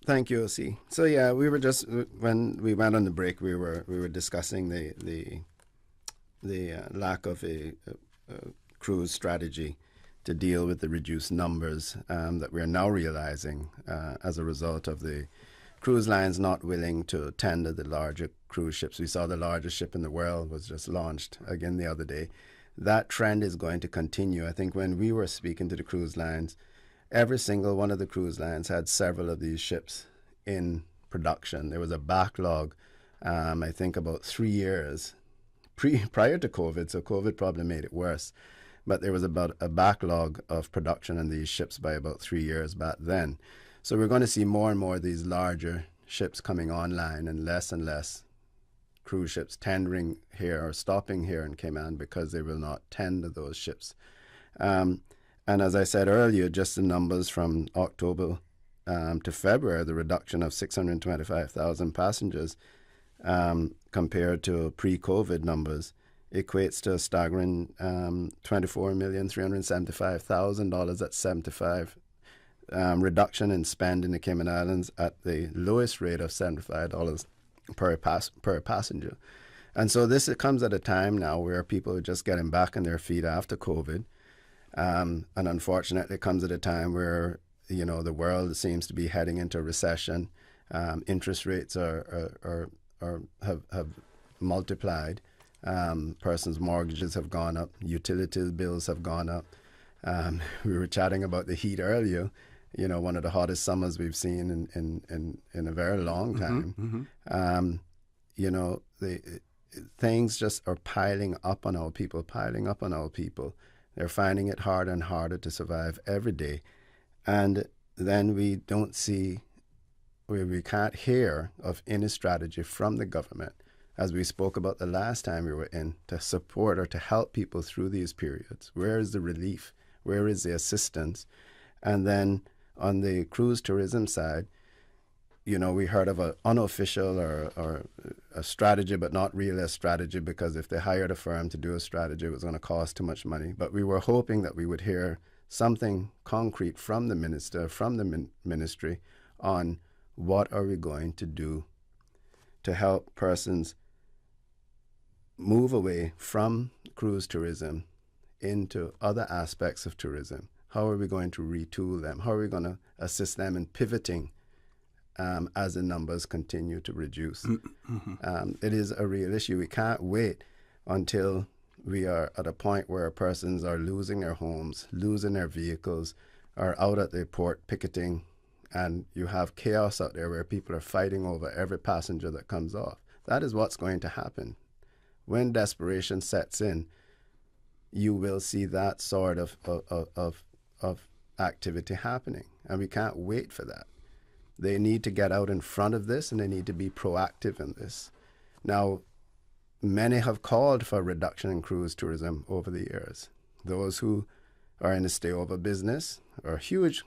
S10: Thank you, O.C. So yeah, we were just when we went on the break, we were discussing the lack of a cruise strategy to deal with the reduced numbers that we are now realizing as a result of the cruise lines not willing to tender the larger cruise ships. We saw the largest ship in the world was just launched again the other day. That trend is going to continue. I think when we were speaking to the cruise lines, every single one of the cruise lines had several of these ships in production. There was a backlog, I think about 3 years prior to COVID, so COVID probably made it worse. But there was about a backlog of production on these ships by about 3 years back then. So we're going to see more and more of these larger ships coming online and less cruise ships tendering here or stopping here in Cayman because they will not tender those ships. And as I said earlier, just the numbers from October to February, the reduction of 625,000 passengers compared to pre-COVID numbers equates to a staggering $24,375,000. That's 75 reduction in spend in the Cayman Islands at the lowest rate of $75 per passenger. And so this comes at a time now where people are just getting back on their feet after COVID. And unfortunately, it comes at a time where, you know, the world seems to be heading into a recession. Interest rates have multiplied. Persons' mortgages have gone up. Utilities bills have gone up. We were chatting about the heat earlier. You know, one of the hottest summers we've seen in a very long time. You know, things just are piling up on our people. They're finding it harder and harder to survive every day. And then we don't see, we can't hear of any strategy from the government, as we spoke about the last time we were in, to support or to help people through these periods. Where is the relief? Where is the assistance? And then On the cruise tourism side, you know, we heard of an unofficial or a strategy, but not really a strategy, because if they hired a firm to do a strategy, it was going to cost too much money. But we were hoping that we would hear something concrete from the minister, from the ministry, on what are we going to do to help persons move away from cruise tourism into other aspects of tourism. How are we going to retool them? How are we going to assist them in pivoting as the numbers continue to reduce? It is a real issue. We can't wait until we are at a point where persons are losing their homes, losing their vehicles, are out at the port picketing, and you have chaos out there where people are fighting over every passenger that comes off. That is what's going to happen. When desperation sets in, you will see that sort of activity happening, and we can't wait for that. They need to get out in front of this, and they need to be proactive in this. Now, many have called for a reduction in cruise tourism over the years. Those who are in the stay-over business are huge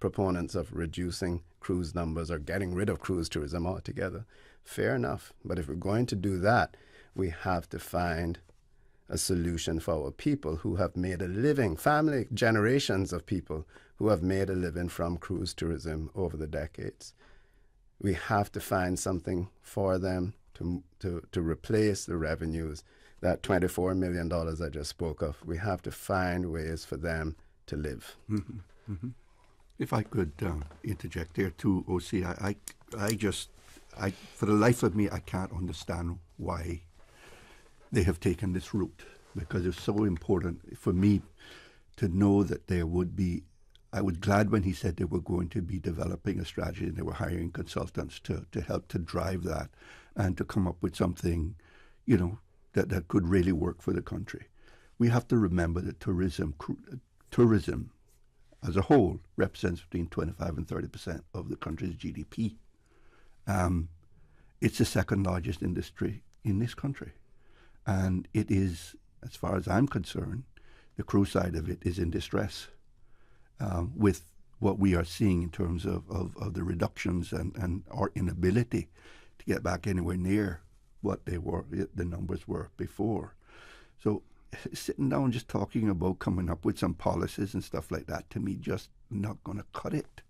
S10: proponents of reducing cruise numbers or getting rid of cruise tourism altogether. Fair enough. But if we're going to do that, we have to find a solution for our people who have made a living, family generations of people who have made a living from cruise tourism over the decades. We have to find something for them to replace the revenues, that $24 million I just spoke of. We have to find ways for them to live.
S18: If I could interject there too, OC, I just, for the life of me, I can't understand why they have taken this route, because it's so important for me to know that there would be. I was glad when he said they were going to be developing a strategy and they were hiring consultants to help to drive that and to come up with something, you know, that could really work for the country. We have to remember that tourism as a whole represents between 25 and 30% of the country's GDP. It's the second largest industry in this country. And it is, as far as I'm concerned, the cruise side of it is in distress with what we are seeing in terms of the reductions and our inability to get back anywhere near what the numbers were before. So sitting down just talking about coming up with some policies and stuff like that, to me, just not going to cut it.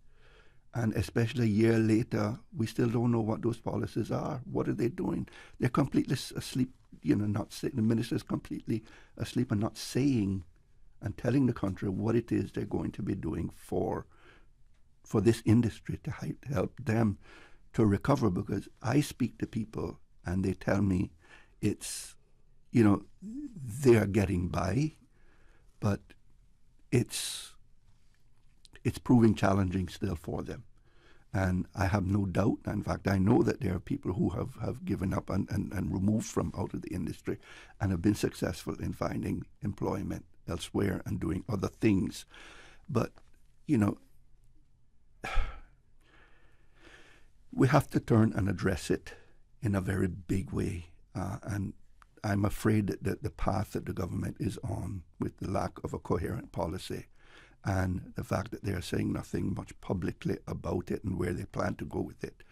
S18: And especially a year later, we still don't know what those policies are. What are they doing? They're completely asleep, you know, not saying, the minister's completely asleep and not saying and telling the country what it is they're going to be doing for this industry to help them to recover. Because I speak to people and they tell me it's, you know, they are getting by, but it's proving challenging still for them. And I have no doubt, in fact, I know that there are people who have given up and removed from out of the industry and have been successful in finding employment elsewhere and doing other things. But, you know, we have to turn and address it in a very big way. And I'm afraid that the path that the government is on, with the lack of a coherent policy, and the fact that they are saying nothing much publicly about it and where they plan to go with it,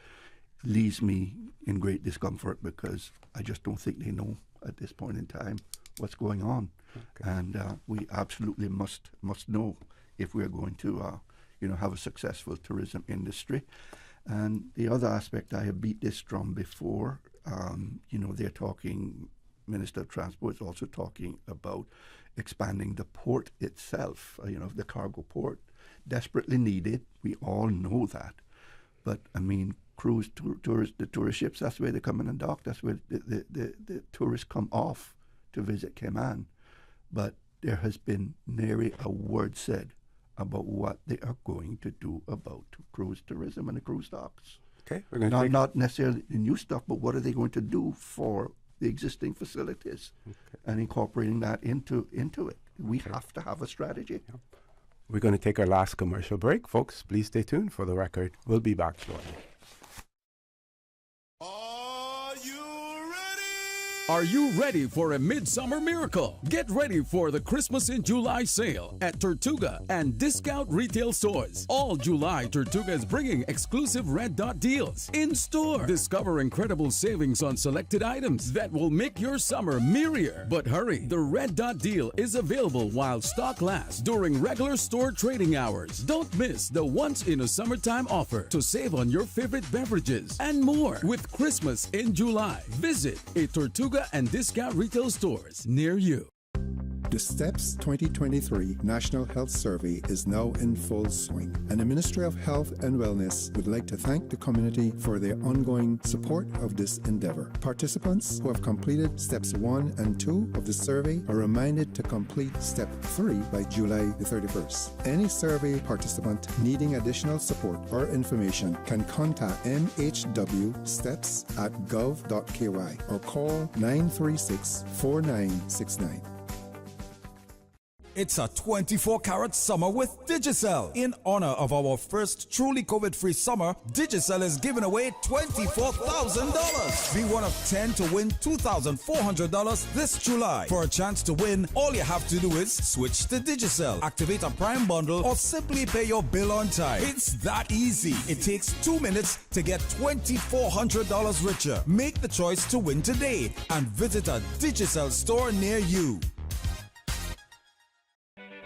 S18: leaves me in great discomfort, because I just don't think they know at this point in time what's going on. Okay. And we absolutely must know if we're going to have a successful tourism industry. And the other aspect, I have beat this drum before, they're talking, Minister of Transport is also talking about expanding the port itself, the cargo port. Desperately needed, we all know that. But, I mean, the tourist ships, that's where they come in and dock. That's where the tourists come off to visit Cayman. But there has been nary a word said about what they are going to do about cruise tourism and the cruise docks.
S30: Okay, we're going to
S18: not necessarily the new stuff, but what are they going to do for the existing facilities and incorporating that into it? We have to have a strategy.
S30: Yep. We're going to take our last commercial break. Folks, please stay tuned for the record. We'll be back shortly.
S9: Are you ready for a midsummer miracle? Get ready for the Christmas in July sale at Tortuga and discount retail stores. All July, Tortuga is bringing exclusive Red Dot deals in store. Discover incredible savings on selected items that will make your summer merrier. But hurry, the Red Dot deal is available while stock lasts during regular store trading hours. Don't miss the once in a summertime offer to save on your favorite beverages and more with Christmas in July. Visit a Tortuga and discount retail stores near you.
S19: The STEPS 2023 National Health Survey is now in full swing, and the Ministry of Health and Wellness would like to thank the community for their ongoing support of this endeavor. Participants who have completed Steps 1 and 2 of the survey are reminded to complete Step 3 by July the 31st. Any survey participant needing additional support or information can contact mhwsteps@gov.ky or call 936-4969.
S1: It's a 24-karat summer with Digicel. In honor of our first truly COVID-free summer, Digicel is giving away $24,000. Be one of 10 to win $2,400 this July. For a chance to win, all you have to do is switch to Digicel, activate a Prime bundle, or simply pay your bill on time. It's that easy. It takes 2 minutes to get $2,400 richer. Make the choice to win today and visit a Digicel store near you.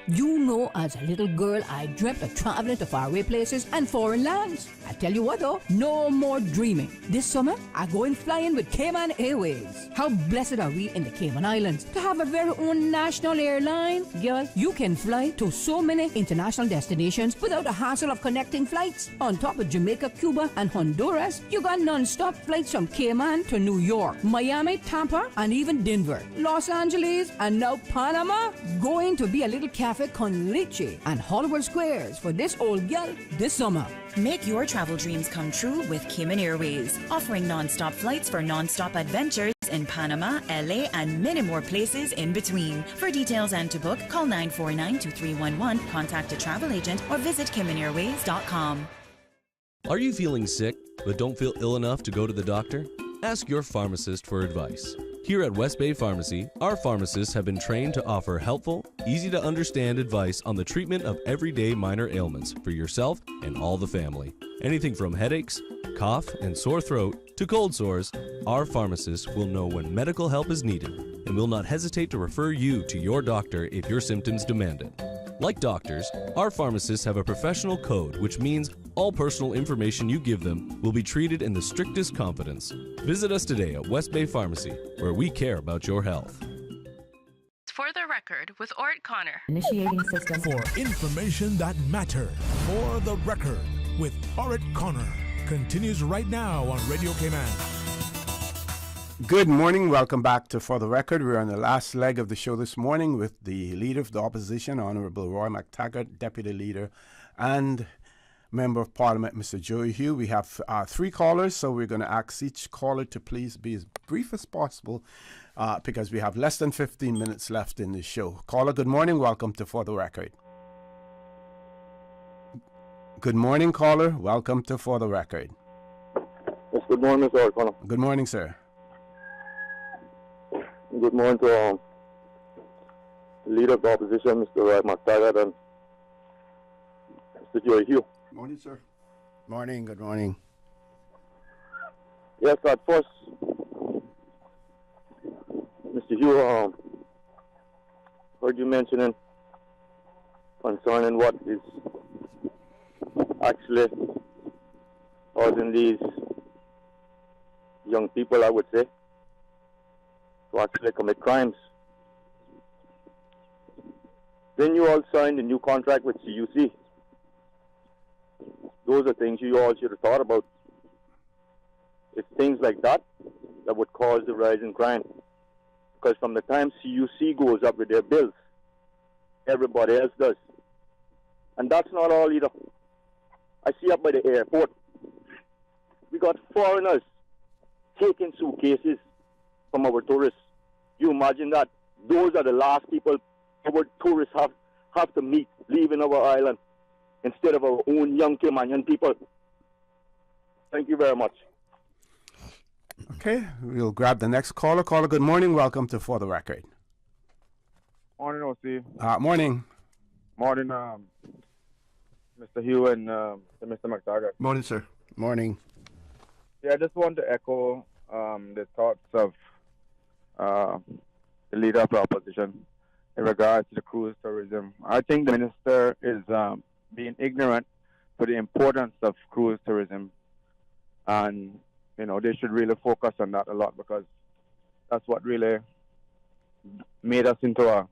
S6: You know, as a little girl, I dreamt of traveling to faraway places and foreign lands. I tell you what though, no more dreaming. This summer, I going flying with Cayman Airways. How blessed are we in the Cayman Islands to have a very own national airline? Girl, you can fly to so many international destinations without the hassle of connecting flights. On top of Jamaica, Cuba, and Honduras, you got non-stop flights from Cayman to New York, Miami, Tampa, and even Denver, Los Angeles, and now Panama. Going to be a little cafe con leche and Hollywood Squares for this old gal this summer.
S11: Make your travel dreams come true with Cayman Airways, offering non-stop flights for non-stop adventures in Panama, LA, and many more places in between. For details and to book, call 949-2311, contact a travel agent, or visit CaymanAirways.com.
S20: Are you feeling sick but don't feel ill enough to go to the doctor? Ask your pharmacist for advice. Here at West Bay Pharmacy, our pharmacists have been trained to offer helpful, easy-to-understand advice on the treatment of everyday minor ailments for yourself and all the family. Anything from headaches, cough, and sore throat to cold sores, our pharmacists will know when medical help is needed and will not hesitate to refer you to your doctor if your symptoms demand it. Like doctors, our pharmacists have a professional code, which means all personal information you give them will be treated in the strictest confidence. Visit us today at West Bay Pharmacy, where we care about your health.
S28: For the record, with Orrett Connor.
S4: Initiating system.
S5: For information that matters. For the record, with Orrett Connor. Continues right now on Radio Cayman.
S30: Good morning. Welcome back to For the Record. We're on the last leg of the show this morning with the Leader of the Opposition, Honourable Roy McTaggart, Deputy Leader, and Member of Parliament, Mr. Joey Hugh. We have 3 callers, so we're going to ask each caller to please be as brief as possible because we have less than 15 minutes left in the show. Caller, good morning. Welcome to For the Record. Good morning, caller. Welcome to For the Record.
S21: Yes, good morning, Mr. O'Connor.
S30: Good morning, sir.
S21: Good morning to the Leader of the Opposition, Mr. Roy McTaggart, and Mr. Joey Hugh.
S18: Morning, sir.
S30: Morning, good morning.
S21: Yes, at first, Mr. Hugh, heard you mentioning concerning what is actually causing these young people, I would say, to actually commit crimes. Then you all signed a new contract with CUC. Those are things you all should have thought about. It's things like that that would cause the rise in crime. Because from the time CUC goes up with their bills, everybody else does. And that's not all either. I see up by the airport, we got foreigners taking suitcases from our tourists. You imagine that? Those are the last people our tourists have to meet leaving our island instead of our own young Caymanian people. Thank you very much.
S30: Okay, we'll grab the next caller. Caller, good morning. Welcome to For the Record.
S2: Morning, OC.
S30: Morning.
S2: Morning, Mr. Hugh and Mr. McTaggart.
S18: Morning, sir.
S10: Morning.
S2: Yeah, I just want to echo the thoughts of the leader of the opposition in regards to the cruise tourism. I think the minister is being ignorant to the importance of cruise tourism, and they should really focus on that a lot, because that's what really made us into a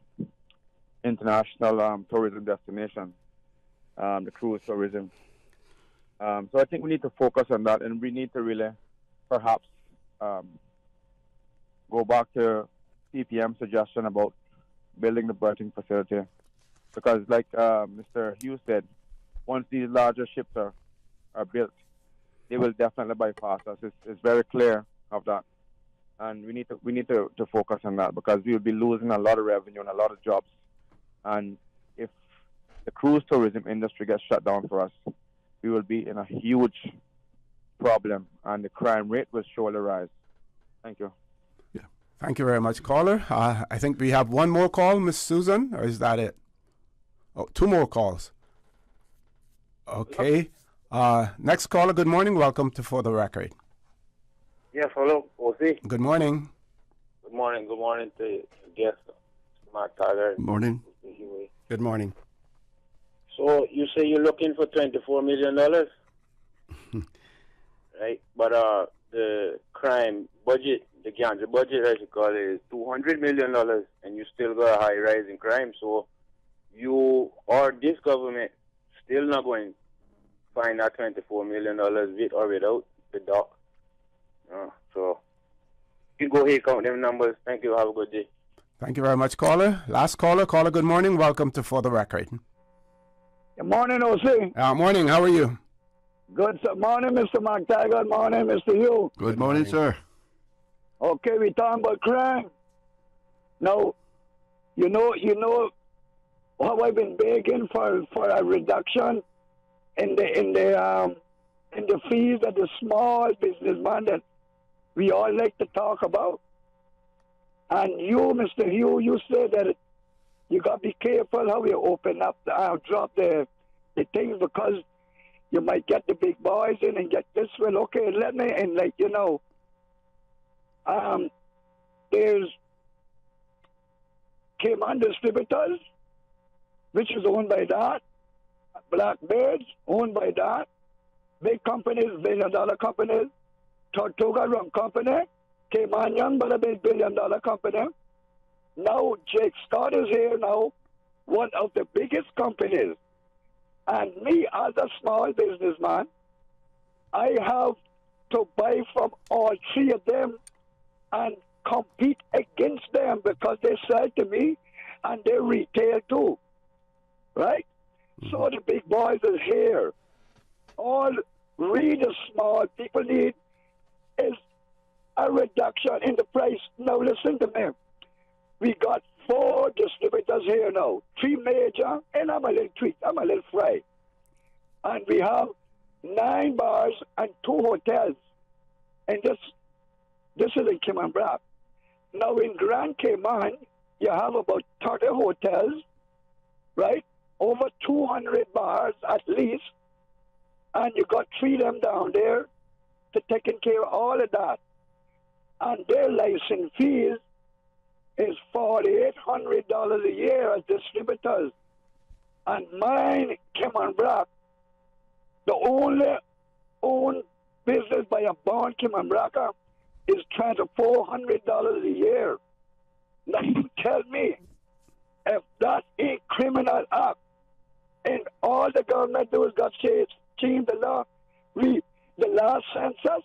S2: international tourism destination, the cruise tourism. So I think we need to focus on that, and we need to really perhaps go back to CPM's suggestion about building the berthing facility, because like Mr. Hughes said, once these larger ships are built, they will definitely bypass us. It's very clear of that, and we need to focus on that, because we will be losing a lot of revenue and a lot of jobs. And if the cruise tourism industry gets shut down for us, we will be in a huge problem, and the crime rate will surely rise. Thank you.
S30: Yeah. Thank you very much, caller. I think we have one more call, Miss Susan, or is that it? Oh, two more calls. Okay. Next caller, good morning. Welcome to For the Record.
S14: Yes, hello, OC.
S30: Good morning.
S14: Good morning. Good morning to your guest, McTaggart.
S18: Good morning.
S10: Good morning.
S14: So you say you're looking for $24 million, right? But the crime budget, the ganja budget, as you call it, is $200 million, and you still got a high rise in crime. So you or this government still not going to find that $24 million with or without the doc. So you go ahead, count them numbers. Thank you. Have a good day.
S30: Thank you very much, caller. Last caller. Caller, good morning. Welcome to For the Record.
S16: Good morning, OC.
S30: Morning. How are you?
S16: Good morning, Mr. McTaggart. Morning, Mr. Hugh.
S18: Good morning, sir.
S16: Okay, we talking about crime. Now, you know how I've been begging for a reduction in the fees that the small businessman that we all like to talk about. And you, Mr. Hugh, you said that you got to be careful how you open up, drop the things, because you might get the big boys in and get this one. Okay, let me, and there's Cayman Distributors, which is owned by that. Blackbirds, owned by that. Big companies, billion-dollar companies. Tortuga Rum Company. Cayman Young, but a big billion-dollar company. Now Jake Scott is here now, one of the biggest companies. And me, as a small businessman, I have to buy from all three of them and compete against them, because they sell to me and they retail too. Right? So the big boys is here. All really small people need is a reduction in the price. Now listen to me. We got 4 distributors here now. 3 major, and I'm a little tweak. I'm a little fry. And we have 9 bars and 2 hotels. And this is in Cayman Brac. Now in Grand Cayman, you have about 30 hotels, right? Over 200 bars at least. And you got 3 of them down there to taking care of all of that. And their license fees is $4,800 a year as distributors. And mine, Cayman Brac, the only owned business by a born Cayman Bracer, is trying to $400 a year. Now you tell me, if that ain't criminal act, and all the government do is got to change the law. The last census,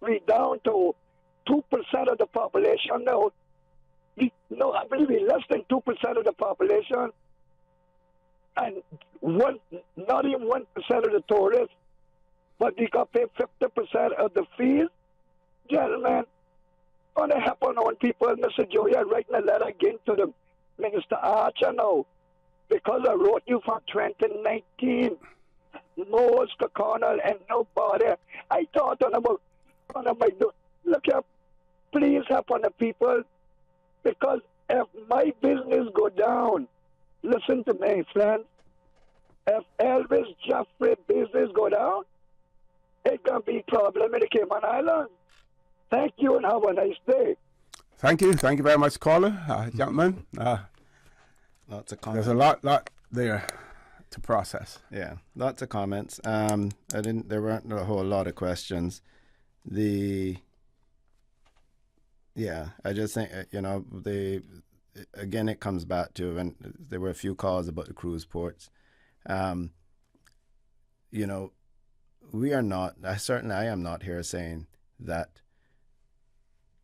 S16: we down to 2% of the population now. No, I believe it's less than 2% of the population, and not even 1% of the tourists, but we got to pay 50% of the fees. Gentlemen, going to happen on people. Mr. Joey, I'm writing a letter again to the Minister Archer now, because I wrote you from 2019. Most Connor and nobody. I thought on my look my friend. If Elvis Jeffrey business go down, it can be problem in the Cayman Islands. Thank you and have a nice day.
S30: Thank you very much, caller, gentlemen.
S10: Lots of comments.
S30: There's a lot there to process.
S10: Yeah, lots of comments. There weren't a whole lot of questions. I just think again it comes back to when there were a few calls about the cruise ports. We are not. I am not here saying that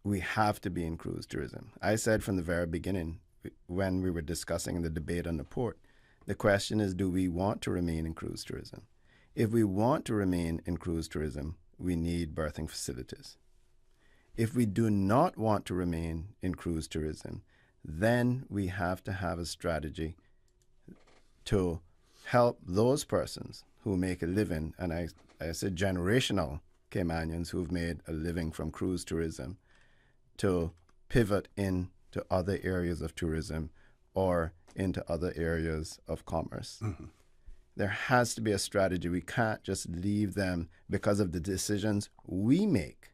S10: we have to be in cruise tourism. I said from the very beginning when we were discussing the debate on the port, the question is, do we want to remain in cruise tourism? If we want to remain in cruise tourism, we need berthing facilities. If we do not want to remain in cruise tourism, then we have to have a strategy to help those persons who make a living, and I said generational Caymanians who've made a living from cruise tourism, to pivot into other areas of tourism or into other areas of commerce. Mm-hmm. There has to be a strategy. We can't just leave them because of the decisions we make.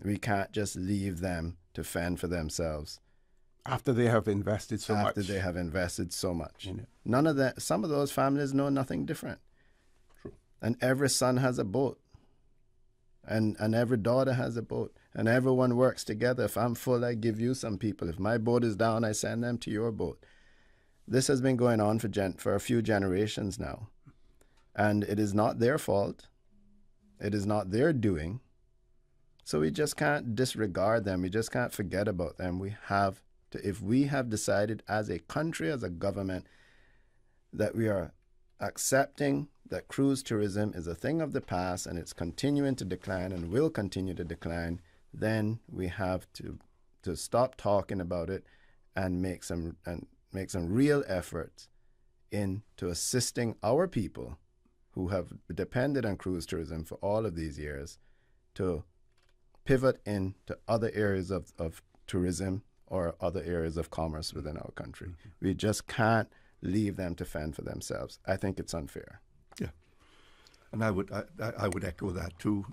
S10: We can't just leave them to fend for themselves.
S30: After they have invested so much.
S10: After they have invested so much. None of that. Some of those families know nothing different. True. And every son has a boat. And every daughter has a boat. And everyone works together. If I'm full, I give you some people. If my boat is down, I send them to your boat. This has been going on for a few generations now. And it is not their fault. It is not their doing. So we just can't disregard them. We just can't forget about them. We have to, if we have decided as a country, as a government, that we are accepting that cruise tourism is a thing of the past and it's continuing to decline and will continue to decline, then we have to stop talking about it and make some real efforts into assisting our people who have depended on cruise tourism for all of these years to pivot into other areas of tourism or other areas of commerce within our country. Mm-hmm. We just can't leave them to fend for themselves. I think it's unfair.
S18: Yeah, and I would echo that too,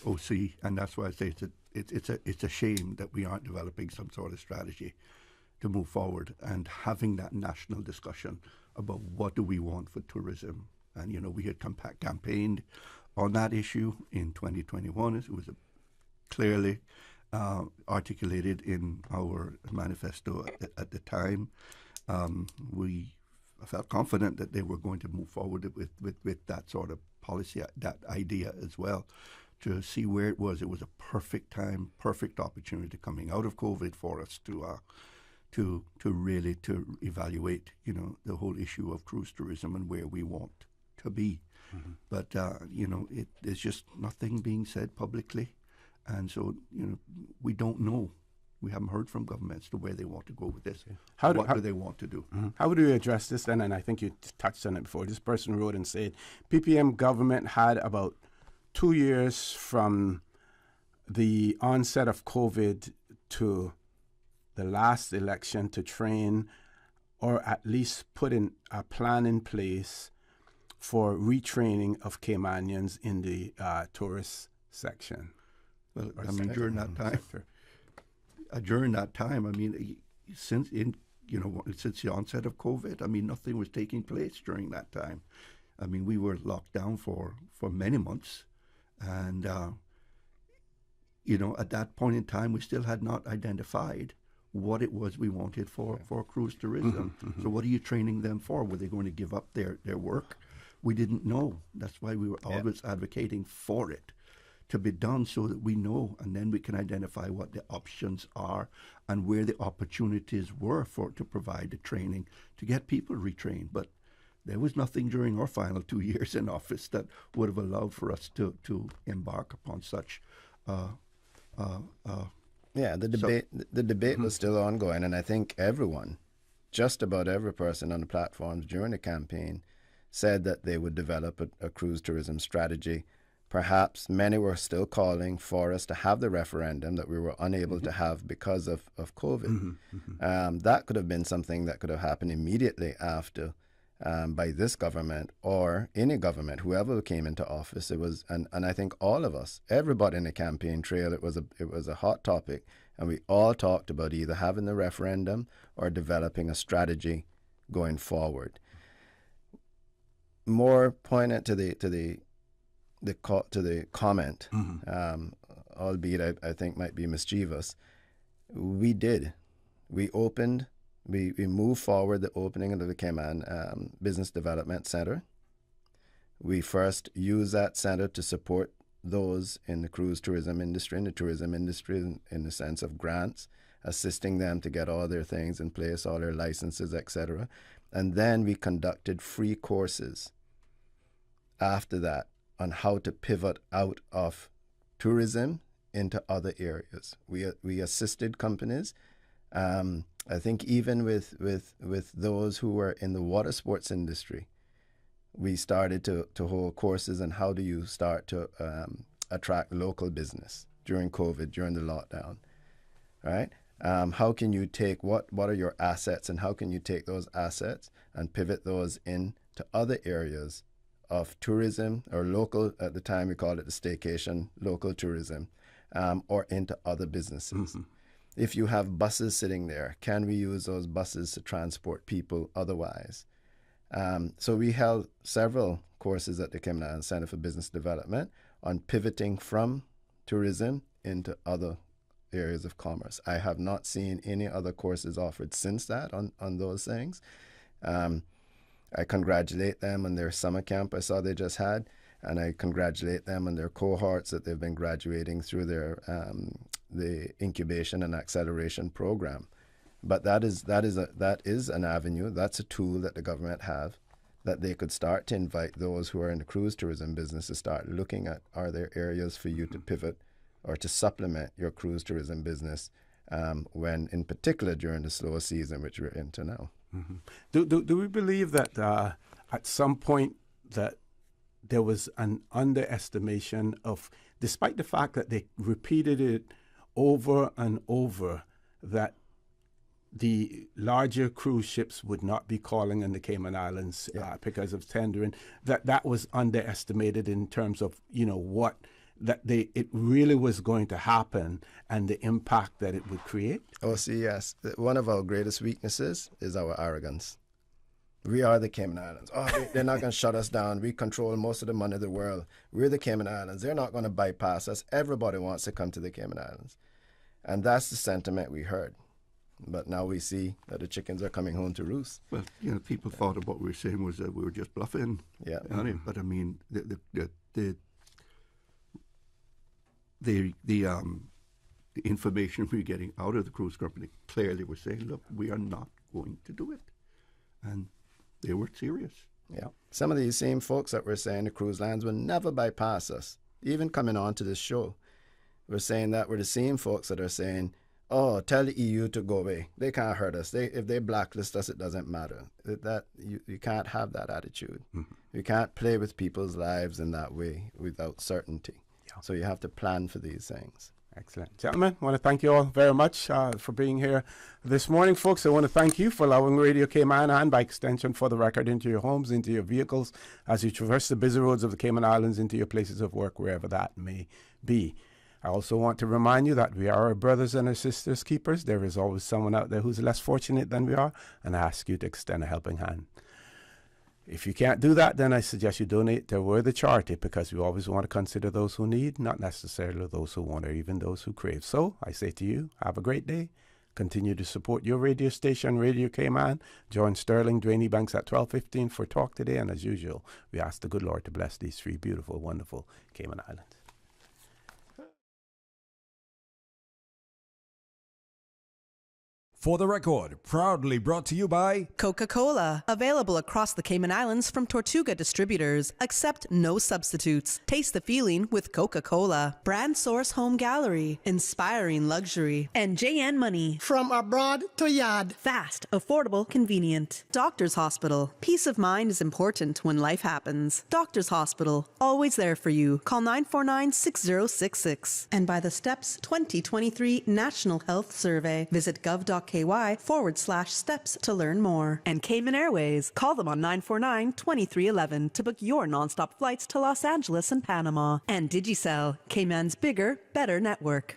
S18: OC, and that's why I say it's a shame that we aren't developing some sort of strategy to move forward and having that national discussion about what do we want for tourism. And we had campaigned on that issue in 2021. It was clearly articulated in our manifesto at the time. We felt confident that they were going to move forward with that sort of policy, that idea as well, to see where it was. It was a perfect time, perfect opportunity coming out of COVID for us to really evaluate, the whole issue of cruise tourism and where we want to be. Mm-hmm. But there's just nothing being said publicly, and so we don't know. We haven't heard from governments to where they want to go with this. What do they want to do?
S30: Mm-hmm. How would we address this then? And I think you touched on it before. This person wrote and said, PPM government had about 2 years from the onset of COVID to the last election to train or at least put in a plan in place for retraining of Caymanians in the tourist section.
S18: Well, during that time, since the onset of COVID, nothing was taking place during that time. We were locked down for many months, and at that point in time, we still had not identified what it was we wanted for cruise tourism. Mm-hmm, mm-hmm. So what are you training them for? Were they going to give up their work? We didn't know. That's why we were always advocating for it to be done, so that we know, and then we can identify what the options are and where the opportunities were to provide the training to get people retrained. But there was nothing during our final 2 years in office that would have allowed for us to embark upon such.
S10: The debate was still ongoing, and I think everyone, just about every person on the platforms during the campaign, said that they would develop a cruise tourism strategy Perhaps many were still calling for us to have the referendum that we were unable to have because of COVID. That could have been something that could have happened immediately after by this government or any government, whoever came into office. It was, and I think all of us, everybody in the campaign trail, it was a hot topic, and we all talked about either having the referendum or developing a strategy going forward. More poignant to the comment, albeit I think might be mischievous. We moved forward the opening of the Cayman Business Development Center. We first used that center to support those in the cruise tourism industry, in the tourism industry in the sense of grants, assisting them to get all their things in place, all their licenses, etc. And then we conducted free courses after that on how to pivot out of tourism into other areas. We assisted companies. I think even with those who were in the water sports industry, we started to hold courses on how do you start to attract local business during COVID, during the lockdown, right? How can you take what are your assets, and how can you take those assets and pivot those into other areas of tourism, or local, at the time we called it the staycation, local tourism, or into other businesses. If you have buses sitting there, can we use those buses to transport people otherwise? So we held several courses at the Cayman Islands Center for Business Development on pivoting from tourism into other areas of commerce. I have not seen any other courses offered since that on those things. I congratulate them on their summer camp I saw they just had, and I congratulate them on their cohorts that they've been graduating through their the incubation and acceleration program. But that is an avenue, that's a tool that the government have, that they could start to invite those who are in the cruise tourism business to start looking at, are there areas for you to pivot or to supplement your cruise tourism business when, in particular, during the slower season, which we're into now.
S30: Do we believe that at some point that there was an underestimation of, despite the fact that they repeated it over and over, that the larger cruise ships would not be calling in the Cayman Islands because of tendering, that was underestimated in terms of, what it really was going to happen and the impact that it would create?
S10: Oh, see, yes. One of our greatest weaknesses is our arrogance. We are the Cayman Islands. Oh, they're not going to shut us down. We control most of the money of the world. We're the Cayman Islands. They're not going to bypass us. Everybody wants to come to the Cayman Islands. And that's the sentiment we heard. But now we see that the chickens are coming home to roost.
S18: Well, people thought what we were saying was that we were just bluffing.
S10: Yeah.
S18: But I mean, the information we're getting out of the cruise company clearly was saying, look, we are not going to do it. And they were serious.
S10: Yeah. Some of these same folks that were saying the cruise lines will never bypass us, even coming on to this show, we're saying that we're the same folks that are saying, oh, tell the EU to go away. They can't hurt us. If they blacklist us, it doesn't matter. You can't have that attitude. You can't play with people's lives in that way without certainty. Yeah. So you have to plan for these things.
S30: Excellent. Gentlemen, I want to thank you all very much for being here this morning, folks. I want to thank you for allowing Radio Cayman, and by extension For the Record, into your homes, into your vehicles, as you traverse the busy roads of the Cayman Islands, into your places of work, wherever that may be. I also want to remind you that we are our brothers and our sisters keepers. There is always someone out there who's less fortunate than we are, and I ask you to extend a helping hand. If you can't do that, then I suggest you donate to a worthy charity, because we always want to consider those who need, not necessarily those who want, or even those who crave. So I say to you, have a great day. Continue to support your radio station, Radio Cayman. Join Sterling Dwayne Banks at 12:15 for Talk Today. And as usual, we ask the good Lord to bless these three beautiful, wonderful Cayman Islands.
S1: For the Record, proudly brought to you by
S12: Coca-Cola, available across the Cayman Islands from Tortuga distributors. Accept no substitutes. Taste the feeling with Coca-Cola. Brand Source Home Gallery, inspiring luxury. And JN Money. From abroad to yard. Fast, affordable, convenient. Doctor's Hospital. Peace of mind is important when life happens. Doctor's Hospital, always there for you. Call 949-6066. And by the STEPS 2023 National Health Survey. Visit gov.ky/steps to learn more. And Cayman Airways. Call them on 949-2311 to book your nonstop flights to Los Angeles and Panama. And Digicel, Cayman's bigger, better network.